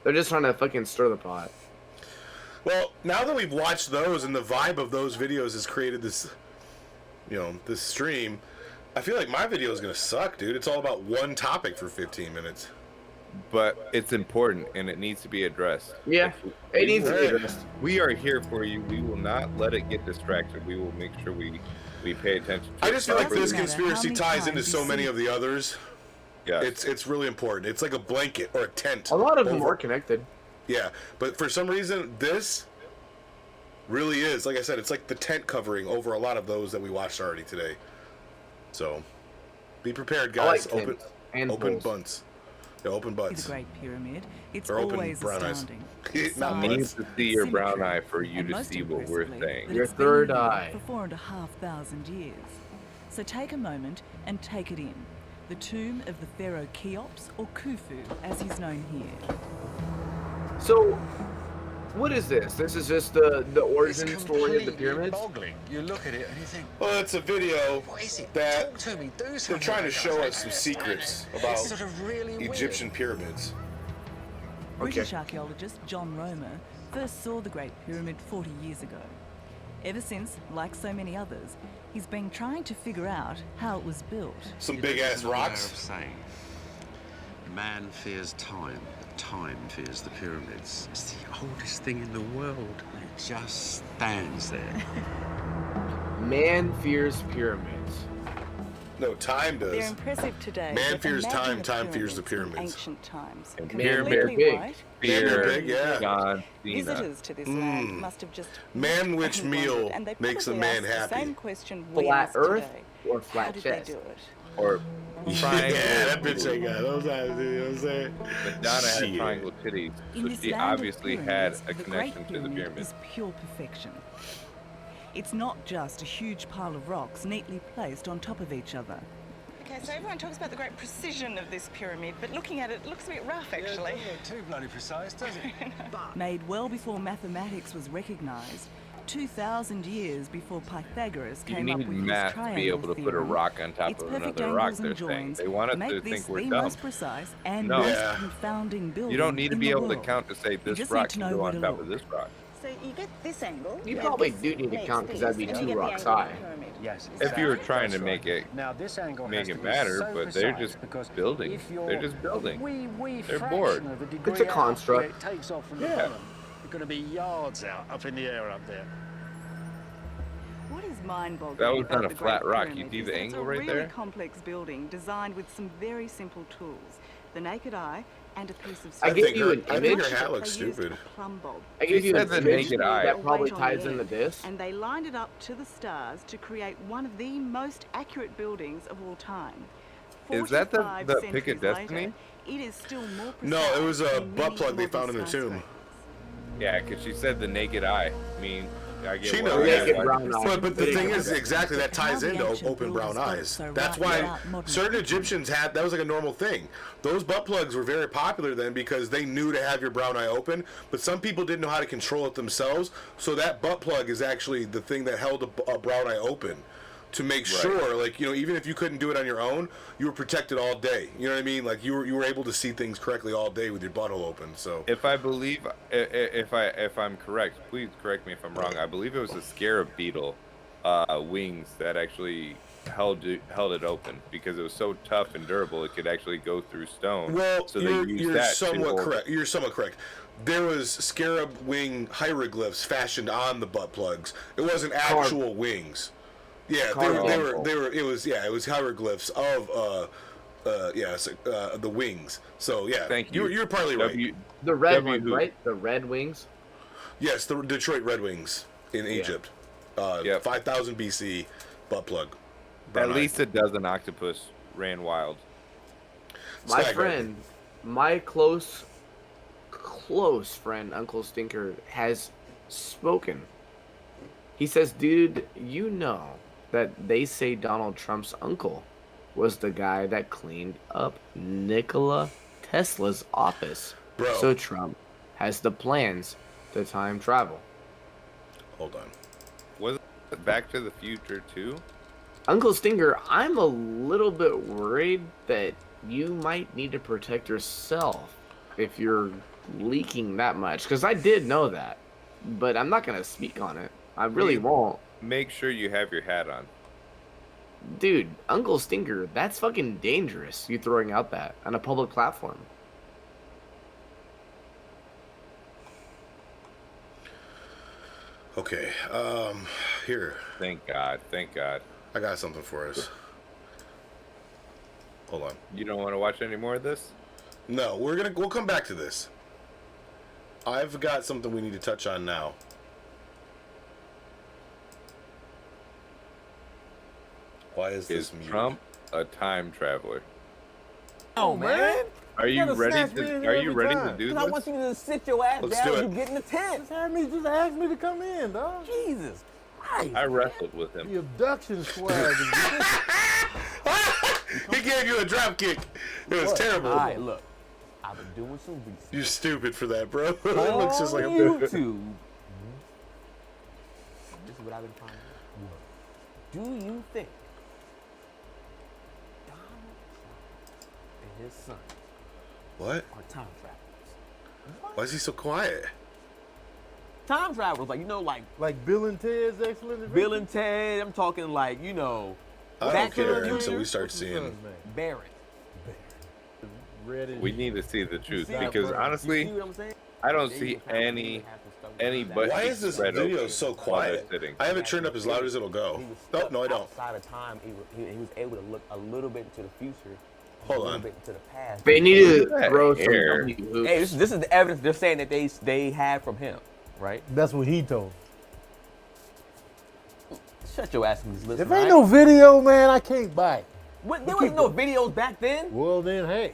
They're just trying to fucking stir the pot.
Well, now that we've watched those and the vibe of those videos has created this, this stream, I feel like my video is gonna suck, dude. It's all about one topic for 15 minutes.
But it's important and it needs to be addressed.
Yeah, it needs to be addressed.
We are here for you. We will not let it get distracted. We will make sure we pay attention to
I
it.
just feel like this conspiracy ties into so many of the others.
Yeah,
it's really important. It's like a blanket or a tent.
A lot of them are connected.
Yeah, but for some reason, this really is, like I said, it's like the tent covering over a lot of those that we watched already today. So, be prepared, guys.
I like
Open,
and
open
holes.
bunts. Yeah, open butts.
The Great Pyramid. It's
Or open
always
brown eyes.
astounding.
Not
I need
butts.
to see your brown eye for you
And
to
most
see what we're
impressively,
saying.
that
Your
it's been
third
here
eye.
For 4,500 years. So take a moment and take it in. The tomb of the pharaoh Cheops, or Khufu, as he's known here.
So, What is this? This is just the origin story of the pyramids?
Boggling. You look at it and you think,
Well, it's a video
what is it?
that
Talk to me. Do something.
they're trying to
about
show
it.
us some secrets about
It's sort of really
Egyptian pyramids.
British archaeologist John Romer first saw the Great Pyramid 40 years ago. Ever since, like so many others, he's been trying to figure out how it was built.
Some big ass rocks.
Saying, man fears time, but time fears the pyramids. It's the oldest thing in the world. It just stands there.
Man fears pyramids.
No, time does.
They're impressive today.
Man
but
fears
imagine
time,
the
time fears the
pyramids in
pyramids.
Ancient times.
Man
Completely
fear big.
white.
Fear big, yeah.
John Cena.
Visitors to this land must have just
Man, which
wondered,
meal
and they
makes a
probably
man
asked the
happy?
same question we
Flat
ask
Earth
today.
or
How
flat
did
chest?
they do it?
Or triangle.
Yeah, that bitch ain't got those eyes, you know what I'm saying?
Madonna had
Shit.
triangle titties,
In
so
this
she
land of
obviously had
pyramids,
a
the
connection
Great
to the
Pyramid
pyramid.
is pure perfection. It's not just a huge pile of rocks neatly placed on top of each other. Okay, so everyone talks about the great precision of this pyramid, but looking at it, it looks a bit rough,
Yeah, it doesn't look too bloody precise, does it?
Made well before mathematics was recognised, 2,000 years before Pythagoras
You
came up
need
with his
math to
triangle
be able to put a
theorem.
rock on top
Its
of
perfect
another rock,
angles
they're
and
saying.
joins
They want us
make
to
this
think we're
the
dumb.
most precise and
No.
most
Yeah.
confounding building
You don't need to
in
be
the
able to
world.
count to say
You
this
just
rock
need to
can
know
go
where
on
to
top
look.
of this rock.
So you get this angle.
You probably do need to count because that'd be 2 rocks high.
Yes.
If you were trying to
That's
make
right.
it
Now, this angle
make
has
it
to be
matter,
so
but they're
precise
just
because
building.
if you're
They're just building.
wee
They're
fraction
bored.
of a degree
It's a
out,
construct.
where it takes off from the
Yeah.
bottom. You're going to be yards out up in the air up there.
What is mind-boggling
That was
about
not a
the
flat
Great
rock. You
Pyramid
see
is
the
that it's
angle
a
right
really
there?
complex building designed with some very simple tools: the naked eye and a piece of
I
stone.
gave you an
I think
image.
her hat
They
looks
used
stupid.
a plumb bob.
I gave
She
you
said
an
the
image
naked eye.
that probably
Weight on
ties
the
into
end,
this.
and they lined it up to the stars to create one of the most accurate buildings of all time.
Is that the
45
Pick of
centuries
Destiny?
later, it is still more precise.
No, it was a
than
butt
many
plug they
modern
found in the tomb.
skyscrapers.
Yeah, because she said the naked eye. I mean, I get
She
what
knows.
it is.
Naked brown eye.
But the
Naked
thing is,
eye.
exactly, that ties into open brown eyes. That's why certain Egyptians had, that was like a normal thing. Those butt plugs were very popular then because they knew to have your brown eye open, but some people didn't know how to control it themselves, so that butt plug is actually the thing that held a brown eye open. To make sure, like, you know, even if you couldn't do it on your own, you were protected all day. You know what I mean? Like you were able to see things correctly all day with your butthole open. So
If I believe, if I'm correct, please correct me if I'm wrong. I believe it was a scarab beetle wings that actually held it open because it was so tough and durable it could actually go through stone.
Well,
so
you're somewhat correct. You're somewhat correct. There was scarab wing hieroglyphs fashioned on the butt plugs. It wasn't actual wings. Yeah, they were. It was hieroglyphs of the wings. So yeah,
Thank you.
You're partly right.
The red ones, right? The red wings.
Yes, the Detroit Red Wings in Egypt. 5000 BC, butt plug.
At least a dozen octopus ran wild.
My friend, my close friend, Uncle Stinker, has spoken. He says, dude, you know that they say Donald Trump's uncle was the guy that cleaned up Nikola Tesla's office.
Bro.
So Trump has the plans to time travel.
Hold on.
Was it Back to the Future too?
Uncle Stinger, I'm a little bit worried that you might need to protect yourself if you're leaking that much. Because I did know that, but I'm not going to speak on it. I really won't.
Make sure you have your hat on.
Dude, Uncle Stinker, that's fucking dangerous, you throwing out that on a public platform.
Okay, here.
Thank God, thank God.
I got something for us. Hold on.
You don't want to watch any more of this?
No, we'll come back to this. I've got something we need to touch on now. Why is this muted?
Trump a time traveler?
Oh man!
Are you ready to? Are you ready to do this?
I want you to just sit your ass
Let's
down
do
and
it.
you get in the tent. Just ask me to come in, dog. Jesus Christ!
I wrestled with him.
The abduction swag.
He gave you a drop kick. It was terrible.
All right, look. I've been doing some research.
You're stupid for that, bro. It
On
looks just like a
YouTube. This is what I've been finding. Do you think Donald Trump and his son
What?
are time travelers?
Why is he so quiet?
Time travelers, like,
like Bill and Ted's Excellent Adventure?
Bill and Ted. I'm talking like,
I don't
Back to the
care
Future.
until we start seeing.
Barrett.
We need to see the truth
see that,
because
bro?
honestly,
You see what I'm saying?
I don't
They
see
even found
any
but
Why is this video so quiet? I have it turned up as loud as it'll go. Oh, no, I don't.
Outside of time, he was able to look a little bit into the future.
Hold
a little
on.
bit into the past.
They need to throw some
Air.
dummy hoops.
Hey, this is the evidence they're saying that they had from him, right?
That's what he told.
Shut your ass and just listen.
If ain't
right?
no video, man, I can't buy it.
What, there was no videos back then.
Well, then, hey.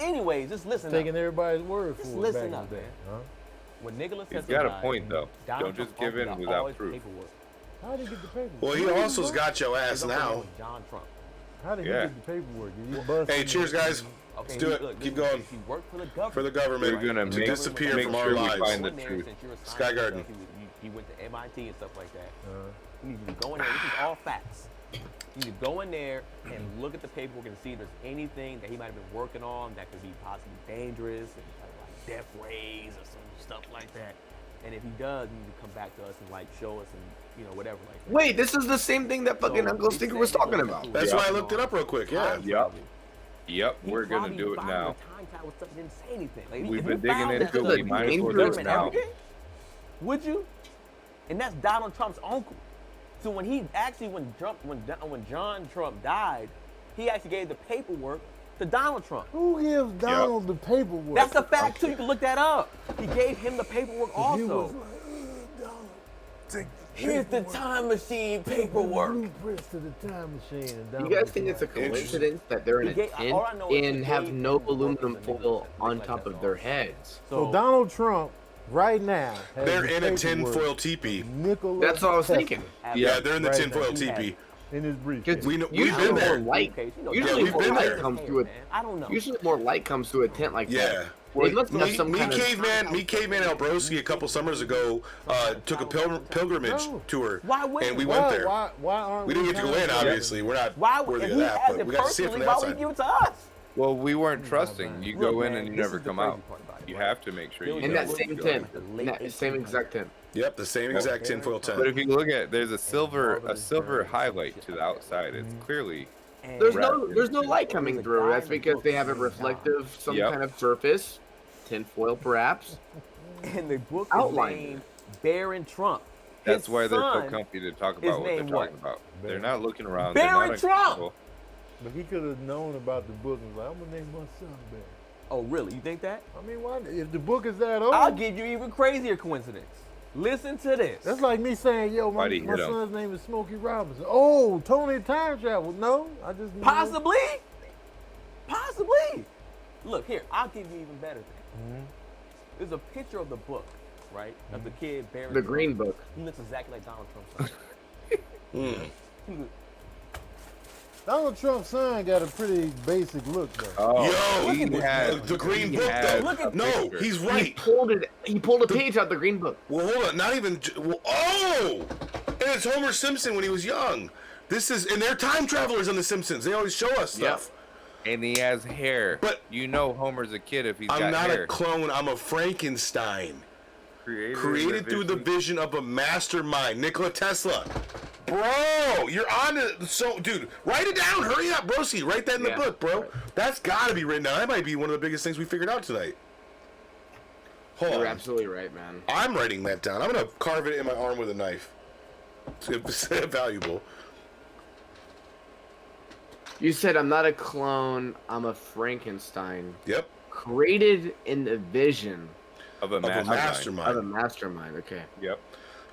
Anyways, just listen.
Taking
up.
everybody's word
Just
for it
listen
back
up,
in the day.
man.
Huh?
When Nicholas
He's
Tesla
got a
died,
point though.
Donald
Don't just
Trump
give in
opened up
without
all his
proof.
paperwork.
How did he get the paperwork?
Well, he also's got your ass now.
John Trump.
How did he
Yeah.
get the paperwork? Did he bust
Hey,
him?
cheers, guys. Let's do it.
Look,
Keep
listen,
going.
He worked for the government.
For the government.
We're gonna
to
make
disappear
make
from
sure
our
we
lives.
find the
Go in there,
truth.
since you're a
Sky
scientist,
Garden.
He went to MIT and stuff like that. You need to go in there. This is all facts. You need to go in there and look at the paperwork and see if there's anything that he might have been working on that could be possibly dangerous and like death rays or some stuff like that. And if he does, you need to come back to us and like show us and whatever like that.
Wait, this is the same thing that fucking
So,
Uncle
he
Stinker
said
was
he
talking
goes
about.
to
That's
Yep.
why I looked it up real quick. Yeah.
Yep,
He
we're gonna
probably
do it
found
now.
the time travel stuff didn't say anything. Like,
We've
if
been
you
digging
found
into
that
it,
stuff,
we might as
you
well
would
do
have
it
been
now.
everything? Would you? And that's Donald Trump's uncle. So when he actually, when John Trump died, he actually gave the paperwork to Donald Trump.
Who gives Donald the paperwork?
That's a fact too. You can look that up. He gave him the paperwork
He was
also.
like, Donald, take the
Here's the
paperwork.
time machine
Take the
paperwork.
blueprints to the time machine. And
You
Donald
guys
was
think it's a
like,
coincidence that they're in
He
a
gave-
tent
all I know is
and
he
have
gave
no
him the
aluminum
workers and
foil
things
on
like
top
that,
of their
so-
heads?
So Donald Trump, right now, has
They're
the
in a
paperwork.
tinfoil teepee.
Nicholas
That's what I was
Tesla
thinking.
Yeah, they're in the
Right
tinfoil
now.
teepee.
In his briefcase.
We've
Usually
been
more
there.
light.
Yeah,
Usually
we've
more
been
light
there.
comes through
I don't know.
Usually more light comes through a tent like
Yeah.
that. They must have some kind of.
Me Caveman Albroski a couple summers ago took a pilgrimage tour,
Why wouldn't
and we
we?
went there.
Why aren't
We didn't get to go in,
time
obviously. We're not
Why
worthy
if
of
he
that,
has
but
it
we got to see it from
personally,
the
why would he
outside.
give it to us?
Well, we weren't trusting. You go
Look,
in
man,
and you
this
never
is the
come
crazy
out.
part about it,
You
right?
have to make sure you
In
know
that
what
same
you're going
tent.
to.
In that same exact tent.
Yep, the same exact tinfoil tent.
But if you look at, there's a silver highlight to the outside. It's clearly
There's
wrapped
no
in
light
tinfoil.
coming through. That's because they have a reflective, some
Yep.
kind of surface, tinfoil perhaps.
And the book is
Outlined.
named Barron Trump.
That's
His
why they're so
son
comfy to talk
is
about what they're
named
talking
what?
about. They're not looking around.
Barron
they're not
Trump!
uncomfortable.
But he could have known about the book and was like, I'm gonna name my son Barry.
Oh, really? You think that?
I mean, why? If the book is that old,
I'll give you even crazier coincidence. Listen to this.
that's like me saying, yo, my
Why'd he hit him?
son's name is Smokey Robinson. Oh, Tony time travel. No, I just knew.
Possibly. Possibly. Look, here, I'll give you even better thing. There's a picture of the book, right? Of the kid Barron
The
Trump.
green book.
He looks exactly like Donald Trump's son.
Donald Trump's son got a pretty basic look though.
Oh,
Yo,
he had
the green
he
book
had
though.
a
No,
picture.
he's
He
right.
pulled a page out the green book.
Well, hold on. Not even. Oh, and it's Homer Simpson when he was young. This is, and they're time travelers on The Simpsons. They always show us stuff.
And he has hair.
But
you know Homer's a kid if he's
I'm
got
not
hair.
a clone. I'm a Frankenstein. Created through the vision of a mastermind, Nikola Tesla. Bro, you're on it. So, dude, write it down. Hurry up, broski. Write that in the book, bro. That's got to be written down. That might be one of the biggest things we figured out tonight. Hold
You're
on.
absolutely right, man.
I'm writing that down. I'm going to carve it in my arm with a knife. It's valuable.
You said I'm not a clone, I'm a Frankenstein.
Yep.
Created in the vision
of a mastermind.
Of a mastermind, okay.
Yep.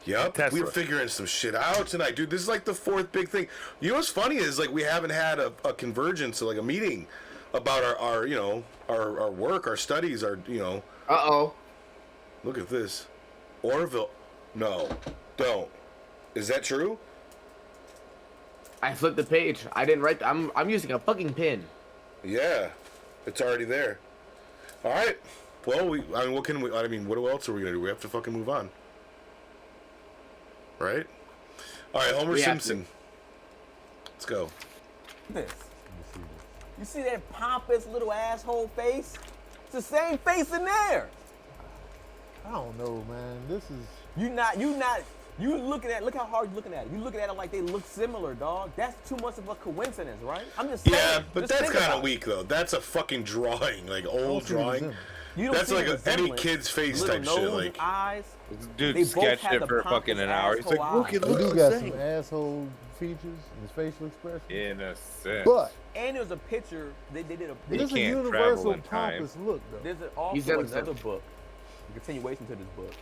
Yep, we're figuring some shit out tonight, dude. This is like the fourth big thing. You know what's funny is like we haven't had a convergence, like a meeting about our you know our work, our studies, our you know. Look at this, Orville. No, don't. Is that true?
I flipped the page. I didn't write. I'm using a fucking pen.
Yeah, it's already there. All right. Well, what else are we gonna do? We have to fucking move on, right? All right, Homer Simpson. Let's go.
This. You see that pompous little asshole face? It's the same face in there.
I don't know, man. This is
you looking at, look how hard you're looking at it. You looking at it like they look similar, dog. That's too much of a coincidence, right? I'm just saying.
Yeah, but
just
that's
think
kind
about
of weak though. That's a fucking drawing, like old drawing.
You don't
That's
see
like
the
any
resemblance.
kid's face
Little
type
nose
shit.
and
Like
eyes.
Dude
They both
sketched
have
it
the
for fucking an hour. He's like,
asshole
look, it
He
looks
do
the
got
same.
some asshole features in his facial expression.
Innocent.
But
And there's a picture. They did a.
He
this is a
can't
universal
travel in time.
pompous look, though.
There's
He's
also
innocent.
another book, a continuation to this book,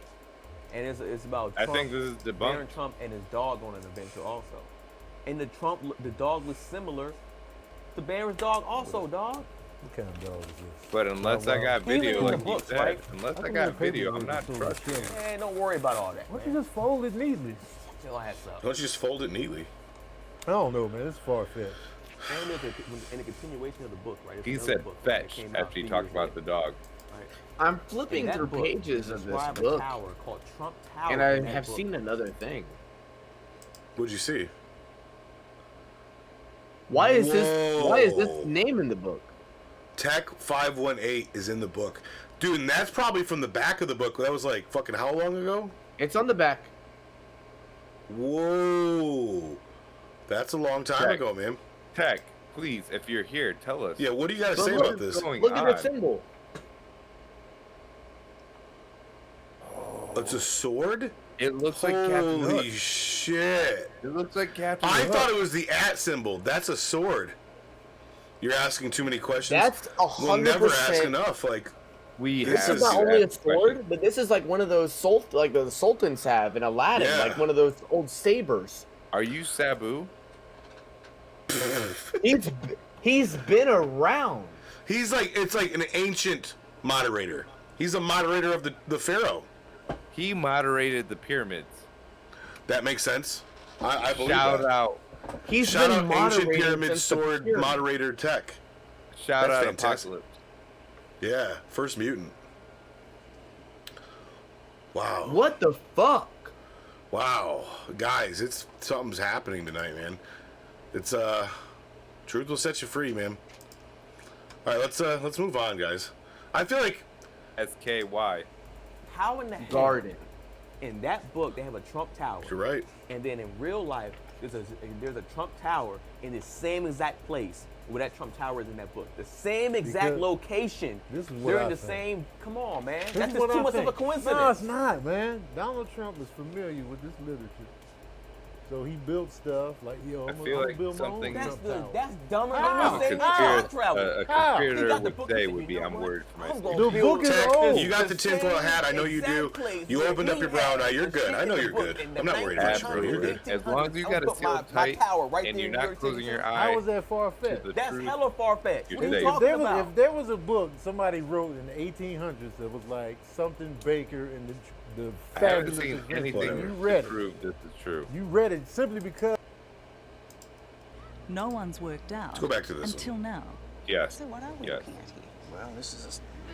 and it's about
I
Trump,
think this is debunked.
Barron Trump and his dog on an adventure also. And the dog was similar to Barron's dog also, dog.
What kind of dog is this?
But unless I got
Even
video,
in the
like you
books,
said,
right?
unless I
think
got
the paper
video,
was
I'm not
so
trusting.
much.
Man, don't worry about all that.
Why don't
Man.
you just fold it neatly?
Your ass up.
why don't you just fold it neatly?
I don't know, man. It's far-fetched.
And there's in the continuation of the book, right?
He
there's another
said
book that
fetch
came out
after he
2
talked
years
about the
later,
dog.
right?
I'm flipping
In that
through
book,
pages
they
of this
describe
book,
a tower called Trump Tower.
and I
in that
have
book.
seen another thing.
What'd you see?
Why is this
Whoa.
name in the book?
Tech 518 is in the book, dude, and that's probably from the back of the book. That was like fucking how long ago?
It's on the back.
Whoa, that's a long time
Tech.
ago, man.
Tech, please, if you're here, tell us.
Yeah, what do you got to
But
say
look,
about this?
Going
Look at
on?
the symbol.
It's a sword.
It looks like Captain Hook.
Holy shit!
It looks like Captain
I
Hook.
thought it was the @ symbol. That's a sword. You're asking too many questions.
That's
We'll never ask
100%.
enough. Like
we
This
have
is not
to
only a
ask questions.
sword, but this is like one of those like the sultans have in Aladdin,
Yeah.
like one of those old sabers.
Are you Sabu?
He's been around.
he's like it's like an ancient moderator. He's a moderator of the pharaoh.
He moderated the pyramids.
That makes sense. I believe
Shout
that.
out.
He's
Shout
been
out ancient
moderating
pyramid
since the
sword
pyramid.
moderator tech.
Shout
That's
out
fantastic.
Apocalypse.
Yeah, first mutant. Wow.
What the fuck?
Wow, guys, it's something's happening tonight, man. It's truth will set you free, man. All right, let's move on, guys. I feel like
SKY.
How in the hell?
Garden.
In that book, they have a Trump Tower.
you're right.
And then in real life, there's a Trump Tower in the same exact place where that Trump Tower is in that book. The same exact
Because
location.
this is what
They're in
I
the
think.
same. Come on, man.
This
That's
is
just
what
too
I
much of a
think.
coincidence.
No, it's not, man. Donald Trump is familiar with this literature. So he built stuff like, yo, I'm
feel
gonna
like
build my own
something-
Trump tower.
That's dumber
How?
than you saying
How?
time travel.
A
How?
He
conspirator
got the
would
book
say
and
would be
you know
I'm
what?
worried for
I'm
myself.
gonna
The
build
book is
churches
old.
You got the
the
tinfoil
same
hat. I know you do.
exact place
You
where
opened up
he
your brow.
had
Now you're
the
good.
shit
I know
in the
you're
book
good.
in the
I'm not worried about you, bro. You're
Absolutely.
good.
As long as you got
I'll
it
put my
sealed tight
tower right
and
there
you're
in New York
not closing
City.
your
How
eye
was that
to
far-fetched?
the
That's
truth,
hella far-fetched.
you're
What are you
safe.
talking about?
If there was a book somebody wrote in the 1800s that was like something Baker and the
I haven't
fabulous
seen
adventure,
anything
you
to
read it.
prove this is true.
You read it simply because.
No one's worked out
Let's go back to this
until now.
Yes.
So what are we
Yes.
looking at here?
Well, this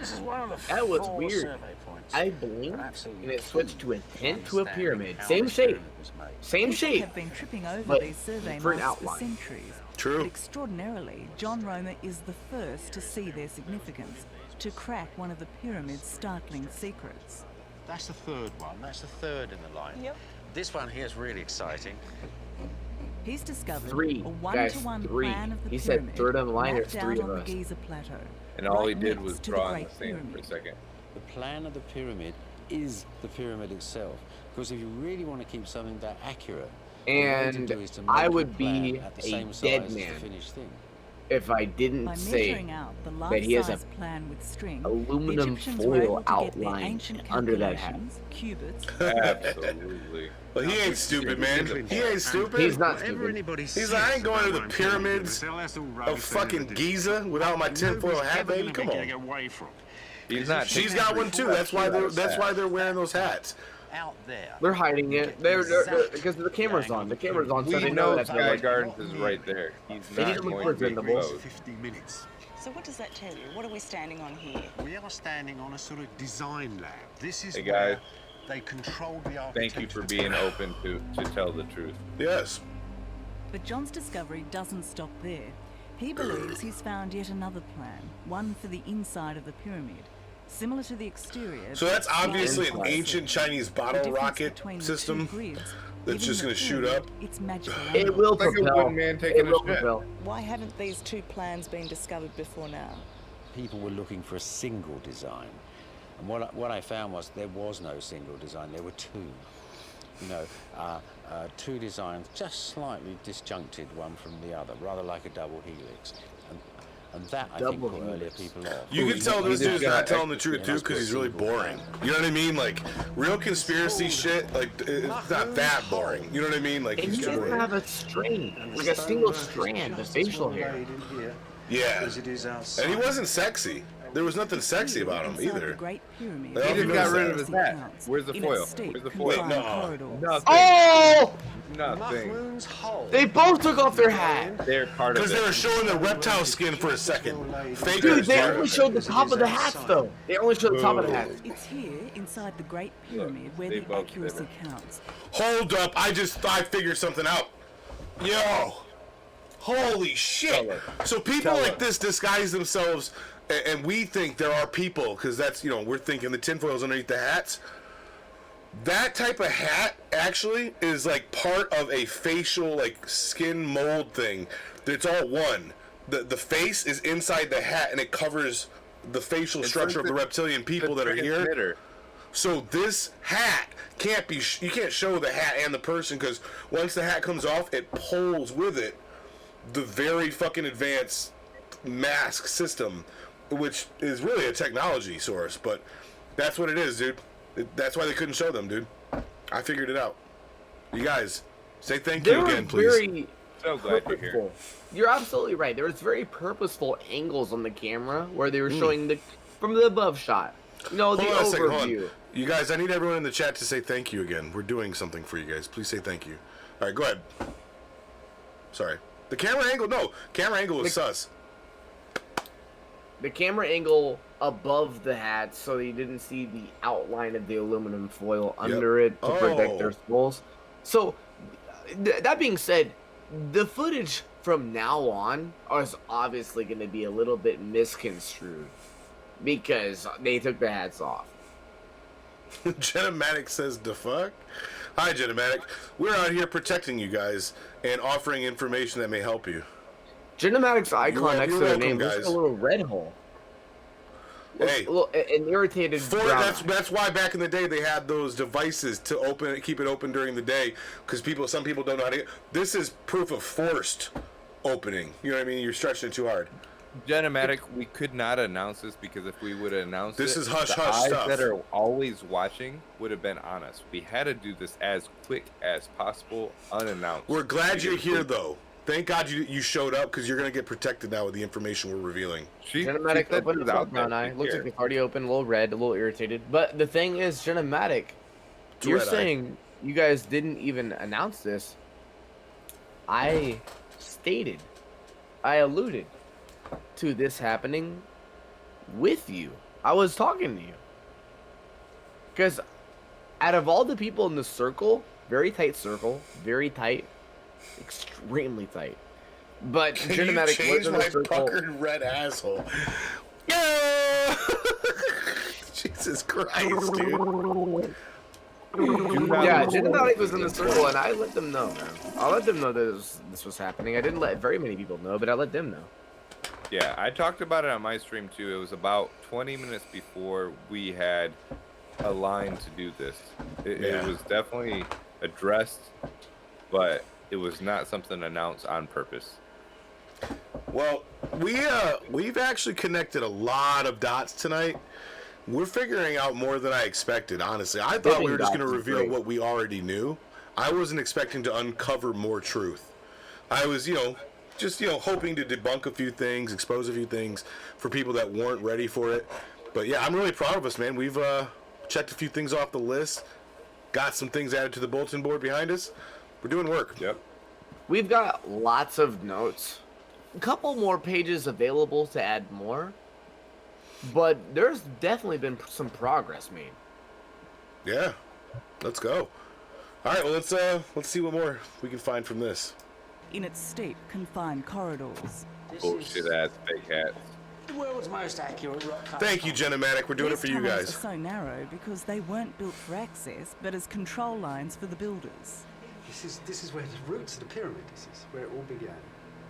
is one of the
That was
four
weird.
survey points.
I blinked
Perhaps
and it
key
switched to a
to
tent to a
understanding
pyramid.
how
Same
this
shape.
pyramid was made.
Same
People
shape.
have been tripping over
but
these survey
different
marks for
outline.
centuries.
True.
But extraordinarily, John Romer is the first to see their significance, to crack one of the pyramid's startling secrets.
That's the third one. That's the third in the line.
Yep.
This one here is really exciting.
He's discovered
Three.
a
Guys,
one-to-one
three.
plan of the
He said
pyramid
third on the line,
mapped
there's
out
three of
on the
us.
Giza plateau.
And all he
right
did
next
was
to the
draw in
Great
the sand for a
Pyramid.
second.
The plan of the pyramid is the pyramid itself. Because if you really want to keep something that accurate, the way to
And
do is to
I
make
would
your plan
be
at the
a
same size
dead
as the
man
finished thing.
if I didn't
By
say
measuring out the
that he has
life-size
a
plan with string, the
aluminum
Egyptians were able
foil
to get their
outline
ancient
under that hat.
calculations, cubits.
Absolutely.
Well, he ain't stupid, man. He ain't stupid.
He's not
Whatever
stupid.
anybody
He's
says
like, I ain't going to
about
the
what I'm trying to do,
pyramids
that's all
of
rubbish
fucking
and
Giza without my tinfoil
nobody's
hat,
ever
baby.
gonna
Come
be
on.
getting away from.
He's not.
She's
taking
got one
every
too. That's why
question
they're wearing those hats.
Out there.
They're hiding it. They're because the camera's on. The camera's on, so
We
they
know
know
that
that's
Sky
not.
Gardens is right there. He's
They
not
need to look
going to be
presentable.
exposed.
50 minutes.
So what does that tell you? What are we standing on here?
We are standing on a sort of design lab. This is
Hey,
where
guys.
they controlled the architecture.
Thank you for being open to tell the truth.
Yes.
But John's discovery doesn't stop there. He believes he's found yet another plan, one for the inside of the pyramid, similar to the exterior.
So that's
but
obviously an
slightly
ancient Chinese
The
bottle
difference
rocket
between the
system
two grids,
that's
even
just
the
going to shoot
pyramid,
up.
It's magical.
It will
Like a
propel.
wooden man taking
It will
a shit.
propel.
Why haven't these two plans been discovered before now?
People were looking for a single design. And what I found was there was no single design, there were two. You know, two designs just slightly disjuncted one from the other, rather like a double helix. And that, I think, put earlier people off.
You can tell this dude's not telling the truth, too, because he's really boring. You know what I mean? Like, real conspiracy shit, like, it's not that boring. You know what I mean? Like,
And
he's
he
just
doesn't
boring.
have a string, like a single strand of facial hair.
Yeah. And he wasn't sexy. There was nothing sexy about him, either.
He just got rid of his hat. Where's the foil? Where's the foil?
Wait, no.
Nothing.
Oh!
Nothing.
They both took off their hat.
They're part of it.
Because they were showing the reptile skin for a second. Fakers.
Dude, they only showed the top of the hats, though. They only showed the top of the hats.
It's here, inside the Great Pyramid, where the accuracy counts.
Hold up, I figured something out. Yo! Holy shit! So people like this disguise themselves, and we think there are people, because that's, we're thinking the tinfoil's underneath the hats. That type of hat actually is like part of a facial, like, skin mold thing. It's all one. The face is inside the hat, and it covers the facial structure of the reptilian people that are here. So this hat can't be, you can't show the hat and the person, because once the hat comes off, it pulls with it the very fucking advanced mask system, which is really a technology source, but that's what it is, dude. That's why they couldn't show them, dude. I figured it out. You guys, say thank you again, please.
So glad you're here.
You're absolutely right. There was very purposeful angles on the camera where they were showing from the above shot. The
Hold on a second, hold
overview.
on. You guys, I need everyone in the chat to say thank you again. We're doing something for you guys. Please say thank you. All right, go ahead. Sorry. The camera angle? No. Camera angle is sus.
The camera angle above the hat so you didn't see the outline of the aluminum foil under it to protect their skulls. So, that being said, the footage from now on is obviously going to be a little bit misconstrued because they took the hats off.
Genomatic says, the fuck? Hi, Genomatic. We're out here protecting you guys and offering information that may help you.
Genomatic's icon next to their
welcome,
name looks like a little red hole.
Hey,
an irritated brown.
That's why back in the day they had those devices to keep it open during the day, because some people don't know how to. This is proof of forced opening. You know what I mean? You're stretching it too hard.
Genomatic, we could not announce this because if we would have announced
This
it,
is hush
the
hush
eyes
stuff.
that are always watching would have been on us. We had to do this as quick as possible, unannounced.
We're glad you're here, though. Thank God you showed up, because you're going to get protected now with the information we're revealing.
Genomatic opened his brown eye. Looks like it's already open, a little red, a little irritated. But the thing is, Genomatic, you're saying you guys didn't even announce this. I alluded to this happening with you. I was talking to you. Because out of all the people in the circle, very tight circle, very tight, extremely tight. But
Can
Genomatic
you change
was in
my
the circle.
puckered red asshole? Yeah! Jesus Christ, dude.
Yeah, Genomatic was in the circle, and I let them know, man. I let them know that this was happening. I didn't let very many people know, but I let them know.
Yeah, I talked about it on my stream too. It was about 20 minutes before we had a line to do this. It was definitely addressed, but it was not something announced on purpose.
Well, we've actually connected a lot of dots tonight. We're figuring out more than I expected, honestly. I thought we were just going to reveal what we already knew. I wasn't expecting to uncover more truth. I was, just hoping to debunk a few things, expose a few things for people that weren't ready for it. But yeah, I'm really proud of us, man. We've checked a few things off the list, got some things added to the bulletin board behind us. We're doing work.
Yep.
We've got lots of notes a couple more pages available to add more, but there's definitely been some progress made.
Yeah, let's go. All right, well let's see what more we can find from this.
In its steep, confined corridors.
Bullshit ass fake hats.
The world's most accurate rock cut.
Thank you, Genomatic. We're doing it
These
for you
tunnels
guys.
are so narrow because they weren't built for access, but as control lines for the builders.
This is where the roots of the pyramid. This is where it all began.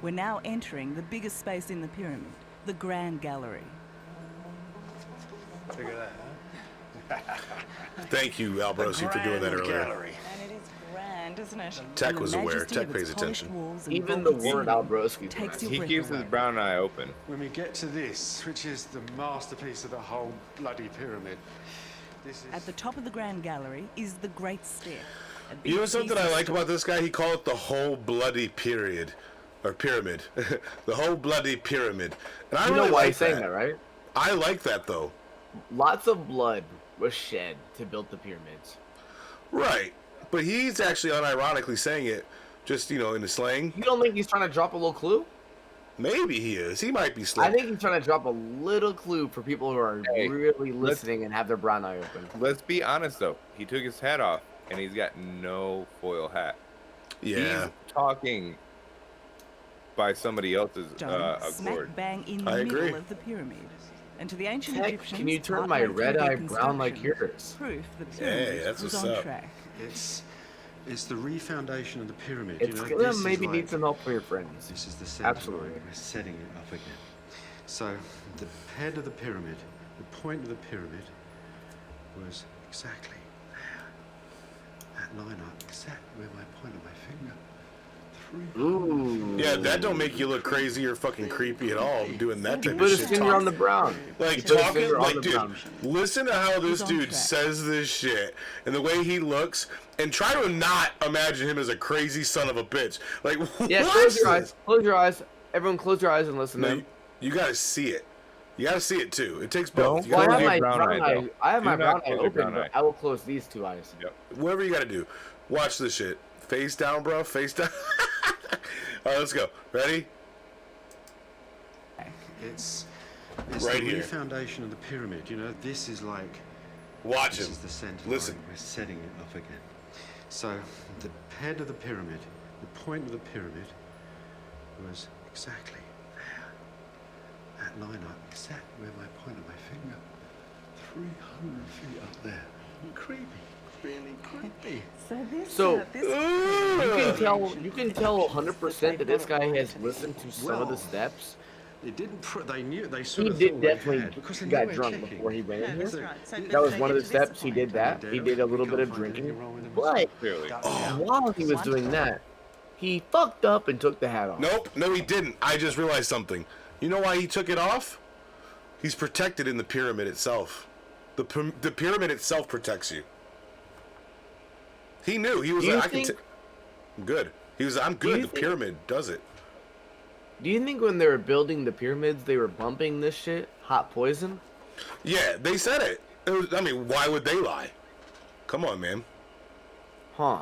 We're now entering the biggest space in the pyramid, the Grand Gallery.
Look at that, huh?
Thank you, Albrosi, for doing that earlier.
Gallery.
And it is grand, isn't it?
Tech was aware. Tech pays attention.
Even the word Albrosi
takes your
He
breath
keeps
away.
his brown eye open.
When we get to this, which is the masterpiece of the whole bloody pyramid, this is...
At the top of the Grand Gallery is the Great Step. a big
You know
piece
something
of
I like about this guy? He called it the whole bloody period. Or pyramid. The whole bloody pyramid. And I
You
really
know why
like
he's saying that, right?
I like that, though.
Lots of blood was shed to build the pyramids.
Right. But he's actually unironically saying it just, you know, in the slang.
You don't think he's trying to drop a little clue?
Maybe he is. He might be slick.
I think he's trying to drop a little clue for people who are really listening and have their brown eye open.
Let's be honest, though. He took his hat off, and he's got no foil hat.
Yeah.
He's talking by somebody else's
Smack
accord.
bang in the middle of the pyramid. And to the ancient
Heck,
Egyptians,
can you turn
partway
my
through
red
their
eye brown like
construction,
yours?
Proof the
Hey,
pyramid
that's
was
what's
on
up.
track.
It's the refoundation of the pyramid.
It's
you know,
gonna
this is
maybe
like-
need some help for your friends.
This is the center.
Absolutely.
We're setting it up again. So the head of the pyramid, the point of the pyramid, was exactly there. That line up, exactly where my point of my finger.
Ooh.
Yeah, that don't make you look crazy or fucking creepy at all. Doing that type
Put
of
his
shit.
finger on the brown.
Like
Put his
talking,
finger on
like
the
dude,
brown.
listen to how this
on
dude
track.
says this shit and the way he looks, and try to not imagine him as a crazy son of a bitch. Like,
Yeah,
what
close
is
your
this?
eyes. Close your eyes. Everyone close your eyes and listen
No,
to him.
you gotta see it. You gotta see it too. It takes both.
Don't
You
Well, I
gotta
have
your
my
brown
brown
eye,
eye.
though.
I have
Do
my
not
brown eye
close your
open,
brown
but
eye.
I will close these two eyes.
Yep.
whatever you gotta do. Watch this shit. Face down, bro. Face down. All right, let's go. Ready?
It's
Right
the
here.
refoundation of the pyramid. You know, this is like.
Watch
This
him.
is the center.
Listen.
Line. We're setting it up again. So the head of the pyramid, the point of the pyramid, was exactly there. That line up, exactly where my point of my finger. 300 feet up there. Creepy. Really creepy.
So you can tell 100% that this guy has listened to some of the steps.
They didn't. They knew. They
He
sort of
did
thought they
definitely
had, because they
got
knew
drunk
we're checking.
before he went in
That's
here.
right. So
That was
they
one of
get
the
to this
steps. He
point.
did that. He did a little bit of drinking. But while he was doing that, he fucked up and took the hat off.
Nope. No, he didn't. I just realized something. You know why he took it off? He's protected in the pyramid itself. The pyramid itself protects you. He knew. He was
Do you
like, I can.
think-
I'm good. He was. I'm
you
good. The
think-
pyramid does it.
Do you think when they were building the pyramids, they were bumping this shit? Hot poison?
Yeah, they said it. It was, I mean, why would they lie? Come on, man.
Huh.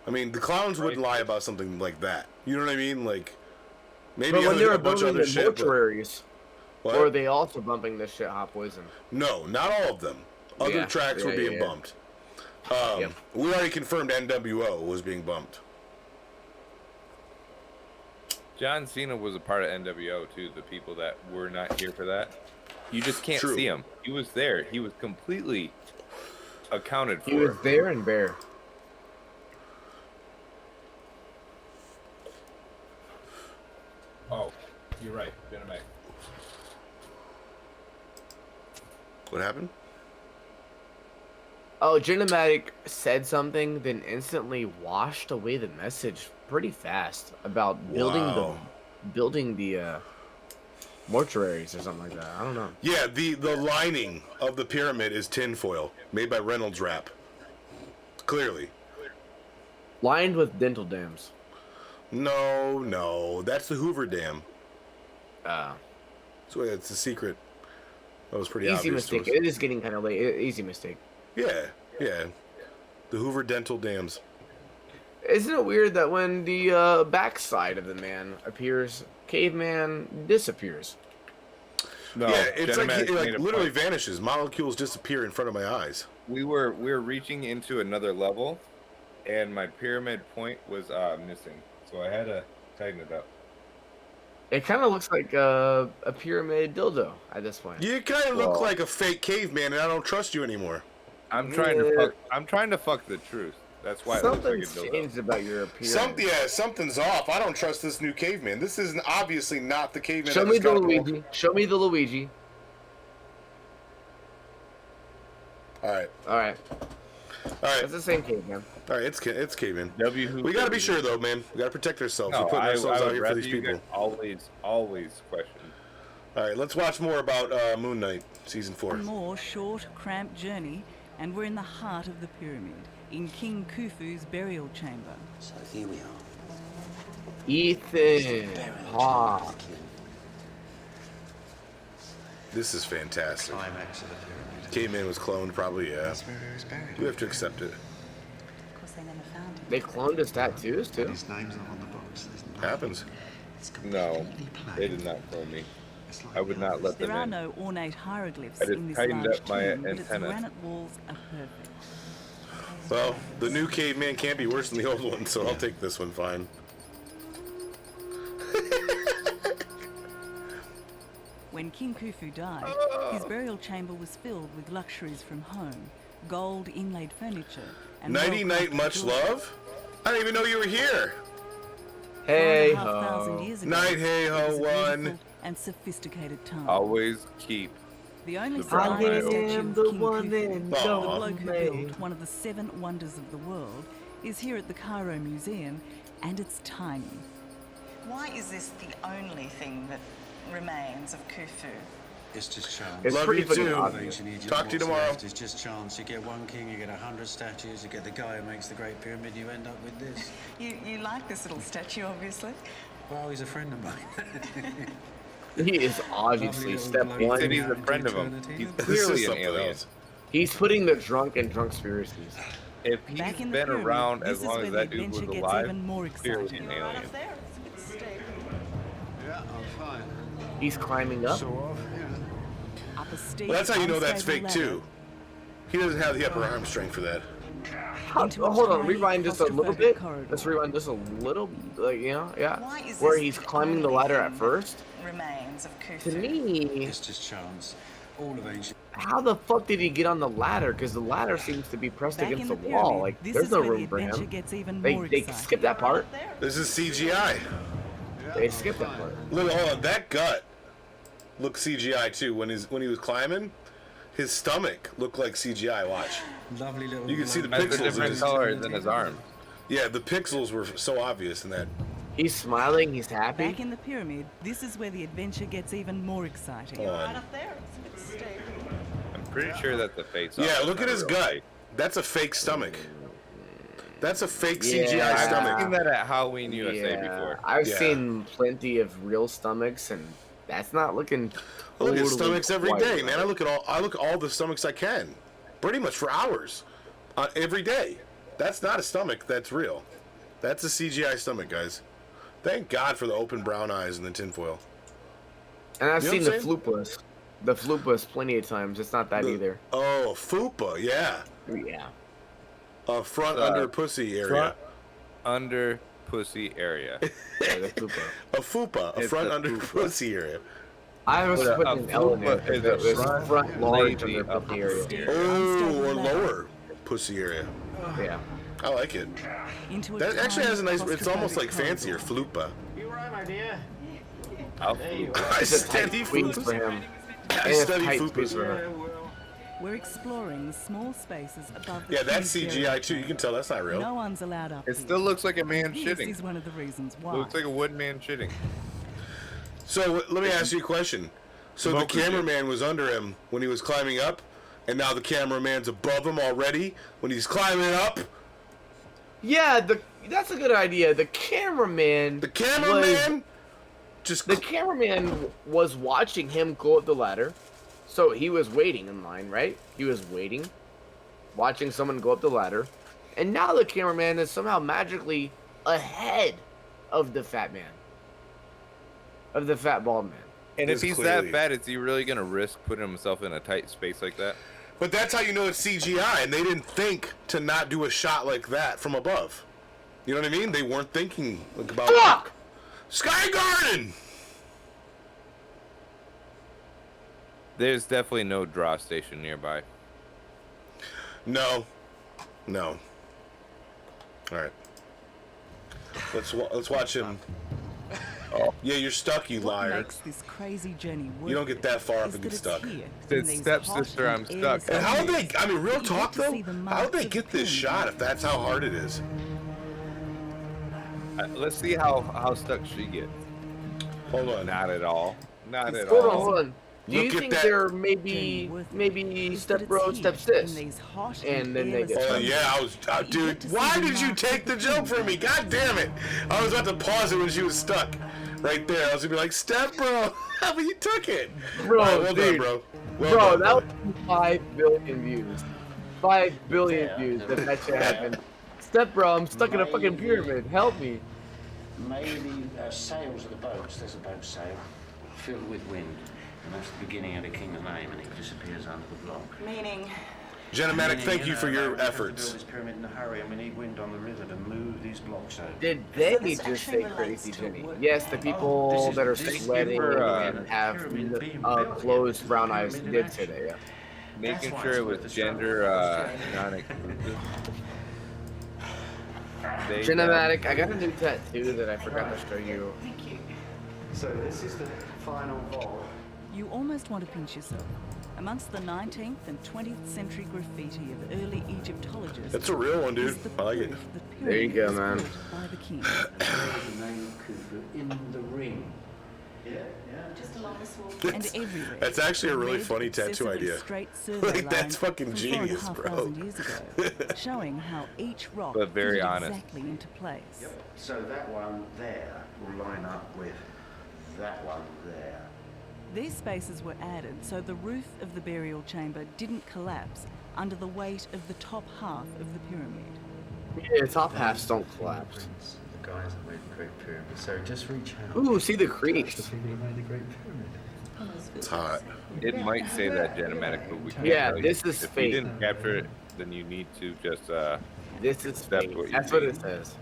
I mean, the clowns wouldn't lie about something like that. You know what I mean? Like, maybe
But when they
a
were
bunch
building
of
the
other shit. but-
mortuaries,
What?
or were they also bumping this shit hot poison?
No, not all of them. Other
Yeah,
tracks were
yeah,
being
yeah.
bumped. We already confirmed NWO was being bumped.
John Cena was a part of NWO too. The people that were not here for that, you just can't
True.
see him. He was there. He was completely accounted for.
He was there and bare.
Oh, you're right. Been a Mac.
What happened?
Oh, Genomatic said something, then instantly washed away the message pretty fast about
Wow.
building the mortuaries or something like that. I don't know.
Yeah, the lining of the pyramid is tinfoil made by Reynolds Wrap. Clearly.
Lined with dental dams.
No, that's the Hoover Dam. So it's a secret. That was pretty
Easy
obvious. to
mistake.
us.
It is getting kind of late. Easy mistake.
Yeah. The Hoover Dental Dams.
Isn't it weird that when the backside of the man appears, caveman disappears?
No,
yeah, it's like
Genomatics
he
made a
literally
point.
vanishes. Molecules disappear in front of my eyes.
We were reaching into another level, and my pyramid point was missing, so I had to tighten it up.
It kind of looks like a pyramid dildo at this point.
You kind of look like a fake caveman, and I don't trust you anymore.
I'm trying to fuck the truth. That's why it looks like a
Something's
dildo.
changed about your appearance.
Something's off. I don't trust this new caveman. This is obviously not the caveman.
Show me the Luigi. Show me the Luigi.
All right.
All right. It's the same caveman.
All right, it's caveman.
Who
We gotta be sure though, man. We gotta protect ourselves.
No,
We're putting ourselves
I
out
would
here for
rather
these
you
people.
guys always question.
All right, let's watch more about Moon Knight season 4.
One more short, cramped journey, and we're in the heart of the pyramid, in King Khufu's burial chamber.
So here we are.
Ethan Hawke.
This is fantastic.
Climax of the pyramid.
Caveman was cloned, probably. Yeah.
That's where he was buried.
We have to accept it.
Of course, they never found him.
They cloned his tattoos too.
His name's not on the box. There's nothing.
Happens.
It's
No,
completely plain.
they did not clone me.
It's like
I would not let
There
them
are
in.
no ornate hieroglyphs
I just
in this
tightened
large
up my
tomb, but its
antenna.
granite walls are perfect.
Well, the new caveman can't be worse than the old one, so I'll take this one fine.
When King Khufu died, his burial chamber was filled with luxuries from home, gold inlaid furniture, and
Nighty night,
well-crafted
much
jewelry.
love? I didn't even know you were here.
Hey
4,500
ho.
years ago,
Night, hey
it
ho,
was a
one.
beautiful and sophisticated time.
Always keep.
The only
The brown
surviving
eye
statue
am
of
the
King
one
Khufu,
and
the
Aw.
bloke who
only.
built one of the 7 wonders of the world, is here at the Cairo Museum, and it's tiny. Why is this the only thing that remains of Khufu?
It's just chance.
It's
Love
pretty
you
fucking
too.
obvious.
Talk to you tomorrow.
It's just chance. You get one king, you get 100 statues, you get the guy who makes the Great Pyramid, you end up with this.
You like this little statue, obviously.
Well, he's a friend of mine.
He is obviously step
He
one.
said he's a friend of him. He's
This
clearly
is
an
something
alien.
else.
He's putting the drunk in Drunkspiracies.
If he's
Back in the
been
pyramid,
around
this
as
is
long
where
as
the
that dude was
adventure gets
alive,
even more
clearly
exciting.
an alien.
Yeah, I'm fine.
He's climbing up.
Up a steep,
Well, that's how you know that's
unstable
fake
ladder
too. He doesn't have the upper arm strength for that.
into a
Hold on,
tiny,
rewind just a little
claustrophobic
bit.
corridor.
Let's rewind just a little, like, yeah.
Why is
Where
this
he's
the
climbing the
only
ladder
thing
at first.
Remains of
To
Khufu.
me,
It's just chance. All of ancient.
how the fuck did he get on the ladder? Because the ladder seems to be pressed
Back
against
in
the
the
wall.
pyramid,
Like,
this
there's
is
no
where the
room for
adventure
him.
gets even more
They
exciting.
skipped that part.
This is CGI.
They skipped that part.
Look, hold on, that gut looked CGI too. When he was climbing, his stomach looked like CGI. Watch.
Lovely little.
You can see the
That's a
pixels in
different
his.
color than his arm.
Yeah, the pixels were so obvious in that.
He's smiling. He's happy.
Back in the pyramid, this is where the adventure gets even more exciting.
Hold on.
I'm pretty sure that's a face.
Yeah, look at his gut. That's a fake stomach. That's a fake CGI
Yeah.
I've
stomach.
seen that at Halloween USA before.
I've
Yeah.
seen plenty of real stomachs, and that's not looking.
I look at
totally
stomachs every
quite
day,
right.
man. I look at all the stomachs I can, pretty much for hours, every day. That's not a stomach. That's real. That's a CGI stomach, guys. Thank God for the open brown eyes and the tinfoil.
And I've
You know
seen
what
the
I'm saying?
flupus. The flupus plenty of times. It's not that either.
Oh, fupa, yeah.
Yeah.
A front under pussy area.
Front under pussy area.
Yeah, the fupa.
A fupa, a
It's
front
a
under
fupa.
pussy area.
I was
But a
putting an L in there.
fupa is
because
a
it was
front
front large
lady
under
of
puppy
the
area.
Oh, or lower pussy area.
Yeah.
I like it.
Into a
That actually has a nice.
tiny
It's almost like
claustrophobic
fancier, flupa.
You right, my dear?
I'll
I
It's a tight
study
squeeze for
fupas.
him.
I
And it's
study
tight
fupas.
squeeze for her.
We're exploring the small spaces above the
Yeah, that's
king's
CGI
burial
too. You
chamber.
can tell that's not real.
No one's allowed up
It
here.
still looks like a man
This
shitting.
is one of the reasons why.
Looks like a wood man shitting.
So let me ask you a question. So the
Smoke is
cameraman was under him when he was climbing up, and now the cameraman's above him already when he's climbing up.
Yeah, that's a good idea. The cameraman.
The cameraman
The cameraman was watching him go up the ladder, so he was waiting in line, right? He was waiting, watching someone go up the ladder, And now the cameraman is somehow magically ahead of the fat man. Of the fat bald man.
And if he's that fat, is he really going to risk putting himself in a tight space like that?
But that's how you know it's CGI, and they didn't think to not do a shot like that from above. You know what I mean? They weren't thinking like about
Fuck!
Sky Garden.
There's definitely no draw station nearby.
No. All right. Let's watch him. Oh. Yeah, you're stuck, you liar.
What makes this crazy journey worth
You don't get that far up
is
and
that
get
it's
stuck.
here,
It's
in these
stepsister,
hot
I'm
and
stuck.
air
And how they, I mean, real
You
talk
get to
though,
see the
how would they
marks
get
of
this
the
shot if that's how hard it is?
Let's see how stuck she gets.
Hold on.
Not at all. Not at
Hold
all.
on. Do you think they're maybe step bro, step sis? And then they get
Oh yeah, dude. Why did you take the joke from me? God damn it! I was about to pause it when she was stuck, right there. I was gonna be like, "Step bro," but you took it.
Bro,
All right, well
dude.
done, bro. Well
Bro,
done,
that was 5 billion views. 5 billion views if that shit happened. Step bro, I'm stuck in a fucking pyramid. Help me.
Maybe sails of the boats. There's a boat sail filled with wind. And that's the beginning of the king's name, and it disappears under the block.
Meaning?
Genomatic, thank you for your efforts.
Build this pyramid in a hurry, and we need wind on the river to move these blocks out.
Did they just say crazy Jenny? Yes, the people that are sweating and have closed brown eyes did say that, yeah.
Making sure it was gender non-exclusive.
Cinematic, I got a new tattoo that I forgot to show you.
Thank you.
So this is the final vault.
You almost want to pinch yourself. Amongst the 19th and 20th century graffiti of early Egyptologists,
That's a real one, dude. I like it.
There you go, man.
By the king.
The name of Khufu in the ring. Yeah.
Just along this wall. And everywhere.
That's actually a really
Red,
funny tattoo
excessively
idea.
Straight survey
Like, that's
lines
fucking
from
genius,
4,500
bro.
years ago, showing how each rock
But very
fitted
honest.
exactly into place.
Yep. So that one there will line up with that one there.
These spaces were added so the roof of the burial chamber didn't collapse under the weight of the top half of the pyramid.
Yeah, top halves don't collapse.
The guys that made the Great Pyramid. So just reach out.
Ooh, see the crease.
The people who made the Great Pyramid.
It's hot.
It might say that Genomatic, but we can't
Yeah,
tell you.
this is
If
fake.
you didn't capture it, then you need to just
This is fake. That's what it says.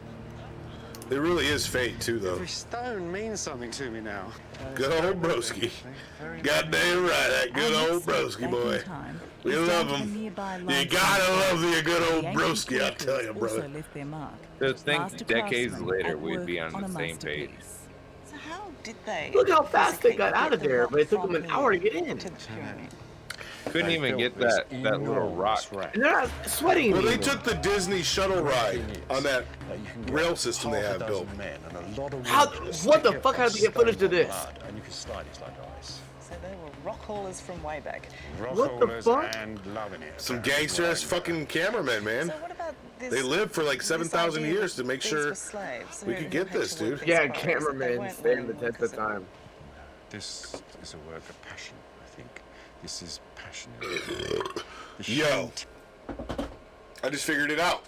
It really is fate too, though.
Every stone means something to me now.
Good old broski. Goddamn right, that good old broski boy. We love him. You gotta love the good old broski, I tell you, brother.
Just think decades later we'd be on the same page.
So how did they?
Look how fast they got out of there, but it took them an hour to get in.
Couldn't even get that little rock.
And they're not sweating.
Well, they
anymore.
took the Disney shuttle ride on that rail system they have built.
How? What the fuck? How did they get footage of this?
And you can slide it like ice.
So they were rock haulers from way back.
What the fuck?
And loving it.
Some gangster ass fucking cameramen, man.
So what about this?
They lived for like 7,000
idea
years
that
to make
these
sure
were slaves
we
who
could get
had
this,
to work
dude.
these
Yeah,
fires. They
cameramen
weren't
stand the
learning
test of
because of-
time.
This is a work of passion, I think. This is passion.
Yo, I just figured it out.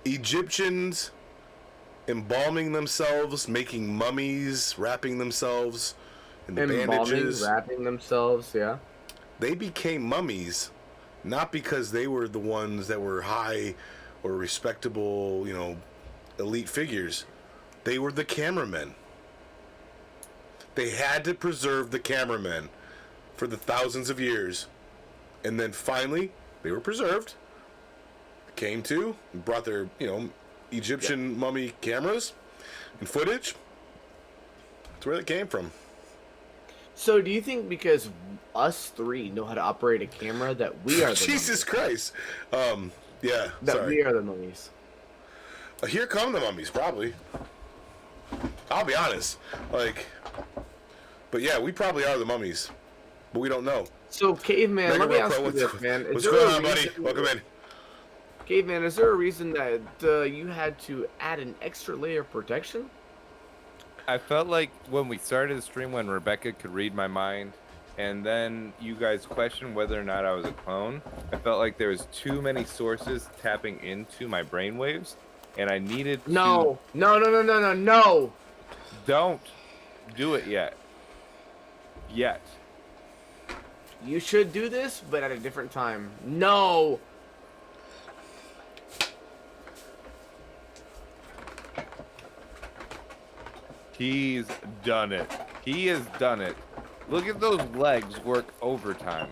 Egyptians embalming themselves, making mummies, wrapping themselves in the bandages.
Wrapping themselves, yeah.
They became mummies not because they were the ones that were high or respectable, elite figures. They were the cameramen. They had to preserve the cameramen for the thousands of years. And then finally, they were preserved. Came to, and brought their, Egyptian mummy cameras and footage. That's where they came from.
So do you think because us three know how to operate a camera that we are the
Jesus Christ. Yeah,
that
sorry.
we are the mummies?
Here come the mummies, probably. I'll be honest. But yeah, we probably are the mummies. But we don't know.
So, Caveman,
Mega
let me
Bro
ask
Pro,
you this, man.
What's going on, buddy? Welcome in.
Caveman, is there a reason that you had to add an extra layer of protection?
I felt like when we started the stream, when Rebecca could read my mind, and then you guys questioned whether or not I was a clone. I felt like there was too many sources tapping into my brainwaves, and I needed
No. No.
Don't do it yet.
You should do this, but at a different time. No.
He's done it. He has done it. Look at those legs work overtime.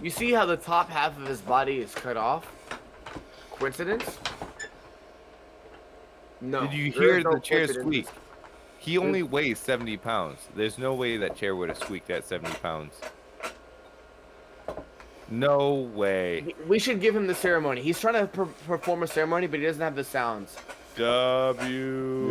You see how the top half of his body is cut off? Coincidence? No.
Did you
there
hear
is no
the chair
coincidence.
squeak? He only weighs 70 pounds. There's no way that chair would have squeaked at 70 pounds. No way.
We should give him the ceremony. He's trying to perform a ceremony, but he doesn't have the sounds.
W.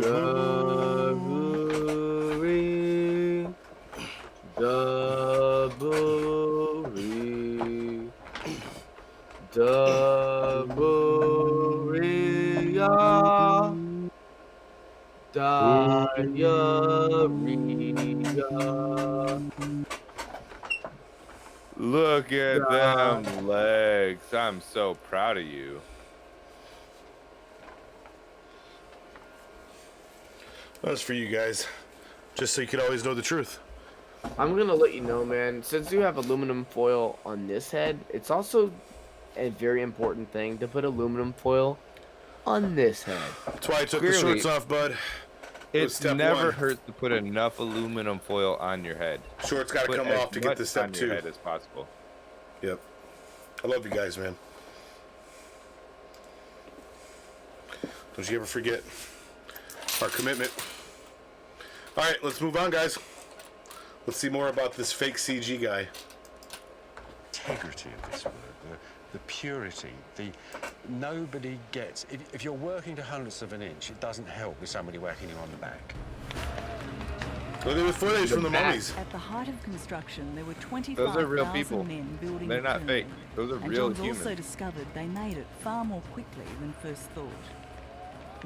Look at them legs. I'm so proud of you.
That's for you guys. Just so you could always know the truth.
I'm gonna let you know, man. Since you have aluminum foil on this head, it's also a very important thing to put aluminum foil on this head.
That's why I took the shorts off, bud.
It's never hurt to put enough aluminum foil on your head.
Shorts gotta come off to get to step 2.
On your head as possible.
Yep. I love you guys, man. Don't you ever forget our commitment. All right, let's move on, guys. Let's see more about this fake CG guy.
Integrity of this work, the purity, nobody gets. If you're working to hundredths of an inch, it doesn't help with somebody whacking you on the back.
Look at the footage from the mummies.
At the height of construction, there were
Those are real
25,000
people.
men building
They're
the
not fake.
pyramid.
Those are
And
real
John's
humans.
also discovered they made it far more quickly than first thought.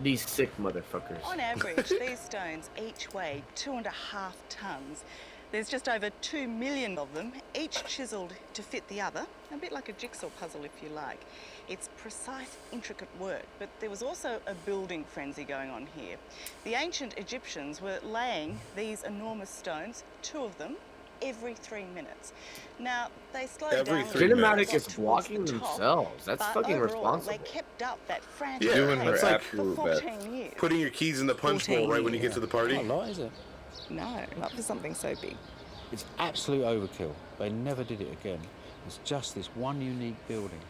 These sick motherfuckers.
On average, these stones each weigh 2.5 tons. There's just over 2 million of them, each chiseled to fit the other, a bit like a jigsaw puzzle if you like. It's precise, intricate work, but there was also a building frenzy going on here. The ancient Egyptians were laying these enormous stones, 2 of them, every 3 minutes. Now, they slowed down.
Cinematic is blocking themselves. That's
but
fucking
overall,
responsible.
They kept up that frantic
Yeah,
pace
it's like
for 14 years.
putting your keys in the punch bowl right when you get to the party.
Not a lot, is it?
No, not for something so big.
It's absolute overkill. They never did it again. It's just this one unique building.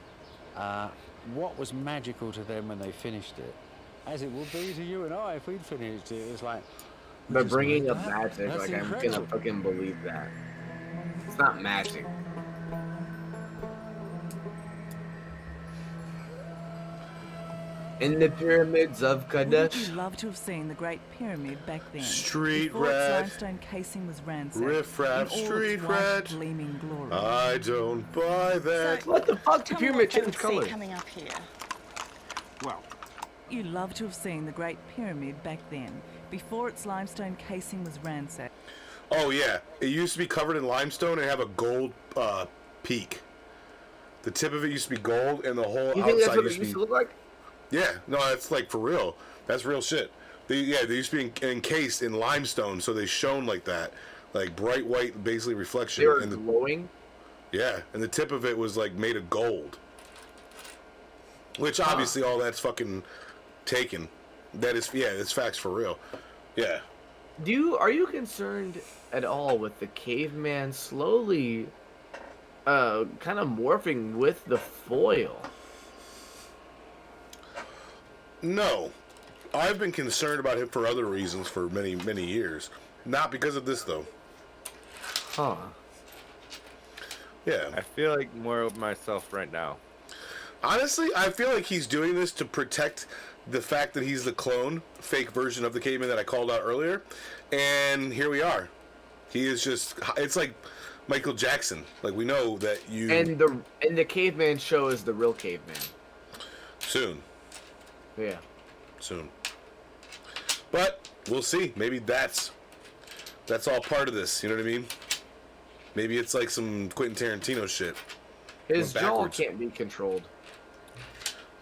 What was magical to them when they finished it, as it would be to you and I if we'd finished it, it was like...
They're bringing up magic,
That's
like I'm
incredible.
gonna fucking believe that. It's not magic. In the pyramids of
Would
Kadesh.
you love to have seen the Great Pyramid back then?
Street
before its
rat.
limestone casing was ransacked.
Riff-raff,
in all
street
its bright,
rat.
gleaming glory.
I don't buy that.
So,
What the fuck? The
tell me
pyramid
what they
changed
would see
color.
coming up here.
Well,
You love to have seen the Great Pyramid back then, before its limestone casing was ransacked.
Oh yeah, it used to be covered in limestone and have a gold peak. The tip of it used to be gold, and the whole
You think that's
outside
what
used
it
to
used
be.
to look like?
Yeah, no, that's like for real. That's real shit. They used to be encased in limestone, so they shone like that, like bright white, basically reflection.
They were
and
glowing.
Yeah, and the tip of it was like made of gold. Which obviously all that's fucking taken. That is, yeah, it's facts for real. Yeah.
Are you concerned at all with the caveman slowly kind of morphing with the foil?
No. I've been concerned about him for other reasons for many, many years. Not because of this, though.
Huh.
Yeah.
I feel like more of myself right now.
Honestly, I feel like he's doing this to protect the fact that he's the clone, fake version of the caveman that I called out earlier. And here we are. He is just... It's like Michael Jackson. Like, we know that you...
And the caveman show is the real caveman.
Soon.
Yeah.
Soon. But we'll see. Maybe that's That's all part of this. You know what I mean? Maybe it's like some Quentin Tarantino shit.
His
Went
jaw
backwards.
can't be controlled.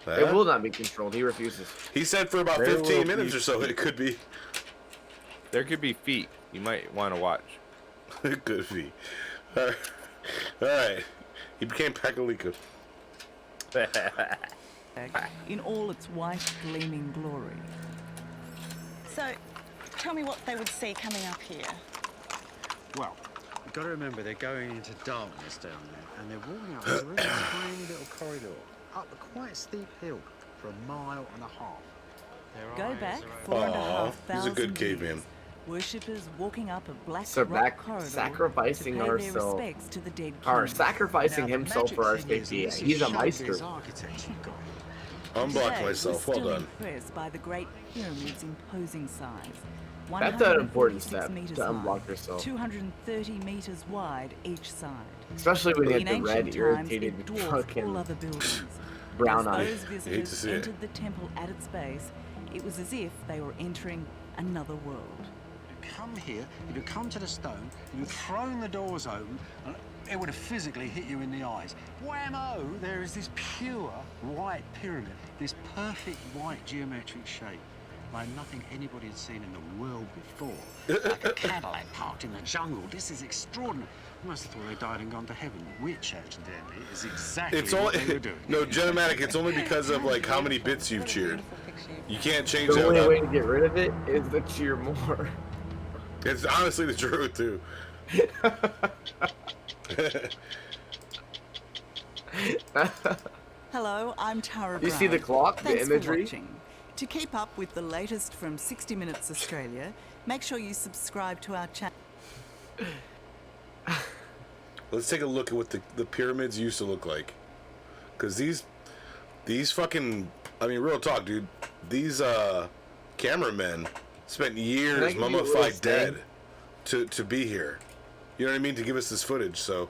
Huh?
It will not be controlled. He refuses.
He said for about
There
15
will
minutes
be
or so
feet.
it could be.
There could be feet. You might want to watch.
It could be. All right. He became Pakalika.
In all its white, gleaming glory.
So, tell me what they would see coming up here.
Well, you've got to remember they're going into darkness down there, and they're walking up a really tiny little corridor up a quite steep hill for 1.5 miles.
Go back
Aw,
4,500
he's a good caveman.
years. Worshippers walking up a black
So
rock
back
corridor
sacrificing
to pay their
ourselves.
respects to the dead
Or
king.
sacrificing
Now, the
himself for our
magic thing is
safety.
this
He's a
is
Meister.
Shakespeare's architecture you've got here.
Unblock
Today,
myself.
we're
Well
still
done.
impressed by the Great Pyramid's imposing size.
That's an important
146
step
meters
to unblock
long,
yourself.
230 meters wide each side.
Especially when you
In
get the red,
ancient times,
irritated
it dwarfed
fucking
all other buildings.
brown
As
eye.
those visitors entered the temple at its base, it was as if they were entering another world.
You come here, you'd have come to the stone, you'd have thrown the doors open, and it would have physically hit you in the eyes. Whammo! There is this pure white pyramid, this perfect white geometric shape, like nothing anybody had seen in the world before. Like a Cadillac parked in the jungle. This is extraordinary. I must have thought they died and gone to heaven, which, evidently, is exactly
It's
what
only
they were doing.
no, Genomatic. It's only because of like how many bits you've cheered. You can't change
The
that.
only
without-
way to get rid of it is to cheer more.
It's honestly the truth too.
Hello, I'm Tara
You see the
Brown.
clock, the
Thanks
imagery?
For watching. To keep up with the latest from 60 Minutes Australia, make sure you subscribe to our channel.
Let's take a look at what the pyramids used to look like. Cause these fucking, I mean, real talk, dude. These cameramen spent years
give you a little
mummified
thing?
dead to be here. You know what I mean? To give us this footage. So,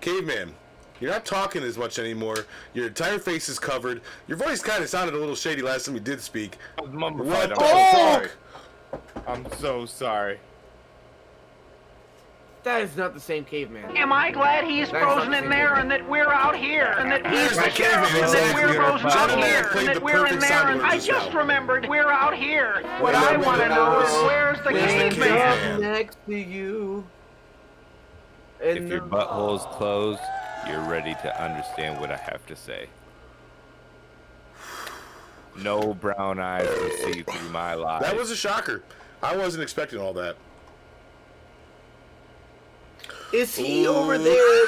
caveman, you're not talking as much anymore. Your entire face is covered. Your voice kind of sounded a little shady last time you did speak.
I was mummified.
What
I'm
the
so
fuck?
sorry. I'm so sorry.
That is not the same caveman.
Am I glad he's
That's not
frozen
the
in
same
there
caveman.
and that we're out here and that he's
Where's
the
the
sheriff
caveman?
and that we're
Exactly.
frozen out
Gentleman
here
played
and
the
that we're in
perfect
there and
soundboard
I
just
just
now.
remembered we're out here. What
Where's
I
the
want to know is
caveman?
where's the
Where's the
caveman?
caveman?
Next to you.
If your butthole's closed, you're ready to understand what I have to say. No brown eyes will see through my lies.
That was a shocker. I wasn't expecting all that.
Is he over there?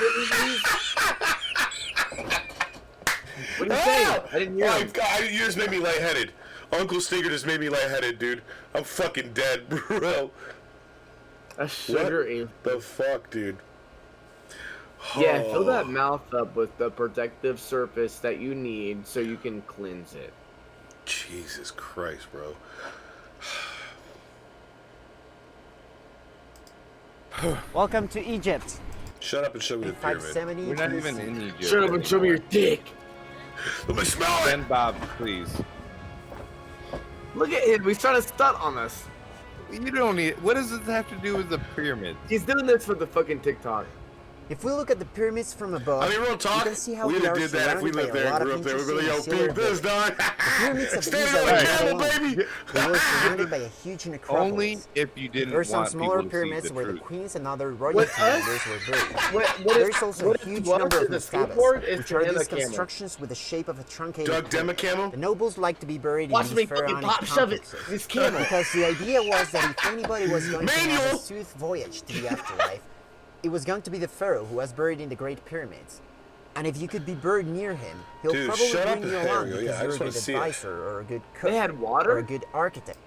What did he say? I didn't hear
My
him.
God, you just made me lightheaded. Uncle Stinker just made me lightheaded, dude. I'm fucking dead, bro.
A sugar
What
ink.
the fuck, dude?
Yeah, fill
Oh.
that mouth up with the protective surface that you need so you can cleanse it.
Jesus Christ, bro.
Welcome to Egypt.
Shut up and show me the pyramid.
570
We're not even in Egypt.
Shut up and show me your dick.
Let me smell it.
Send Bob, please.
Look at him. He's trying to stunt on us.
You don't need. What does this have to do with the pyramids?
He's doing this for the fucking TikTok.
If we look at the pyramids from above,
I mean, real talk.
you can see how
We'd
they
have
are
did that if we
surrounded
lived
by a
there and
lot
grew
of
up there. We'd be like,
interesting
yo,
and
peep this, dog.
The pyramids of
Standing
Giza
on
were
a
not
camel,
alone.
baby.
They were surrounded by a huge necropolis.
Only if you didn't
There are some
want
smaller
people to see
pyramids
the
where the
truth.
queens and other royalty
What us?
members were buried.
What
There
is
is also
what
a huge
what
number
is
of
the
mastabas,
skateboard is
which
to
are
him a
these
camel.
constructions with the shape of a truncated
Doug
pyramid.
Demacamo?
The nobles like to be buried
Watch
in
me
these
fucking
pharaonic
pop shove it.
complexes.
This camel.
Because the idea was that if anybody was going to have a
Manual!
smooth voyage to the afterlife, it was going to be the pharaoh who was buried in the Great Pyramids. And if you could be buried near him, he'll
Dude,
probably
shut up
bring you
and-
along
there we go.
because
Yeah, I
you're a
just wanna
good
see it.
advisor or a good cook
They had water?
or a good architect.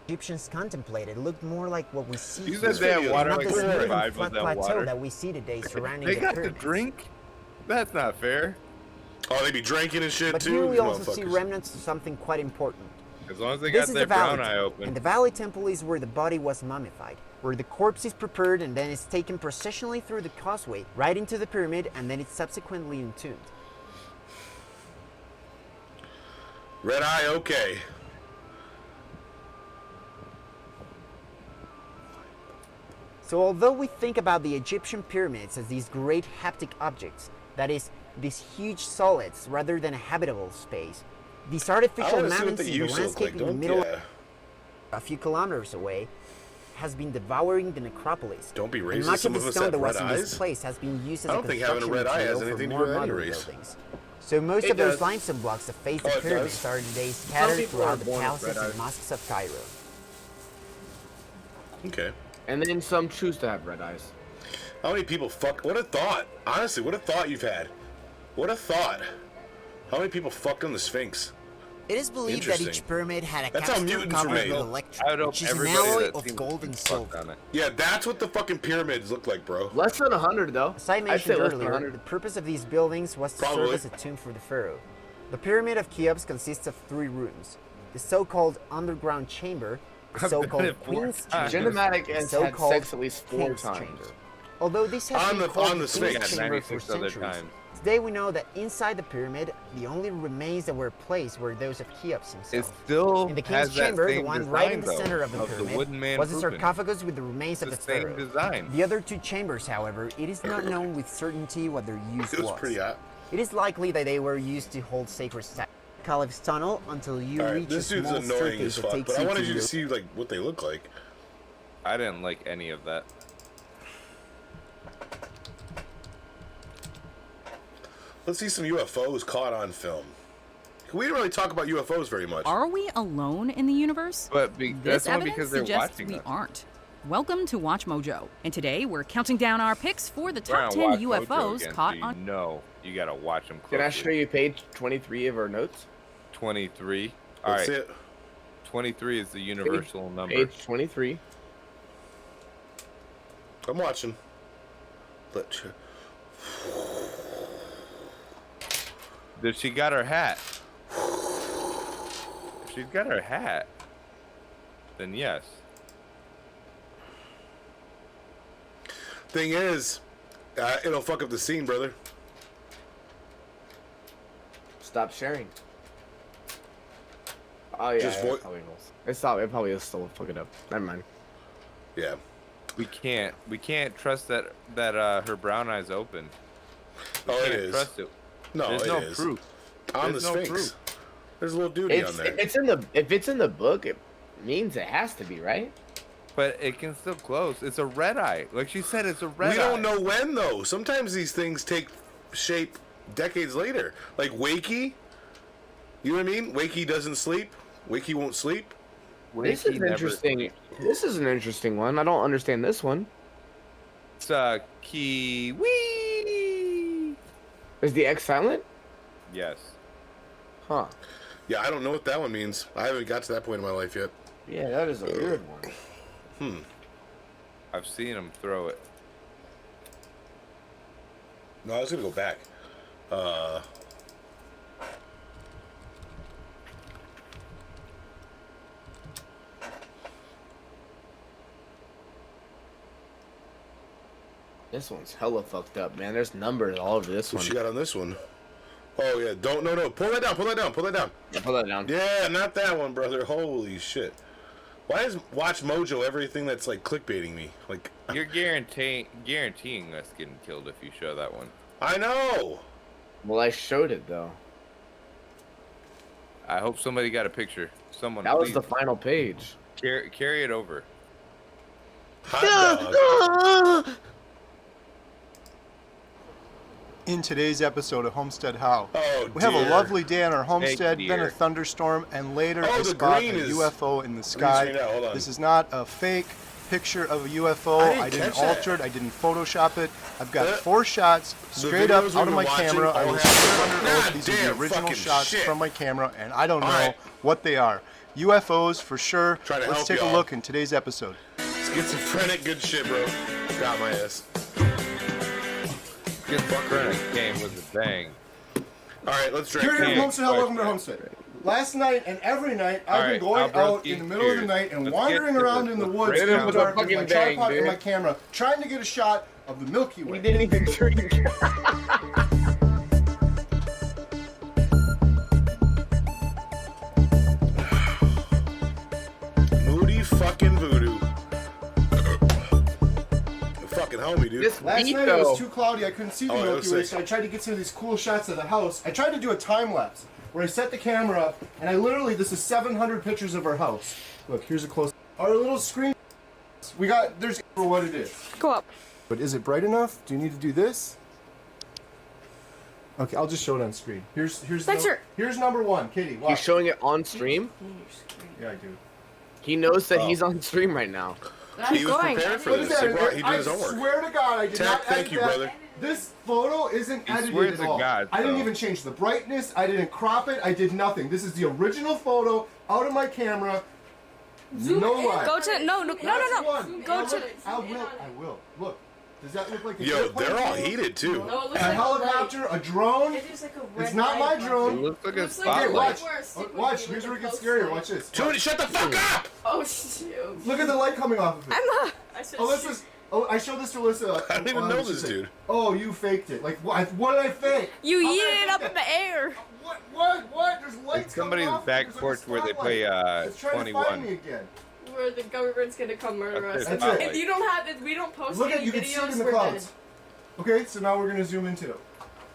Egyptians contemplated looked more like what we see
You
here,
said they had water,
not
like
the
they
smooth and
survived
flat
without
plateau
water.
that we see today surrounding
They
the
got to
pyramids.
drink? That's not fair.
Oh, they be drinking and shit
But
too.
here we
these
also see
motherfuckers.
remnants of something quite important.
As long as they
This
got
is
that
the valley
brown eye
temple,
open.
and the valley temple is where the body was mummified, where the corpse is prepared and then is taken processionally through the causeway right into the pyramid, and then it's subsequently entombed.
Red eye, okay.
So although we think about the Egyptian pyramids as these great haptic objects, that is, these huge solids rather than a habitable space, these artificial mountains in the landscape in the middle, a few kilometers away, has been devouring the necropolis.
Don't be racist.
And much
Some
of the
of us
stone
have
that was
red
in
eyes.
this place has been used as
I
a
don't think having a
construction
red eye has
material for
anything to
more
do with any
modern
race.
buildings. So most
It
of those
does.
limestone blocks that face
Oh,
the
it
pyramids
does.
are today
Some
scattered
people
throughout
are
the
born with
palaces
red
and
eyes.
mosques of Cairo.
Okay.
And then some choose to have red eyes.
How many people fuck? What a thought. Honestly, what a thought you've had. What a thought. How many people fucked on the Sphinx?
It is believed that each
Interesting.
pyramid had a
That's how
capstone
mutants were
covered
made.
with
I
electrum,
would hope
which is an
everybody
alloy
that
of
seems
gold and
fucked
silver.
on it.
Yeah, that's what the fucking pyramids look like, bro.
Less than 100 though.
As I
I'd say
mentioned
less than
earlier,
100.
the purpose of these buildings was to
Probably.
serve as a tomb for the pharaoh. The Pyramid of Cheops consists of 3 rooms: the so-called underground chamber, the
I've done
so-called
it 4
Queen's
times.
chamber,
Cinematic
the
has had
so-called
sex at least 4
King's
times.
chamber. Although this has
On
been
the-
called
on the
the
Sphinx.
King's
Yeah,
chamber for
96 other
centuries,
times.
today we know that inside the pyramid, the only remains that were placed were those of Cheops
It
himself.
still
In the
has
King's
that
chamber, the
same
one
design,
right in the
though,
center of the
the
pyramid,
wooden man
was a
pooping.
sarcophagus with the remains
It's
of the
the same
pharaoh.
design.
The other 2 chambers, however, it is not known with certainty what their use
It was pretty hot.
It is likely that they were used to hold sacred statues. Caliph's tunnel until you
All right,
reach a
this dude's
small
annoying
staircase
as
that
fuck,
takes
but I
you
wanted
to
you to
your
see like what they look like.
I didn't like any of that.
Let's see some UFOs caught on film. We didn't really talk about UFOs very much.
Are we alone in the universe?
But
This
that's only
evidence
because they're
suggests
watching
we
us.
aren't. Welcome to Watch Mojo, and today we're counting down our picks for the
We're
top
on
10
Watch Mojo
UFOs
again,
caught
so you
on.
know you gotta watch them closely.
Can I show you page 23 of our notes?
23. All
That's
right.
it.
23 is the universal number.
Page 23.
I'm watching. Let you.
Did she got her hat? If she's got her hat, then yes.
Thing is, it'll fuck up the scene, brother.
Stop sharing. Oh yeah,
Just
it
vo-
probably will. It probably is still fuck it up. Never mind.
Yeah.
We can't trust that her brown eyes open. We
Oh, it
can't
is.
trust it.
No,
There's
it
no
is.
proof.
On
There's
the
no
Sphinx.
proof.
There's a little duty on there.
It's in the if it's in the book, it means it has to be, right?
But it can still close. It's a red eye. Like she said, it's a red eye.
We don't know when though. Sometimes these things take shape decades later. Like Wakey. You know what I mean? Wakey doesn't sleep. Wakey won't sleep.
This is interesting. This is an interesting one. I don't understand this one.
It's Kiwi.
Is the X silent?
Yes.
Huh.
Yeah, I don't know what that one means. I haven't got to that point in my life yet.
Yeah, that is a weird one.
I've seen him throw it.
No, I was gonna go back.
This one's hella fucked up, man. There's numbers all over this
What
one.
you got on this one? Oh yeah, no. Pull that down, pull that down, pull that down.
Yeah, pull that down.
Yeah, not that one, brother. Holy shit. Why is Watch Mojo everything that's like clickbaiting me? Like
You're guaranteeing us getting killed if you show that one.
I know.
Well, I showed it though.
I hope somebody got a picture. Someone.
That was
please
the final page.
carry it over.
Hot dog.
In today's episode of Homestead How,
Oh,
we have a
dear.
lovely day on our homestead,
Hey,
then a
dear.
thunderstorm, and later
Oh,
I
the
spot a
green is-
UFO in the sky.
screen out, hold on.
This is not a fake picture of a UFO.
I didn't
didn't
catch that.
alter it. I didn't Photoshop it. I've got
The-
4 shots straight up
videos
out of
we've
my
been watching
camera. I
all
will
have-
swear under oath
God
these are the
damn
original
fucking
shots
shit.
from my camera, and I don't know
All right.
what they are. UFOs for sure.
Trying to
Let's
help
take a
y'all.
look in today's episode.
Schizophrenic good shit, bro. Got my ass.
Schizophrenic game was a bang.
Alright, let's drink.
Here to
Can't
Homestead, welcome to
question.
Homestead. Last night and every night, I've been
Alright,
going out
Albrowski,
in the middle of the
cheers.
night and
Let's
wandering
get to
around
this.
in the
Let's
woods
break
in
it
the
down.
dark with my
Fucking bang,
tripod and
dude.
my camera, trying to get a shot of the Milky
We
Way.
didn't even drink.
Moody fucking voodoo. homie, dude.
Last night it was too cloudy. I couldn't see the
Oh, it
Milky
was
Way,
sick.
so I tried to get some of these cool shots of the house. I tried to do a time lapse where I set the camera up, and I literally, this is 700 pictures of our house. Look, here's a close. Our little screen. We got. There's for what it is.
Go up.
But is it bright enough? Do you need to do this? Okay, I'll just show it on screen. Here's here's number one, Katie. Watch.
He's showing it on stream.
Yeah, I do.
He knows that he's on stream right now.
He was prepared for this. He did his homework.
I swear to God, I did not edit
Thank you,
that.
brother.
This photo isn't
He
edited
swears
at
to
all.
God,
I didn't
so.
even change the brightness. I didn't crop it. I did nothing. This is the original photo out of my camera. No lie.
Go to no. Go to.
I will. Look. Does that look like a
Yo,
airplane
they're all
view?
heated too.
No, it looks
A
like
helicopter, a drone.
It looks like a red
It's not my
light.
drone.
It looks like a
Okay,
spotlight.
watch. Here's where it gets scarier. Watch this.
Dude, shut the fuck up!
Oh shoot.
Look at the light coming off of it.
I'm not.
I showed this to Alyssa.
I don't even know this dude.
Oh, you faked it. Like, what did I fake?
You yeeted it up in the air.
What? There's lights
It's somebody's
coming off.
back
There's
porch
like a
where they play
It's trying to find me
21.
again.
Where the government's gonna come murder us.
That's
it.
If you don't have it, we don't post
Look at
any
you can see it
videos.
in the
We're
clouds.
dead.
Okay, so now we're gonna zoom into it.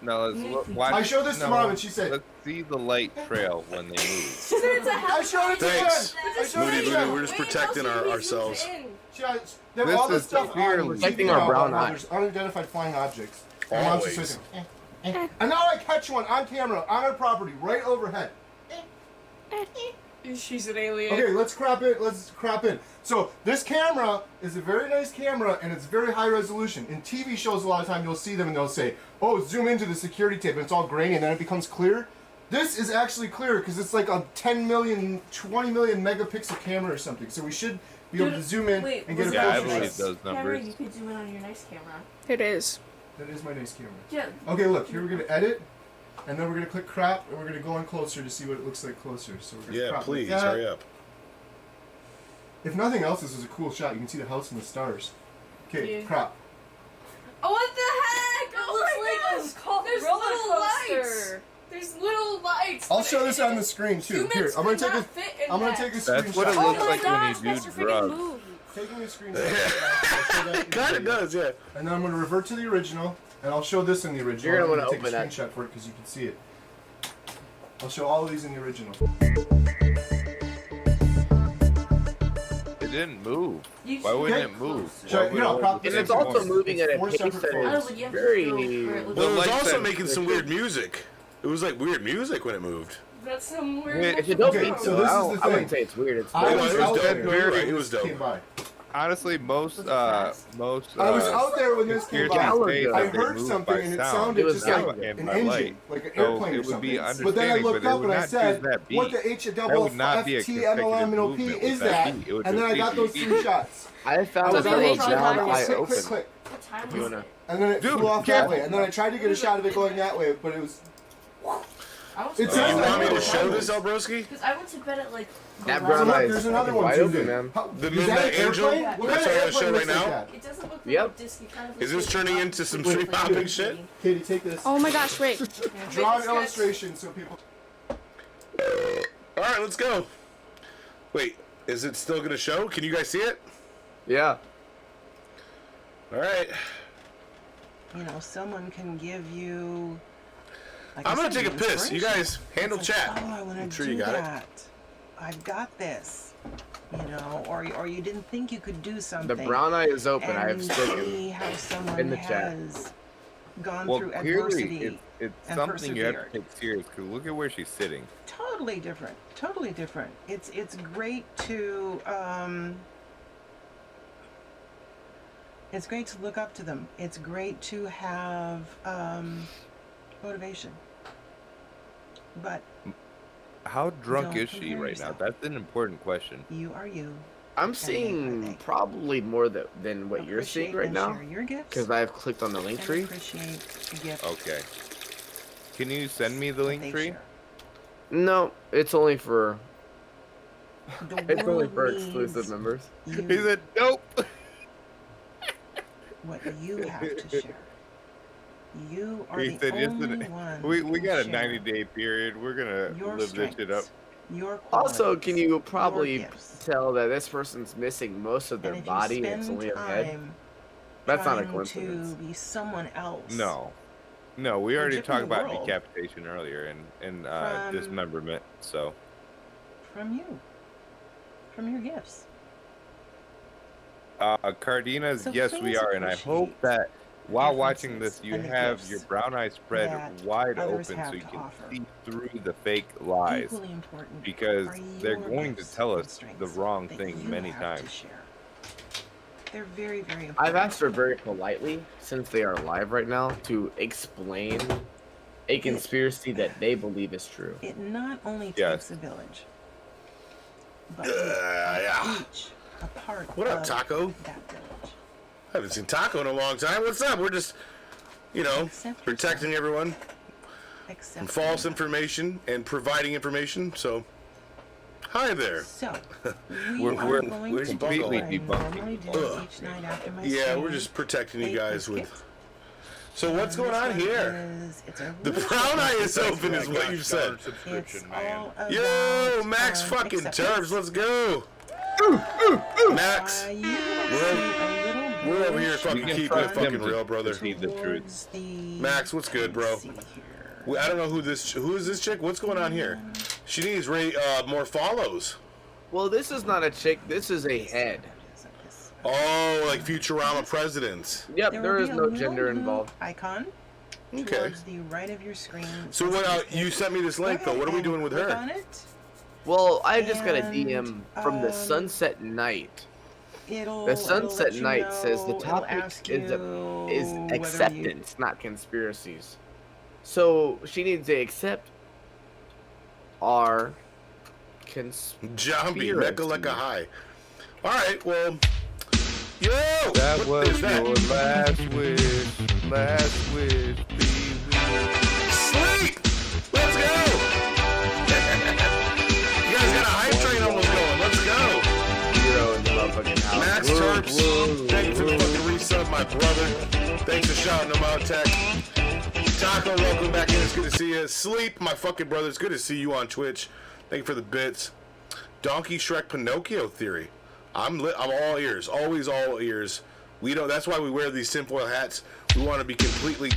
No, watch.
I showed this to Mom and she said.
Let's see the light trail when they move.
I showed it to
Thanks.
Jen. I showed it
Moody,
to Jen.
we're just protecting ourselves.
There all
This
this
is
stuff
clearly-
on
Protecting our brown eye.
There's unidentified flying objects. And Mom's just
Always.
like, and now I catch one on camera on our property right overhead.
She's an alien.
Okay, let's crop it. Let's crop in. So this camera is a very nice camera, and it's very high resolution. In TV shows, a lot of time you'll see them, and they'll say, "Oh, zoom into the security tape," and it's all grainy, and then it becomes clear. This is actually clear because it's like a 10 million, 20 million megapixel camera or something. So we should be able to zoom in and get a
Yeah, I
closer
believe
shot.
those
Camera,
numbers.
you could zoom in on your nice camera. It is.
That is my nice camera.
Yeah.
Okay, look, here we're going to edit, and then we're going to click crop, and we're going to go in closer to see what it looks like closer. So we're gonna
Yeah,
crop
please,
like that.
hurry up.
If nothing else, this is a cool shot. You can see the house and the stars. Okay,
Yeah.
crop.
Oh, what the heck? It looks like there's little lights. There's little lights.
I'll show this on the screen too. Here, I'm gonna take a screenshot.
That's what it
Oh
looks
my
like
gosh,
when you
that's
do
your freaking
drugs.
move.
Taking a screenshot.
Kind of does, yeah.
And then I'm gonna revert to the original, and I'll show this in the original.
You're gonna
I'm
wanna
take
open
a
that.
screenshot for it because you can see it. I'll show all of these in the original.
It didn't move.
You
Why wouldn't
Okay.
it move?
Sure,
Why
here, I'll
would it
crop
move
this
And it's
in
also
more.
moving at a
Four
pace
separate
that
photos.
but you
is
have to
very.
go where it looks
Well, it was
lights
also
that-
making some weird music. It was like weird music when it moved.
That's some weird.
Wait,
If you don't
Okay,
think
so
so,
this is
I
the
wouldn't
thing.
say it's weird. It's
I
It
was
was
out
dope.
there
You're right,
when
it was
this
dope.
came by.
Honestly, most
I was out there when this came
security
by.
states
I
that they
heard
move
something
by
and it
sound.
sounded
was
just
sound
like
and
an
by
engine,
light.
like an
So
airplane
it
or
would
something.
be
But then I
understanding,
looked
but it
up
would
and I
not
said,
use that beat.
what the
That would not be a
HTMLMNOP
consecutive
is
movement with that
that?
beat. It would
And then I
just
got
be
those
beat.
three shots.
I found
So
a
the
little
HTML
brown
is
eye
click,
open.
click, click.
What time
You
is
wanna-
it?
And then it
Dude,
flew off
yeah.
that way. And then I tried to get a shot of it going that way, but it was... It
You
sounds
want me
like
to
a
show this,
pilot.
Albroski?
Because I went to bed at like.
That
So
brown
look,
eye
there's
is
another one
wide
too.
open,
dude.
man.
How-
The
is
Midnight
that an
Angel?
airplane?
That's
What
what
kind
I'm
of
gonna show
airplane
right
looks like
now.
that?
It doesn't look
Yep.
like a disc. It kind of
Is
looks
this
like
turning
a
into some
box.
street hopping shit?
Katie, take this.
Oh my gosh! Wait.
Draw an
sketch.
illustration so people...
All right, let's go. Wait, is it still gonna show? Can you guys see it?
Yeah.
All right.
You know, someone can give you. Like
I'm
I
gonna
said,
take a piss. You
inspiration.
guys handle
It's like,
chat.
Oh, I want
I'm
to
sure
do
you got it.
that. I've got this. You know, or you didn't think you could do something.
The brown eye is open. I have
and
spoken
see how someone
in the chat.
has gone
Well,
through
clearly,
adversity
it's
and
something you have to
persevered.
take serious. Because look at where she's sitting.
Totally different. Totally different. It's great to it's great to look up to them. It's great to have motivation. But
How drunk
Don't
is she
compare
right now?
yourself.
That's an important question.
you are you.
I'm seeing probably more than what you're seeing
Appreciate
right
and
now.
share your gifts.
Because I've clicked on the link
And
tree.
appreciate the gift
Okay. Can you send me the
they
link tree?
share.
No, it's only for
The
it's only
world
for
needs
exclusive members.
you.
He said, nope.
What you have to share. You are
He
the
said,
only
yes,
one
we
who
got a
can
90-day period. We're gonna
your
live this shit up.
strengths, your
Also,
qualities,
can you
your
probably
gifts.
tell that this person's missing most of their
And if
body
you
and it's
spend
only a head?
time
That's not a
trying
coincidence.
to be someone else.
No, we
Or
already
jipping
talked
the
about
world.
decapitation earlier and
From-
dismemberment. So
From you. From your gifts.
Cardenas,
So
yes, we
please
are, and I hope that while watching this, you
and the
have
gifts
your brown eye spread
that
wide
others
open
have
so you
to
can
offer.
see through the fake lies,
Equally important
because
are
they're
your
going to
gifts
tell
and
us the
strengths
wrong
that
thing
you
many
have to
times.
share. They're very, very important.
I've asked her very politely, since they are live right now, to explain a conspiracy that they believe is true.
It not only
Yes.
takes a village, but we are each a part
What up,
of
Taco?
that village.
I haven't seen Taco in a long time. What's up? We're just, protecting everyone from false information and providing information. So, hi there.
So,
We're
going to
completely
do what I normally
debunking.
do each night after my
Yeah,
stream.
we're just protecting you
a
guys with.
biscuit.
So what's going on here?
It's a
The brown eye is open, is what you've said.
It's all about,
Yo, Max fucking
acceptance.
Turbs, let's go. Max, we're over here fucking keeping it fucking real, brother.
The truth.
Max, what's good, bro? I don't know who is this chick? What's going on here? She needs more follows.
Well, this is not a chick. This is a head.
Oh, like Futurama presidents.
Yep,
There
there
will
is
be a
no
little
gender
blue
involved.
Icon
Okay.
towards the right of your screen.
So what? You sent me this link though. What are we doing with
Click
her?
on it.
Well, I just got a
And,
DM from the Sunset Night.
It'll
The Sunset
let you
Night says the
know, it'll
topic
ask
is
you whether
acceptance, not conspiracies. So she needs to accept our conspiracy.
Zombie, Mecca like a high. All right, well, yo,
That
what
was
is that?
your last wish, be
Sleep. Let's go. You guys got a hype train almost going. Let's go.
Zero in the motherfucking house.
Max Terps, thank you for the fucking resub, my brother. Thanks for shouting them out, Tech. Taco, welcome back in. It's good to see you. Sleep, my fucking brother. It's good to see you on Twitch. Thank you for the bits. Donkey Shrek Pinocchio theory. I'm all ears. Always all ears. We don't. That's why we wear these tinfoil hats. We want to be completely.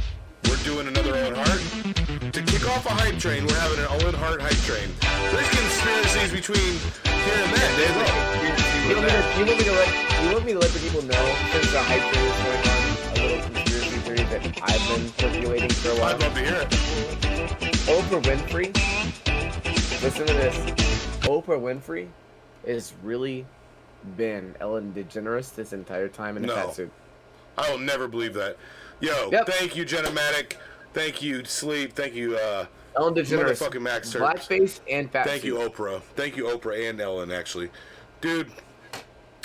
We're doing another Owen Hart. To kick off a hype train, we're having an Owen Hart hype train. There's conspiracies between here and there.
You want me to let the people know, since the hype train is going on, a little conspiracy theory that I've been circulating for a while?
I'd love to hear it.
Oprah Winfrey, listen to this. Oprah Winfrey has really been Ellen DeGeneres this entire time in a fat suit.
I will never believe that. Yo, thank you, Genomatic. Thank you, Sleep. Thank you,
Ellen DeGeneres.
Motherfucking Max Turks.
Blackface and fat
Thank you,
suit.
Oprah. Thank you, Oprah and Ellen, actually. Dude,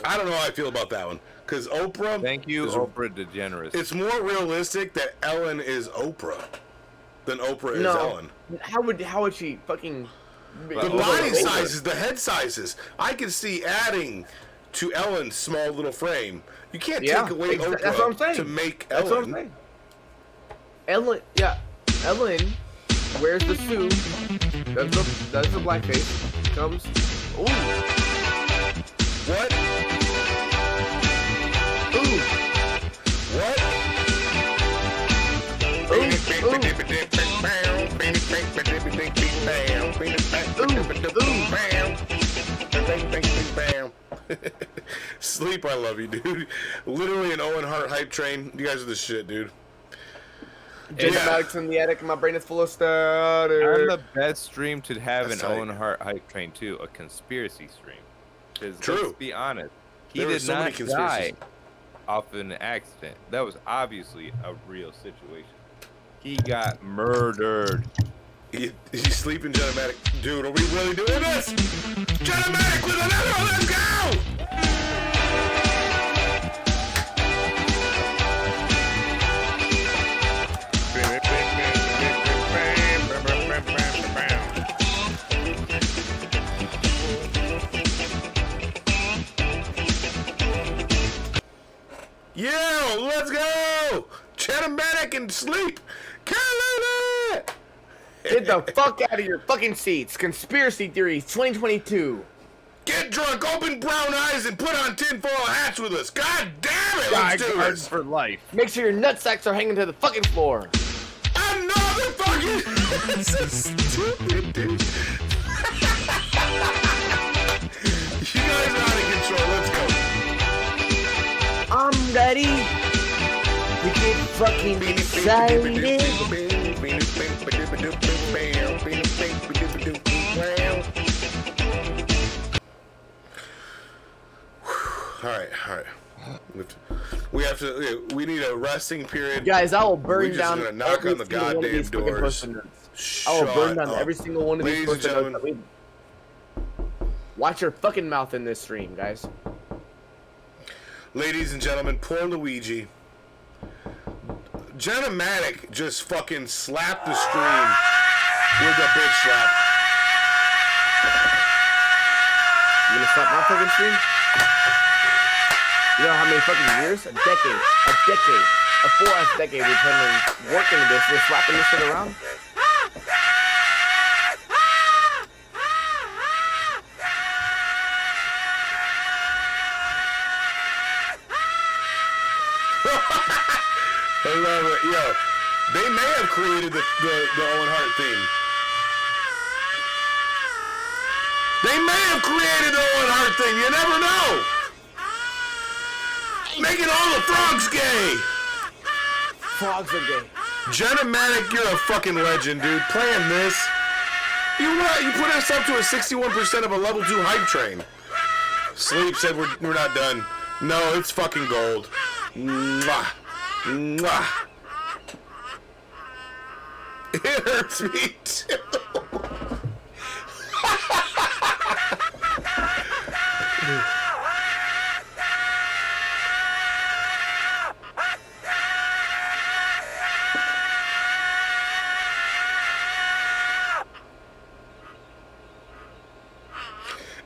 I don't know how I feel about that one. Because Oprah...
Thank you, Oprah DeGeneres.
It's more realistic that Ellen is Oprah than Oprah is Ellen.
How would she fucking...
The body sizes, the head sizes. I can see adding to Ellen's small little frame. You can't take away Oprah
that's what I'm saying.
to make
That's
Ellen.
what I'm saying. Ellen wears the suit, does the blackface, comes, ooh.
What?
Ooh.
What? Sleep, I love you, dude. Literally an Owen Hart hype train. You guys are the shit, dude.
Maddox in the attic, and my brain is full of stuff.
I'm the best stream to have
That's
an
tight.
Owen Hart hype train too, a conspiracy stream. Because
True.
let's be honest, he
There were
did
so many
not die
conspiracies.
off an accident. That was obviously a real situation. He got murdered.
He's sleeping, Genomatic. Dude, are we really doing this? Genomatic with another one, let's go! Yo, let's go! Genomatic and Sleep! Carolina!
Get the fuck out of your fucking seats. Conspiracy theories 2022.
Get drunk, open brown eyes, and put on tinfoil hats with us. God damn it, let's do this.
For life.
Make sure your nutsacks are hanging to the fucking floor.
Another fucking... This is stupid, dude. You guys are out of control. Let's go.
I'm ready to get fucking excited.
All right. We need a resting period.
Guys, I will burn
We're just
down
gonna knock
every
on the
single one of
goddamn
these fucking
doors.
Post-it notes. I will burn down every single one of these
Ladies and
Post-it notes that
gentlemen.
Watch your fucking mouth in this stream, guys.
Ladies and gentlemen, poor Luigi. Genomatic just fucking slapped the stream with a bitch slap.
You gonna slap my fucking stream? You know how many fucking years? A decade. A full-ass decade we've put in work into this. We're slapping this shit around.
I love it. Yo, they may have created the Owen Hart theme. They may have created the Owen Hart thing. You never know. Making all the frogs gay.
Frogs are gay.
Genomatic, you're a fucking legend, dude. Playing this. You put us up to a 61% of a level 2 hype train. Sleep said we're not done. No, it's fucking gold. Mwah. Mwah. It hurts me too.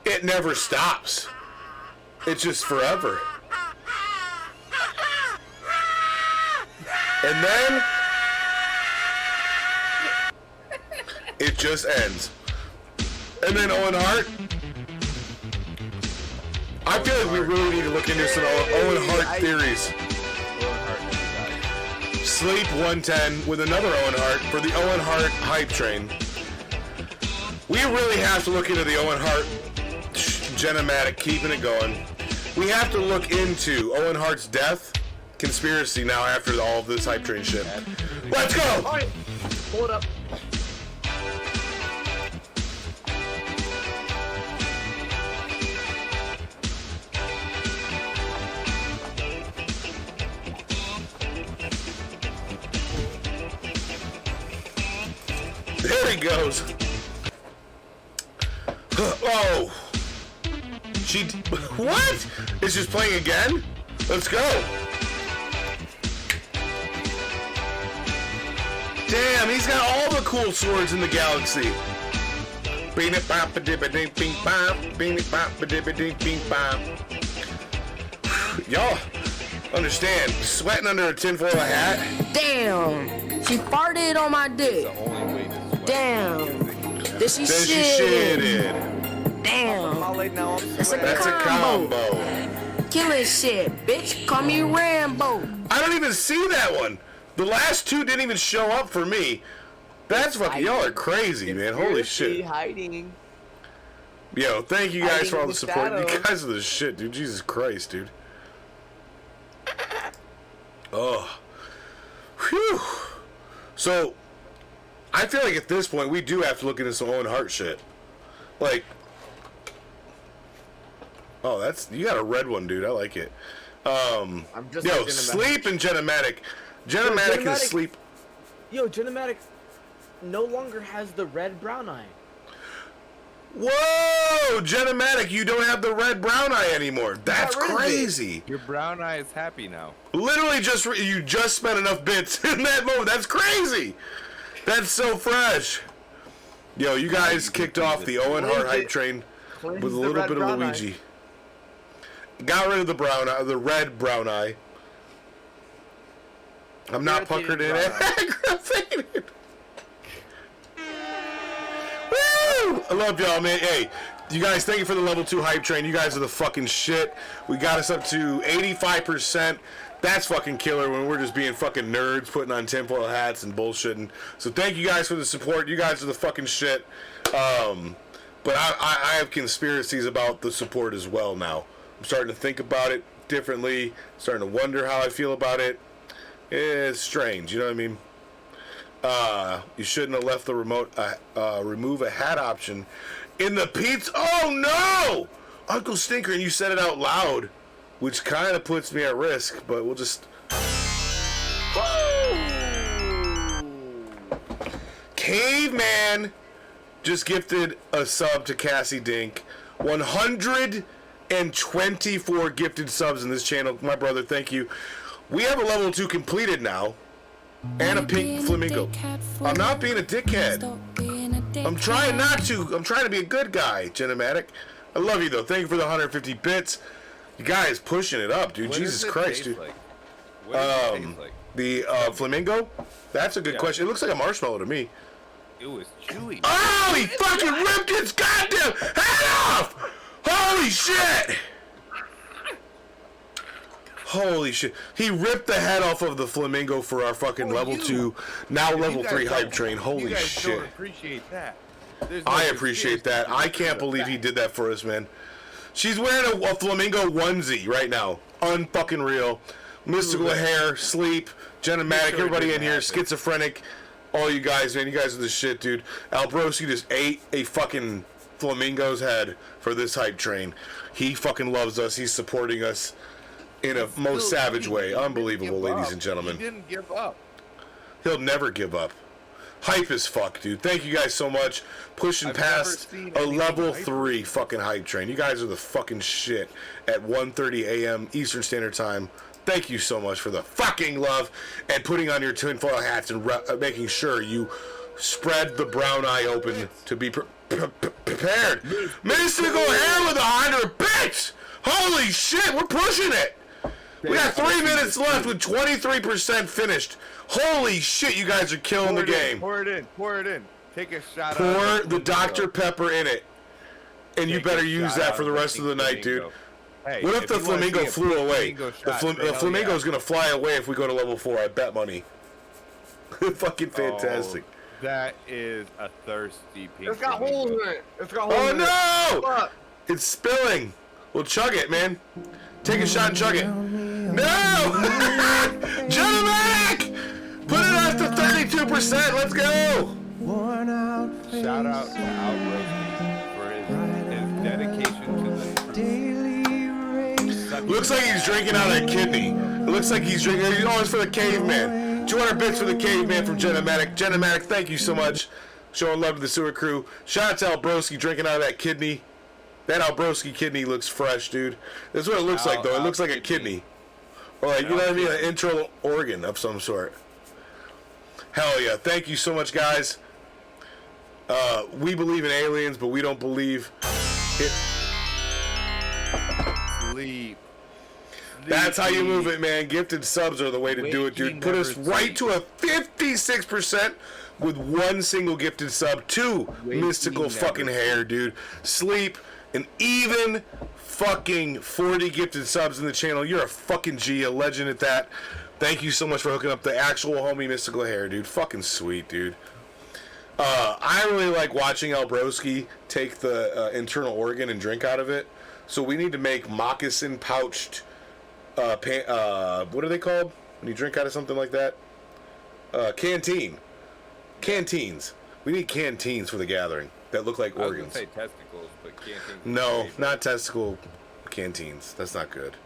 It never stops. It's just forever. And then it just ends. And then Owen Hart. I feel like we really need to look into some Owen Hart theories. Sleep 110 with another Owen Hart for the Owen Hart hype train. We really have to look into the Owen Hart Genomatic, keeping it going. We have to look into Owen Hart's death conspiracy now after all of this hype train shit. Let's go!
Alright, pull it up.
There he goes. Oh. What? It's just playing again? Let's go. Damn, he's got all the cool swords in the galaxy. Y'all understand, sweating under a tinfoil hat?
Damn, she farted on my dick. Damn. Then she shitted. Damn. That's a combo. Killing shit, bitch. Call me Rambo.
I don't even see that one. The last two didn't even show up for me. That's fucking, y'all are crazy, man. Holy shit.
Hiding.
Yo, thank you guys for all the support. You
shadows.
guys are the shit, dude. Jesus Christ, dude. Oh. Whew. So, I feel like at this point, we do have to look into some Owen Hart shit. Like, oh, you got a red one, dude. I like it.
I'm just
yo,
like Genomatic.
Sleep and Genomatic. Genomatic and Sleep.
Yo, Genomatic no longer has the red-brown eye.
Whoa, Genomatic, you don't have the red-brown eye anymore. That's
rid of it.
crazy.
Your brown eye is happy now.
Literally you just spent enough bits in that moment. That's crazy. That's so fresh. Yo, you guys kicked off the Owen Hart hype train with a little bit of Luigi. Got rid of the brown eye, the red-brown eye. I'm not puckered in. Aggravated. Woo! I love y'all, man. Hey, You guys, thank you for the level 2 hype train. You guys are the fucking shit. We got us up to 85%. That's fucking killer when we're just being fucking nerds, putting on tinfoil hats and bullshitting. So thank you guys for the support. You guys are the fucking shit. But I have conspiracies about the support as well now. I'm starting to think about it differently. Starting to wonder how I feel about it. It's strange, you know what I mean? You shouldn't have left the remote remove a hat option in the pizza. Oh no! Uncle Stinker, and you said it out loud, which kind of puts me at risk, but we'll just... Caveman just gifted a sub to Cassie Dink. 124 gifted subs in this channel. My brother, thank you. We have a level 2 completed now. And a pink flamingo. I'm not being a dickhead. I'm trying not to. I'm trying to be a good guy, Genomatic. I love you, though. Thank you for the 150 bits. You guys pushing it up, dude.
What
Jesus
does it
Christ,
taste
dude.
like? What does it taste like?
The flamingo? That's a good question. It looks like a marshmallow to me.
It was chewy.
Oh, he fucking ripped its goddamn head off! Holy shit! Holy shit. He ripped the head off of the flamingo for our fucking level 2, now level 3 hype train. Holy
you guys
shit.
Don't appreciate that. There's
I
no
appreciate that. I can't believe he did that for us, man. She's wearing a flamingo onesie right now. Unfucking real. Mystical hair, sleep, Genomatic, everybody in here, schizophrenic. All you guys, man, you guys are the shit, dude. Albrosi just ate a fucking flamingo's head for this hype train. He fucking loves us. He's supporting us in a most savage way. Unbelievable, ladies and gentlemen.
He didn't give up.
He'll never give up. Hype as fuck, dude. Thank you guys so much. Pushing past a level 3 fucking hype train. You guys are the fucking shit at 1:30 a.m. Eastern Standard Time. Thank you so much for the fucking love and putting on your tinfoil hats and making sure you spread the brown eye open to be prepared. Mystical hair with 100 bits! Holy shit, we're pushing it! We got 3 minutes left with 23% finished. Holy shit, you guys are killing the game.
Pour it in. Pour it in. Take a shot.
Pour the Dr. Pepper in it. And you better use that for the rest of the night, dude.
Hey,
what if the flamingo flew away? The flamingo's gonna fly away if we go to level 4. I bet money. Fucking fantastic.
Oh, that is a thirsty pink.
It's got holes in it. It's got holes
Oh
in it.
no!
Fuck.
It's spilling. Well, chug it, man. Take a shot and chug it. No! Genomatic! Put it up to 32%. Let's go!
Shout out to Albrosi for his dedication to the
Looks like he's drinking out of a kidney. It looks like he's drinking. Oh, it's for the caveman. 200 bits for the caveman from Genomatic. Genomatic, thank you so much. Showing love to the sewer crew. Shout out to Albrosi drinking out of that kidney. That Albrosi kidney looks fresh, dude. That's what it looks like, though. It looks like a kidney. Or like, you know what I mean? An internal organ of some sort. Hell yeah. Thank you so much, guys. We believe in aliens, but we don't believe it.
Sleep.
That's how you move it, man. Gifted subs are the way to do it, dude. Put us right to a 56% with one single gifted sub. 2 mystical fucking hair, dude. Sleep. An even fucking 40 gifted subs in the channel. You're a fucking G, a legend at that. Thank you so much for hooking up the actual homie mystical hair, dude. Fucking sweet, dude. I really like watching Albroski take the internal organ and drink out of it. So we need to make moccasin pouched, what are they called when you drink out of something like that? Canteen. Canteens. We need canteens for the gathering that look like organs.
I was gonna say testicles, but canteens.
No, not testicle canteens. That's not good.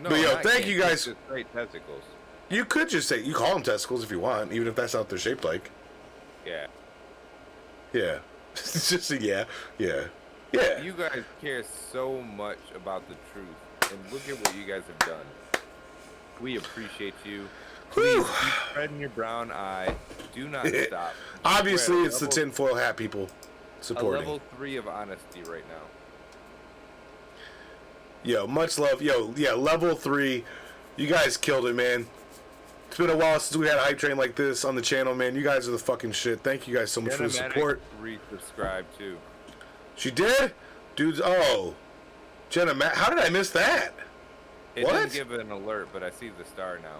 No,
but yo,
not
thank you
canteens,
guys.
just straight testicles.
You could just say, you call them testicles if you want, even if that's not what they're shaped like.
Yeah.
Yeah. It's just a yeah. Yeah. Yeah.
You guys care so much about the truth, and look at what you guys have done. We appreciate you. Please keep spreading your brown eye. Do not stop.
Obviously,
We're at
it's the
level-
tinfoil hat people supporting.
A level 3 of honesty right now.
Yo, much love. Yo, yeah, level 3. You guys killed it, man. It's been a while since we had a hype train like this on the channel, man. You guys are the fucking shit. Thank you guys so much for the support.
Resubscribe too.
She did? Dudes, oh. How did I miss that?
It
What?
didn't give it an alert, but I see the star now.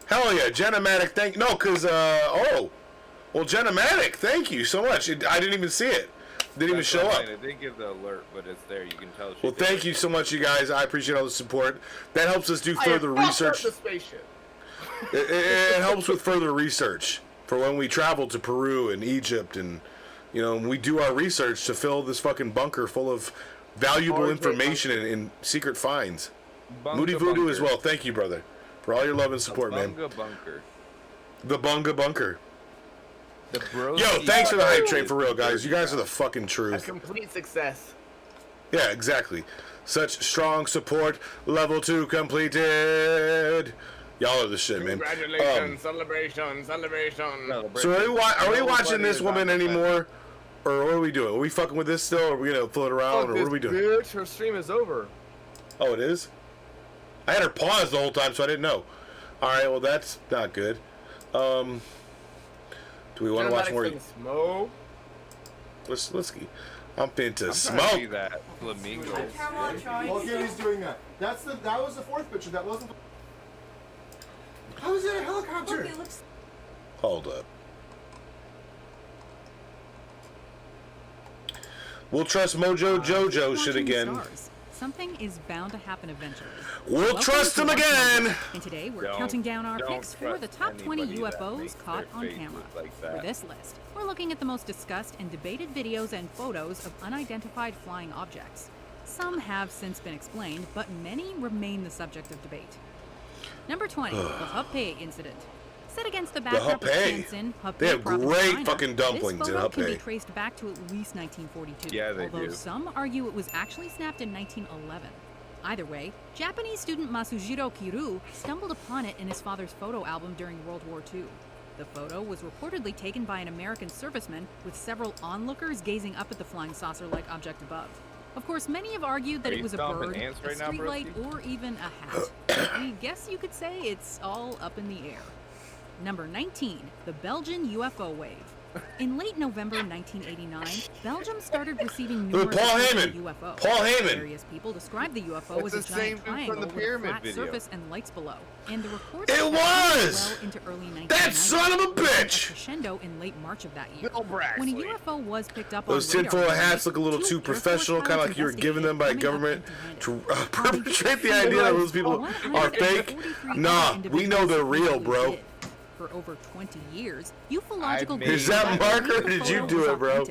Hell yeah, Genomatic, thank you. No, because, well, Genomatic, thank you so much. I didn't even see it. Didn't even show up.
It didn't give the alert, but it's there. You can tell.
Well, thank you so much, you guys. I appreciate all the support. That helps us do further research.
The spaceship.
It helps with further research for when we travel to Peru and Egypt, and we do our research to fill this fucking bunker full of valuable information and secret finds. Moody Voodoo as well. Thank you, brother, for all your love and support, man.
Bunker.
The Bunga Bunker.
The bros.
Yo, thanks for the hype train, for real, guys. You guys are the fucking
A
truth.
complete success.
Yeah, exactly. Such strong support. Level 2 completed. Y'all are the shit, man.
Congratulations, celebration.
So are we watching this woman anymore? Or what are we doing? Are we fucking with this still? Or are we gonna float around? Or what are we doing?
Bitch, her stream is over.
Oh, it is? I had her paused the whole time, so I didn't know. Alright, well that's not good. Do we want to watch more?
Smoke.
Let's I'm into smoke.
See that flamingo.
Well, again, he's doing that. That was the fourth picture. That wasn't. How is it a helicopter?
Hold up. We'll trust Mojo Jojo shit again.
Stars. Something is bound to happen eventually.
We'll trust him again!
And today we're counting down our picks for the top 20 UFOs caught on camera. For this list, we're looking at the most discussed and debated videos and photos of unidentified flying objects. Some have since been explained, but many remain the subject of debate. Number 20, the Hupei incident. Set against the backdrop of Tianjin, Hupei
they have
province,
great
China,
fucking dumplings
this
in
photo can be
Hupei.
traced back to at least 1942,
Yeah, they
although
do.
some argue it was actually snapped in 1911. Either way, Japanese student Masujiro Kiru stumbled upon it in his father's photo album during World War II. The photo was reportedly taken by an American serviceman with several onlookers gazing up at the flying saucer-like object above. Of course, many have argued that
Are
it
you
was a
stomping
bird,
ants
a
right now,
streetlight,
Broski?
or even a hat. We guess you could say it's all up in the air. Number 19, the Belgian UFO wave. In late November 1989, Belgium started receiving numerous
Paul Heyman.
UFOs.
Paul Heyman.
Various people described the UFO
It's
as
the
a
same
giant
dude from
triangle
the
with a
pyramid
flat
video.
surface and lights below. And the reports
It was!
well into early 1990.
That son of a bitch!
Crescendo in late March of that year.
Bill
When a
Braxley.
UFO was picked up
Those
on
tinfoil
radar,
hats look a little too
two Air Force
professional, kind of
pilots
like you were given them by
investigated
government
coming
to perpetrate the idea that those people are fake. Nah, we know they're real, bro.
For over 20 years, ufological
Is that Mark or did you do it, bro?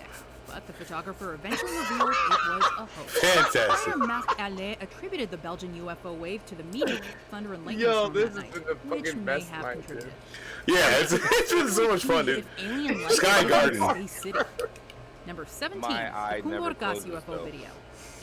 But the photographer eventually revealed it was a hoax.
Fantastic.
Writer Marc Allais attributed the Belgian UFO wave to the meteor thunder and lightning
Yo,
storm
this
that
has
night,
been the
which
fucking
may
best
have
night,
contributed.
Yeah, it's been so much fun, dude.
If alien life
Sky
was
Garden.
Space City. Number 17,
My eye
the
never
Kumburgas
closes,
UFO
though.
video.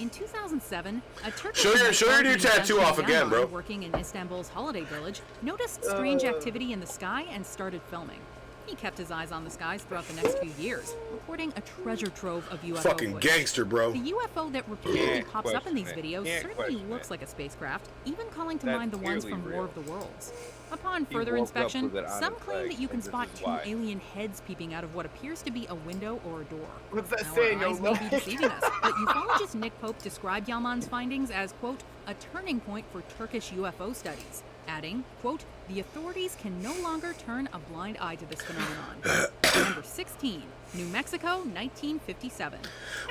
In 2007, a Turkish
Show your new tattoo off again, bro.
working in Istanbul's holiday village noticed strange activity in the sky and started filming. He kept his eyes on the skies throughout the next few years, reporting a treasure trove of UFO
Fucking
footage.
gangster, bro.
The UFO that repeatedly
Can't
pops up in these
question it.
videos
Can't
certainly
question
looks
it.
like a spacecraft, even calling to
That's
mind the ones
clearly
from
real.
War of the Worlds. Upon
He
further
woke up
inspection,
with it on
some
his
claim
leg,
that you can
and this
spot
is
two
why.
alien heads peeping out of what appears to be a window or a door.
What's that
Now,
saying?
our eyes
Yo,
may be deceiving us, but ufologist Nick Pope described Yalman's findings as, quote, a turning point for Turkish UFO studies, adding, quote, the authorities can no longer turn a blind eye to this phenomenon. Number 16, New Mexico, 1957.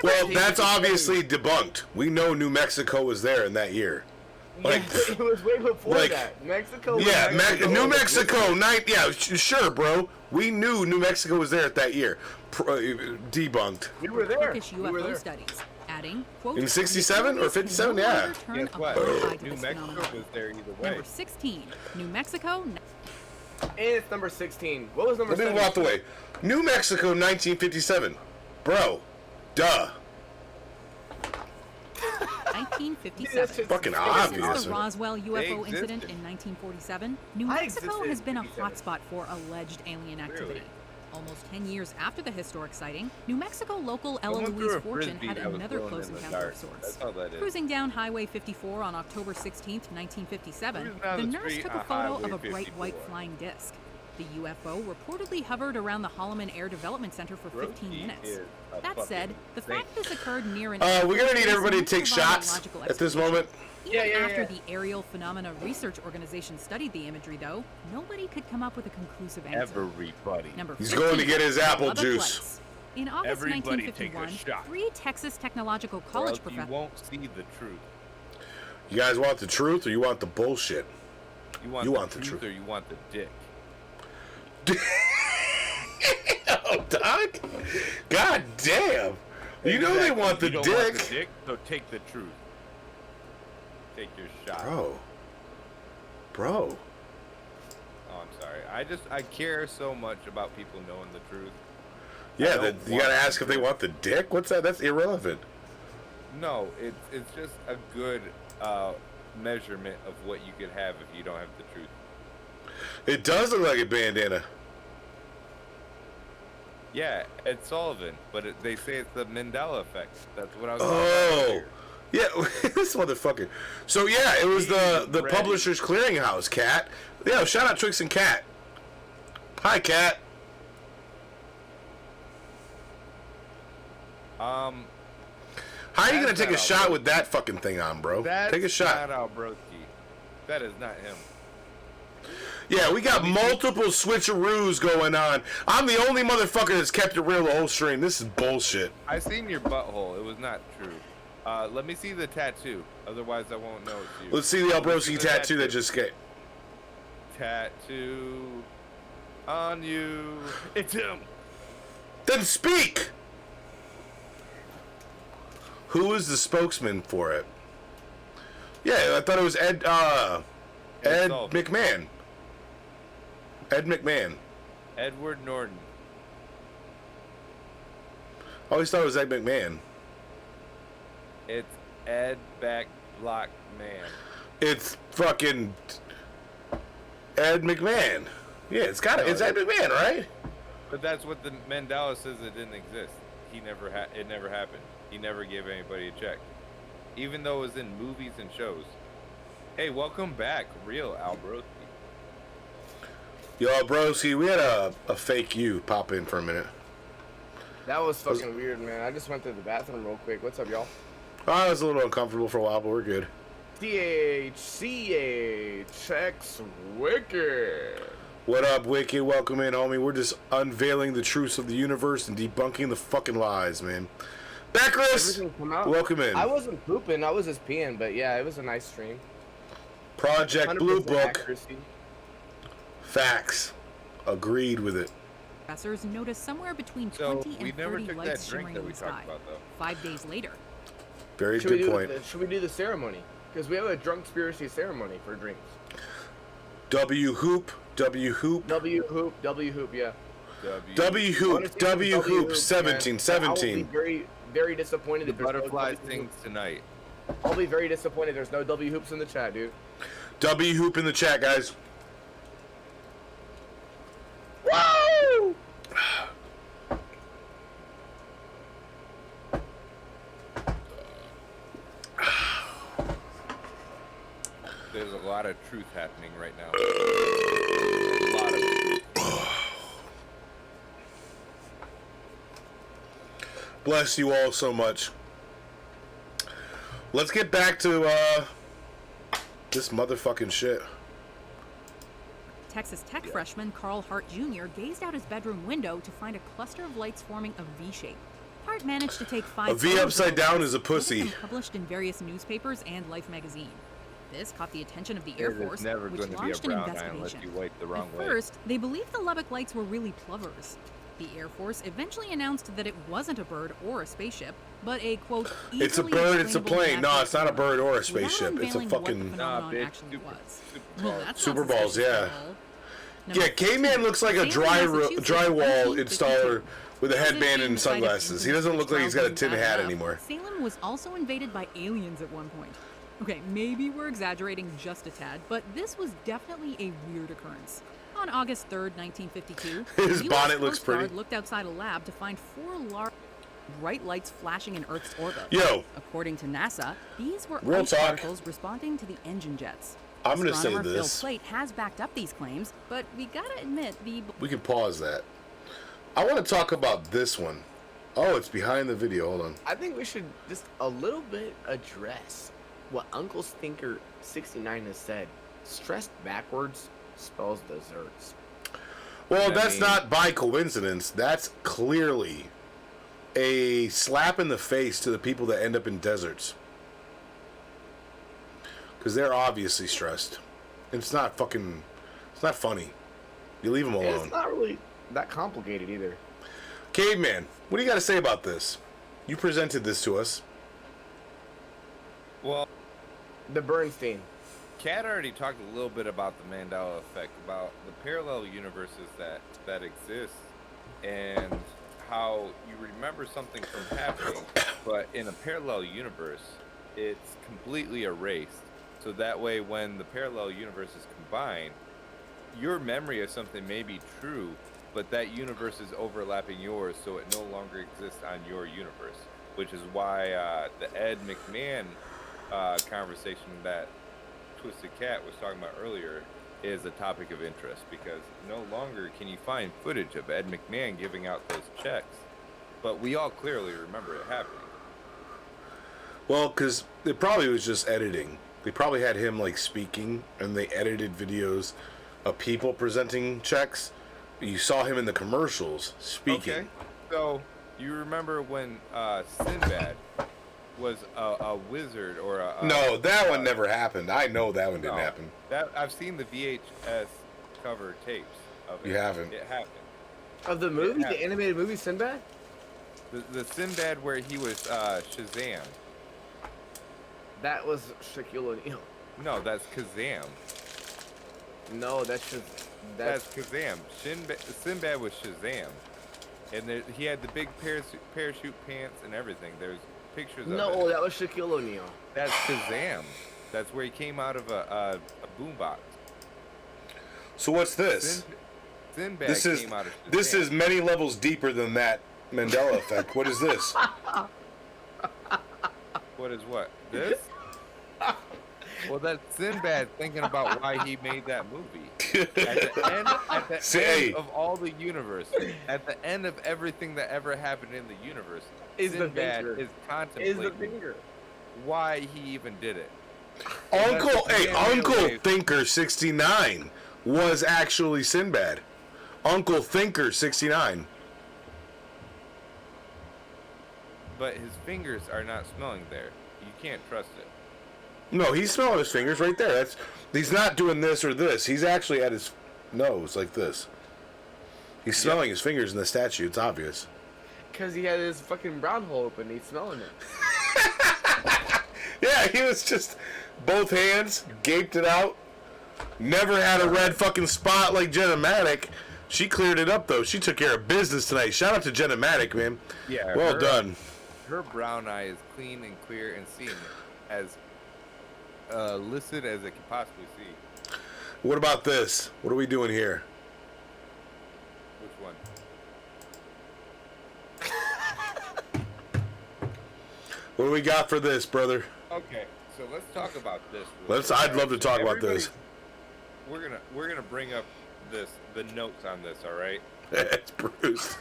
Well, that's obviously debunked. We know New Mexico was there in that year. Like,
it was way before
like,
that. Mexico. Was
yeah, New
was-
Mexico, sure, bro. We knew New Mexico was there at that year. Debunked.
We were there.
Turkish
We were
UFO
there.
studies, adding, quote,
In 67 or 57? Yeah.
Guess what? New Mexico was there either way.
Number 16, New Mexico.
And it's number 16. What was number
Let me
17?
walk away. New Mexico, 1957. Bro. Duh.
1957.
Fucking
Ever
obvious.
Since the Roswell
They
UFO
existed.
incident in 1947, New
I
Mexico
existed
has been a
in 57.
hotspot for alleged alien activity.
Really?
Almost 10 years after the historic sighting, New Mexico local Ella
Someone threw
Louise
a
Fortune
frisbee
had
that was
another
blown
close
in the
encounter
dark.
of sorts.
That's all that is.
Cruising down Highway 54 on October 16, 1957,
Cruising down
the
the
nurse
street
took
on
a photo
Highway
of a bright
54.
white flying disc. The UFO reportedly hovered around the Holloman Air Development Center for 15 minutes. That said, the fact this occurred near an
we're gonna need everybody to take shots at this moment.
Even after the Aerial Phenomena Research Organization studied the imagery, though, nobody could come up with a conclusive answer.
Everybody.
He's going to get his apple juice.
In August
Everybody
1951,
take a shot.
3 Texas Technological College professors.
You won't see the truth.
You guys want the truth or you want the bullshit?
You want the truth or you want the dick?
Oh, Doc? God damn. You know they want the
you don't
dick.
Want the dick. So take the truth. Take your shot.
Bro.
Oh, I'm sorry. I care so much about people knowing the truth.
Yeah, you gotta ask if they want the dick? What's that? That's irrelevant.
No, it's just a good measurement of what you could have if you don't have the truth.
It does look like a bandana.
Yeah, Ed Sullivan, but they say it's the Mandela effect. That's what I was
talking about. Yeah, this motherfucker. So yeah, it was the Publishers Clearinghouse, Cat. Yeah, shout out Trix and Cat. Hi, Cat.
How
are you gonna take a shot with that fucking thing on, bro? Take a shot.
That's not Albroski. That is not him.
Yeah, we got multiple switcheroos going on. I'm the only motherfucker that's kept it real the whole stream. This is bullshit.
I seen your butthole. It was not true. Let me see the tattoo. Otherwise, I won't know it's you.
Let's see the Albroski tattoo that just came.
Tattoo on you. It's him.
Then speak. Who is the spokesman for it? Yeah, I thought it was Ed McMahon. Ed McMahon.
Edward Norton.
I always thought it was Ed McMahon.
It's Ed Backblock Man.
It's fucking Ed McMahon. Yeah, it's Ed McMahon, right?
But that's what the Mandela says it didn't exist. It never happened. He never gave anybody a check. Even though it was in movies and shows. Hey, welcome back, real Albroski.
Yo, Albroski, we had a fake you pop in for a minute.
That was fucking weird, man. I just went to the bathroom real quick. What's up, y'all?
I was a little uncomfortable for a while, but we're good.
CHX Wicked.
What up, Wicked? Welcome in, homie. We're just unveiling the truths of the universe and debunking the fucking lies, man. Backris, welcome in.
I wasn't pooping, I was just peeing, but yeah, it was a nice stream.
Project Blue Book.
Accuracy.
Facts. Agreed with it.
Professors noticed somewhere between 20 and 30 lights shimmering in the sky. 5 days later.
Very good point.
Should we do the ceremony? Because we have a Drunkspiracy ceremony for drinks.
W hoop, yeah.
W hoop,
17.
I'll be very disappointed if there's
butterfly things tonight.
I'll be very disappointed there's no W hoops in the chat, dude.
W hoop in the chat, guys. Woo!
There's a lot of truth happening right now. A lot of truth.
Bless you all so much. Let's get back to this motherfucking shit.
Texas Tech freshman Carl Hart Jr. gazed out his bedroom window to find a cluster of lights forming a V shape. Hart managed to take 5
A V upside down is a pussy.
Published in various newspapers and Life magazine. This caught the attention of the Air Force,
never
which
going to
launched
be a
an
brown eye
investigation.
unless you wipe the wrong way.
First, they believed the Lubbock lights were really plovers. The Air Force eventually announced that it wasn't a bird or a spaceship, but a, quote,
it's a bird, it's a plane. No, it's not a bird or a spaceship. It's a fucking... Super Balls, yeah. Yeah, K-Man looks like a drywall installer with a headband and sunglasses. He doesn't look like he's got a tin hat anymore.
Salem was also invaded by aliens at one point. Okay, maybe we're exaggerating just a tad, but this was definitely a weird occurrence. On August 3rd, 1952,
his
the
bonnet
US
looks
Coast Guard
pretty.
Looked outside a lab to find 4 large bright lights flashing in Earth's orbit.
Yo.
According to NASA, these were
Real
ice
talk.
particles responding to the engine jets.
I'm going to say
Astronomer Phil
this.
Plait has backed up these claims, but we gotta admit
We can pause that. I want to talk about this one. Oh, it's behind the video. Hold on.
I think we should just a little bit address what Uncle Stinker 69 has said. Stressed backwards spells desserts.
Well, that's not by coincidence. That's clearly a slap in the face to the people that end up in deserts. Because they're obviously stressed. It's not funny. You leave them alone.
It's not really that complicated either.
Caveman, what do you got to say about this? You presented this to us.
Well,
the Bernstein.
Kat already talked a little bit about the Mandela effect, about the parallel universes that exist, and how you remember something from happening, but in a parallel universe, it's completely erased. So that way, when the parallel universes combine, your memory of something may be true, but that universe is overlapping yours, so it no longer exists on your universe, which is why the Ed McMahon conversation that Twisted Cat was talking about earlier is a topic of interest, because no longer can you find footage of Ed McMahon giving out those checks, but we all clearly remember it happening.
Well, because it probably was just editing. They probably had him like speaking, and they edited videos of people presenting checks. You saw him in the commercials speaking.
Okay, so you remember when Sinbad was a wizard or a...
No, that one never happened. I know that one didn't happen.
That I've seen the VHS cover tapes of it.
You haven't?
It happened.
Of the movie, the animated movie Sinbad?
The Sinbad where he was Shazam.
That was Shaquille O'Neal.
No, that's Kazam.
No, that's
Kazam. Sinbad was Shazam, and he had the big parachute pants and everything. There's pictures of it.
No, that was Shaquille O'Neal.
That's Kazam. That's where he came out of a boombox.
So what's this?
Sinbad came out of Shazam.
This is many levels deeper than that Mandela effect. What is this?
What is what? This? Well, that's Sinbad thinking about why he made that movie. At the end of all the universe, at the end of everything that ever happened in the universe, Sinbad is contemplating why he even did it.
Uncle Thinker 69 was actually Sinbad. Uncle Thinker 69.
But his fingers are not smelling there. You can't trust it.
No, he's smelling his fingers right there. He's not doing this or this. He's actually at his nose like this. He's smelling his fingers in the statue. It's obvious.
Because he had his fucking brown hole open. He's smelling it.
Yeah, he was just both hands, gaped it out. Never had a red fucking spot like Jenna Matic. She cleared it up, though. She took care of business tonight. Shout out to Jenna Matic, man.
Yeah.
Well done.
Her brown eye is clean and clear and seen as listed as it can possibly see.
What about this? What are we doing here?
Which one?
What do we got for this, brother?
Okay, so let's talk about this.
I'd love to talk about this.
We're gonna bring up the notes on this. All right.
It's Bruce.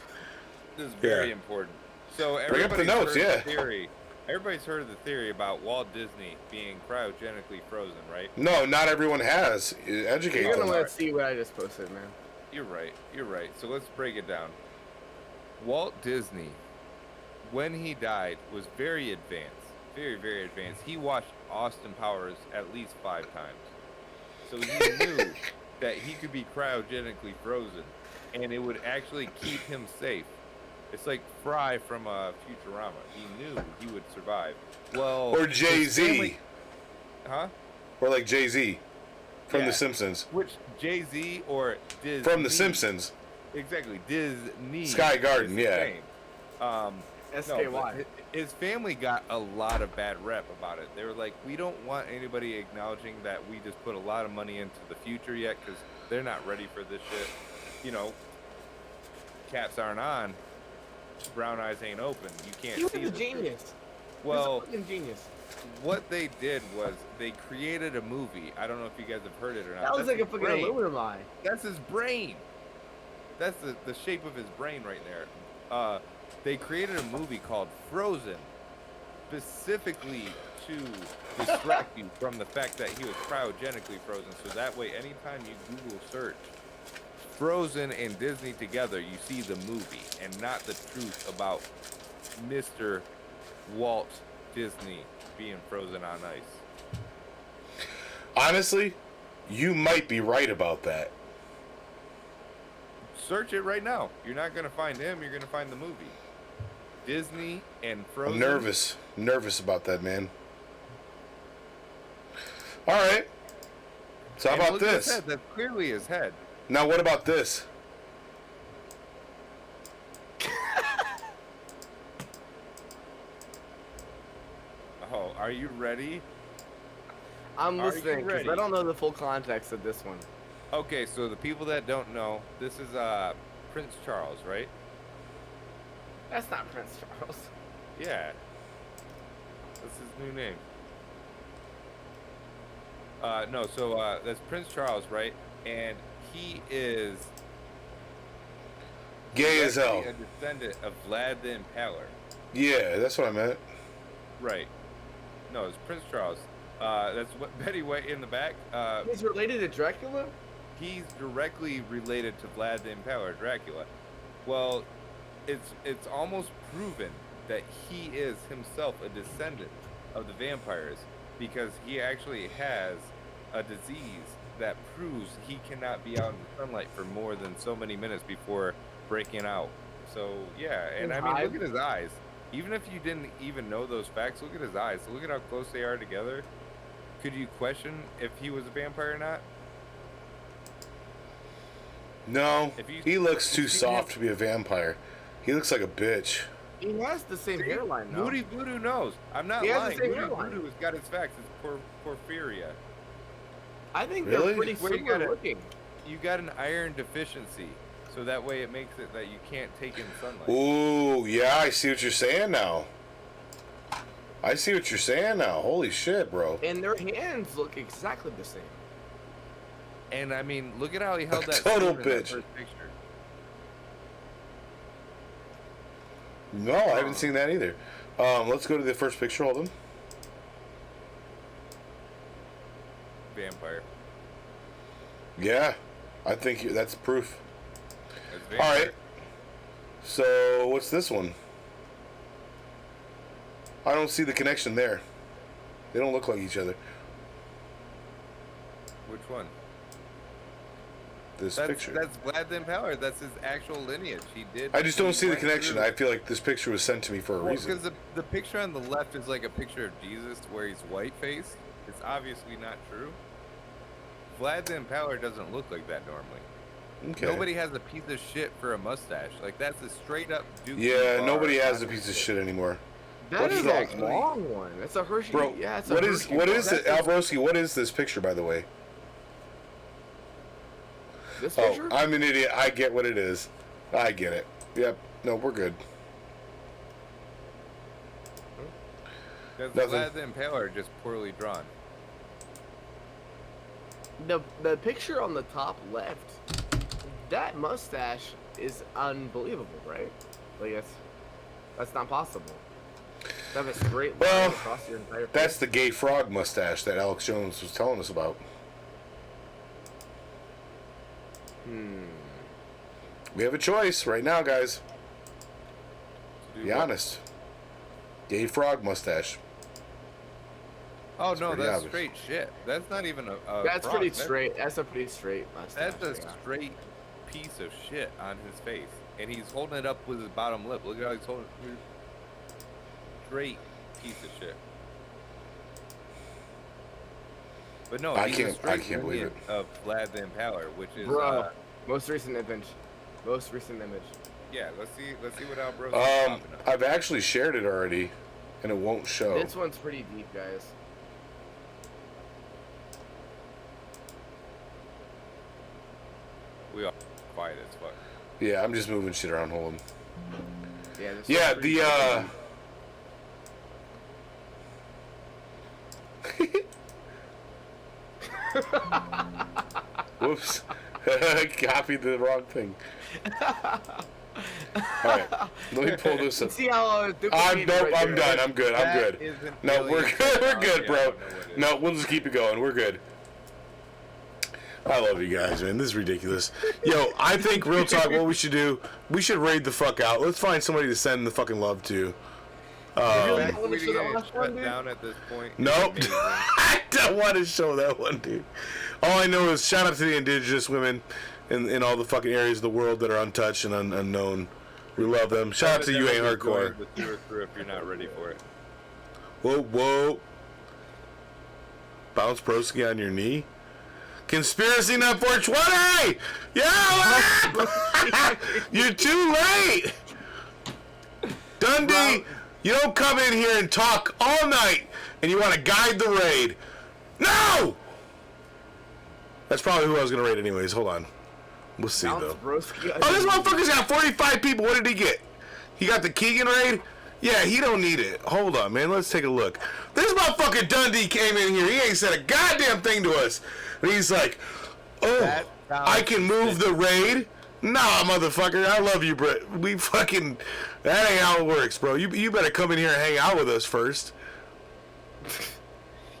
This is very important. So
bring up the notes.
The theory. Everybody's heard of the theory about Walt Disney being cryogenically frozen, right?
No, not everyone has. Educate
You're
them.
gonna want to see what I just posted, man.
You're right. So let's break it down. Walt Disney, when he died, was very advanced. Very, very advanced. He watched Austin Powers at least 5 times. So he knew that he could be cryogenically frozen, and it would actually keep him safe. It's like Fry from Futurama. He knew he would survive. Well,
or Jay-Z.
Huh?
Or like Jay-Z from The Simpsons.
Which Jay-Z or Disney?
From The Simpsons.
Exactly. Disney.
Sky Garden, yeah.
SKY.
No, his family got a lot of bad rep about it. They were like, we don't want anybody acknowledging that we just put a lot of money into the future yet because they're not ready for this shit. You know, caps aren't on. Brown eyes ain't open. You can't see.
He was a genius.
Well,
he was a fucking genius.
what they did was they created a movie. I don't know if you guys have heard it or not.
That was
That's
like a
his
fucking
brain.
aluminum eye.
That's his brain. That's the shape of his brain right there. They created a movie called Frozen, specifically to distract you from the fact that he was cryogenically frozen. So that way, anytime you Google search Frozen and Disney together, you see the movie and not the truth about Mr. Walt Disney being frozen on ice.
Honestly, you might be right about that.
Search it right now. You're not going to find him. You're going to find the movie. Disney and Frozen.
I'm nervous about that, man. All right. So how
And
about
look at his
this?
head. That's clearly his head.
Now what about this?
Oh, are you ready?
I'm
Are you
listening because
ready?
I don't know the full context of this one.
Okay, so the people that don't know, this is Prince Charles, right?
That's not Prince Charles.
Yeah. That's his new name. No, so that's Prince Charles, right? And he is
Gay as hell.
a descendant of Vlad the Impaler.
Yeah, that's what I meant.
Right. No, it's Prince Charles. That's what Betty White in the back.
He's related to Dracula?
He's directly related to Vlad the Impaler, Dracula. Well, it's almost proven that he is himself a descendant of the vampires because he actually has a disease that proves he cannot be out in the sunlight for more than so many minutes before breaking out. So, yeah, and I mean, look at his eyes. Even if you didn't even know those facts, look at his eyes. Look at how close they are together. Could you question if he was a vampire or not?
No, he looks too
seen
soft
him-
to be a vampire. He looks like a bitch.
He has the same hairline, though.
Moody Voodoo knows. I'm not
He has the
lying.
same
Moody
hairline.
Voodoo has got his facts. It's porphyria.
I think
Really?
they're pretty
Well, you
similar
got
looking.
You got an iron deficiency, so that way it makes it that you can't take in sunlight.
Ooh, yeah, I see what you're saying now. I see what you're saying now. Holy shit, bro.
And their hands look exactly the same.
And I mean, look at how he held that
Total
spoon in that
bitch.
first picture.
No, I haven't seen that either. Let's go to the first picture. Hold on.
Vampire.
Yeah, I think that's proof.
That's
All
vampire.
right. So what's this one? I don't see the connection there. They don't look like each other.
Which one?
This
That's
picture.
Vlad the Impaler. That's his actual lineage. He did.
I just don't
he
see the
went
connection.
through-
I feel like this picture was sent to me for a reason.
Because the picture on the left is like a picture of Jesus where he's white faced. It's obviously not true. Vlad the Impaler doesn't look like that normally.
Okay.
Nobody has a piece of shit for a mustache. Like that's a straight up Duke.
Yeah,
bar
nobody has
on
a piece of
his
shit anymore.
That
What's
is
that?
a long one. That's a Hershey.
Bro,
yeah, it's a
what
Hershey.
is it,
That's
Albroski? What is this picture, by the way?
This
Oh,
picture?
I'm an idiot. I get what it is. I get it. Yep. No, we're good.
That's
Nothing.
Vlad the Impaler just poorly drawn.
The picture on the top left, that mustache is unbelievable, right? Like that's not possible. To have a straight line
Well,
across your entire face.
That's the gay frog mustache that Alex Jones was telling us about. We have a choice right now, guys. Be honest. Gay frog mustache.
Oh
It's
no,
pretty
that's
obvious.
straight shit. That's not even a
That's
frog.
pretty straight. That's a pretty straight mustache.
That's a
yeah.
straight piece of shit on his face, and he's holding it up with his bottom lip. Look at how he's holding it. Straight piece of shit. But no,
I
he's
can't-
a straight
I can't believe
lineage of Vlad the Impaler, which is
Bro, most recent image. Most recent image.
yeah. Let's see what Albro's popping up.
I've actually shared it already, and it won't show.
This one's pretty deep, guys.
We are quiet as fuck.
Yeah, I'm just moving shit around. Hold on.
Yeah. This
Yeah,
one's pretty
the
deep.
Whoops. Copied the wrong thing. Alright, let me pull this up.
See how
I'm done. I'm good. No, we're good. We're good, bro. No, we'll just keep it going. We're good. I love you guys, man. This is ridiculous. Yo, I think, real talk, what we should do, we should raid the fuck out. Let's find somebody to send the fucking love to.
Down at this point.
Nope. I don't want to show that one, dude. All I know is shout out to the indigenous women in all the fucking areas of the world that are untouched and unknown. We love them. Shout out to you, ain't hardcore.
If you're not ready for it.
Whoa. Bounce Broski on your knee. Conspiracy Nut 420! Yeah! You're too late! Dundee, you don't come in here and talk all night and you want to guide the raid. No! That's probably who I was going to raid anyways. Hold on. We'll see, though. Oh, this motherfucker's got 45 people. What did he get? He got the Keegan raid? Yeah, he don't need it. Hold on, man. Let's take a look. This motherfucker Dundee came in here. He ain't said a goddamn thing to us. And he's like, oh, I can move the raid? Nah, motherfucker. I love you, bro. We fucking... That ain't how it works, bro. You better come in here and hang out with us first.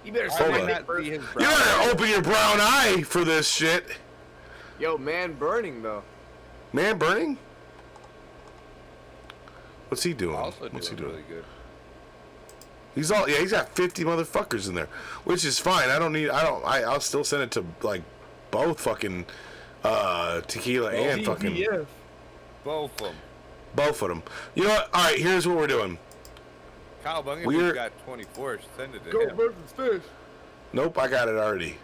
You better
You better open your brown eye for this shit.
Yo, man burning, though.
Man burning? What's he doing?
What's he doing? Really good.
He's got 50 motherfuckers in there, which is fine. I'll still send it to like both fucking tequila and fucking
both
of them. You know what? All right, here's what we're doing.
Kyle Bungie, we've got 24. Send it to him.
Go versus fish.
Nope, I got it already.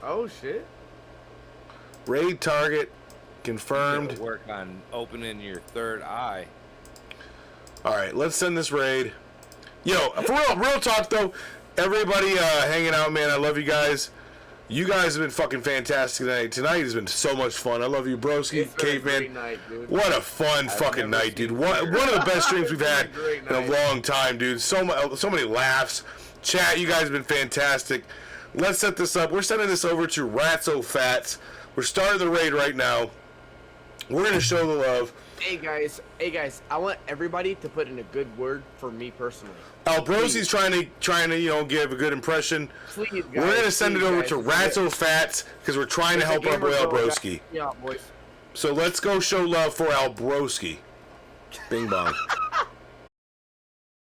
Oh shit.
Raid target confirmed.
Work on opening your third eye.
All right, let's send this raid. Yo, for real talk though, everybody hanging out, man. I love you guys. You guys have been fucking fantastic tonight. Tonight has been so much fun. I love you, broski, caveman. What a fun fucking night, dude. One of the best streams we've had in a long time, dude. So many laughs. Chat, you guys have been fantastic. Let's set this up. We're sending this over to Ratso Fats. We're starting the raid right now. We're gonna show the love.
Hey guys, I want everybody to put in a good word for me personally.
Albrosi's trying to give a good impression.
Please, guys,
we're gonna send it over to Ratso Fats because we're trying to help our boy Albroski.
Yeah, boys.
So let's go show love for Albroski. Bing bong.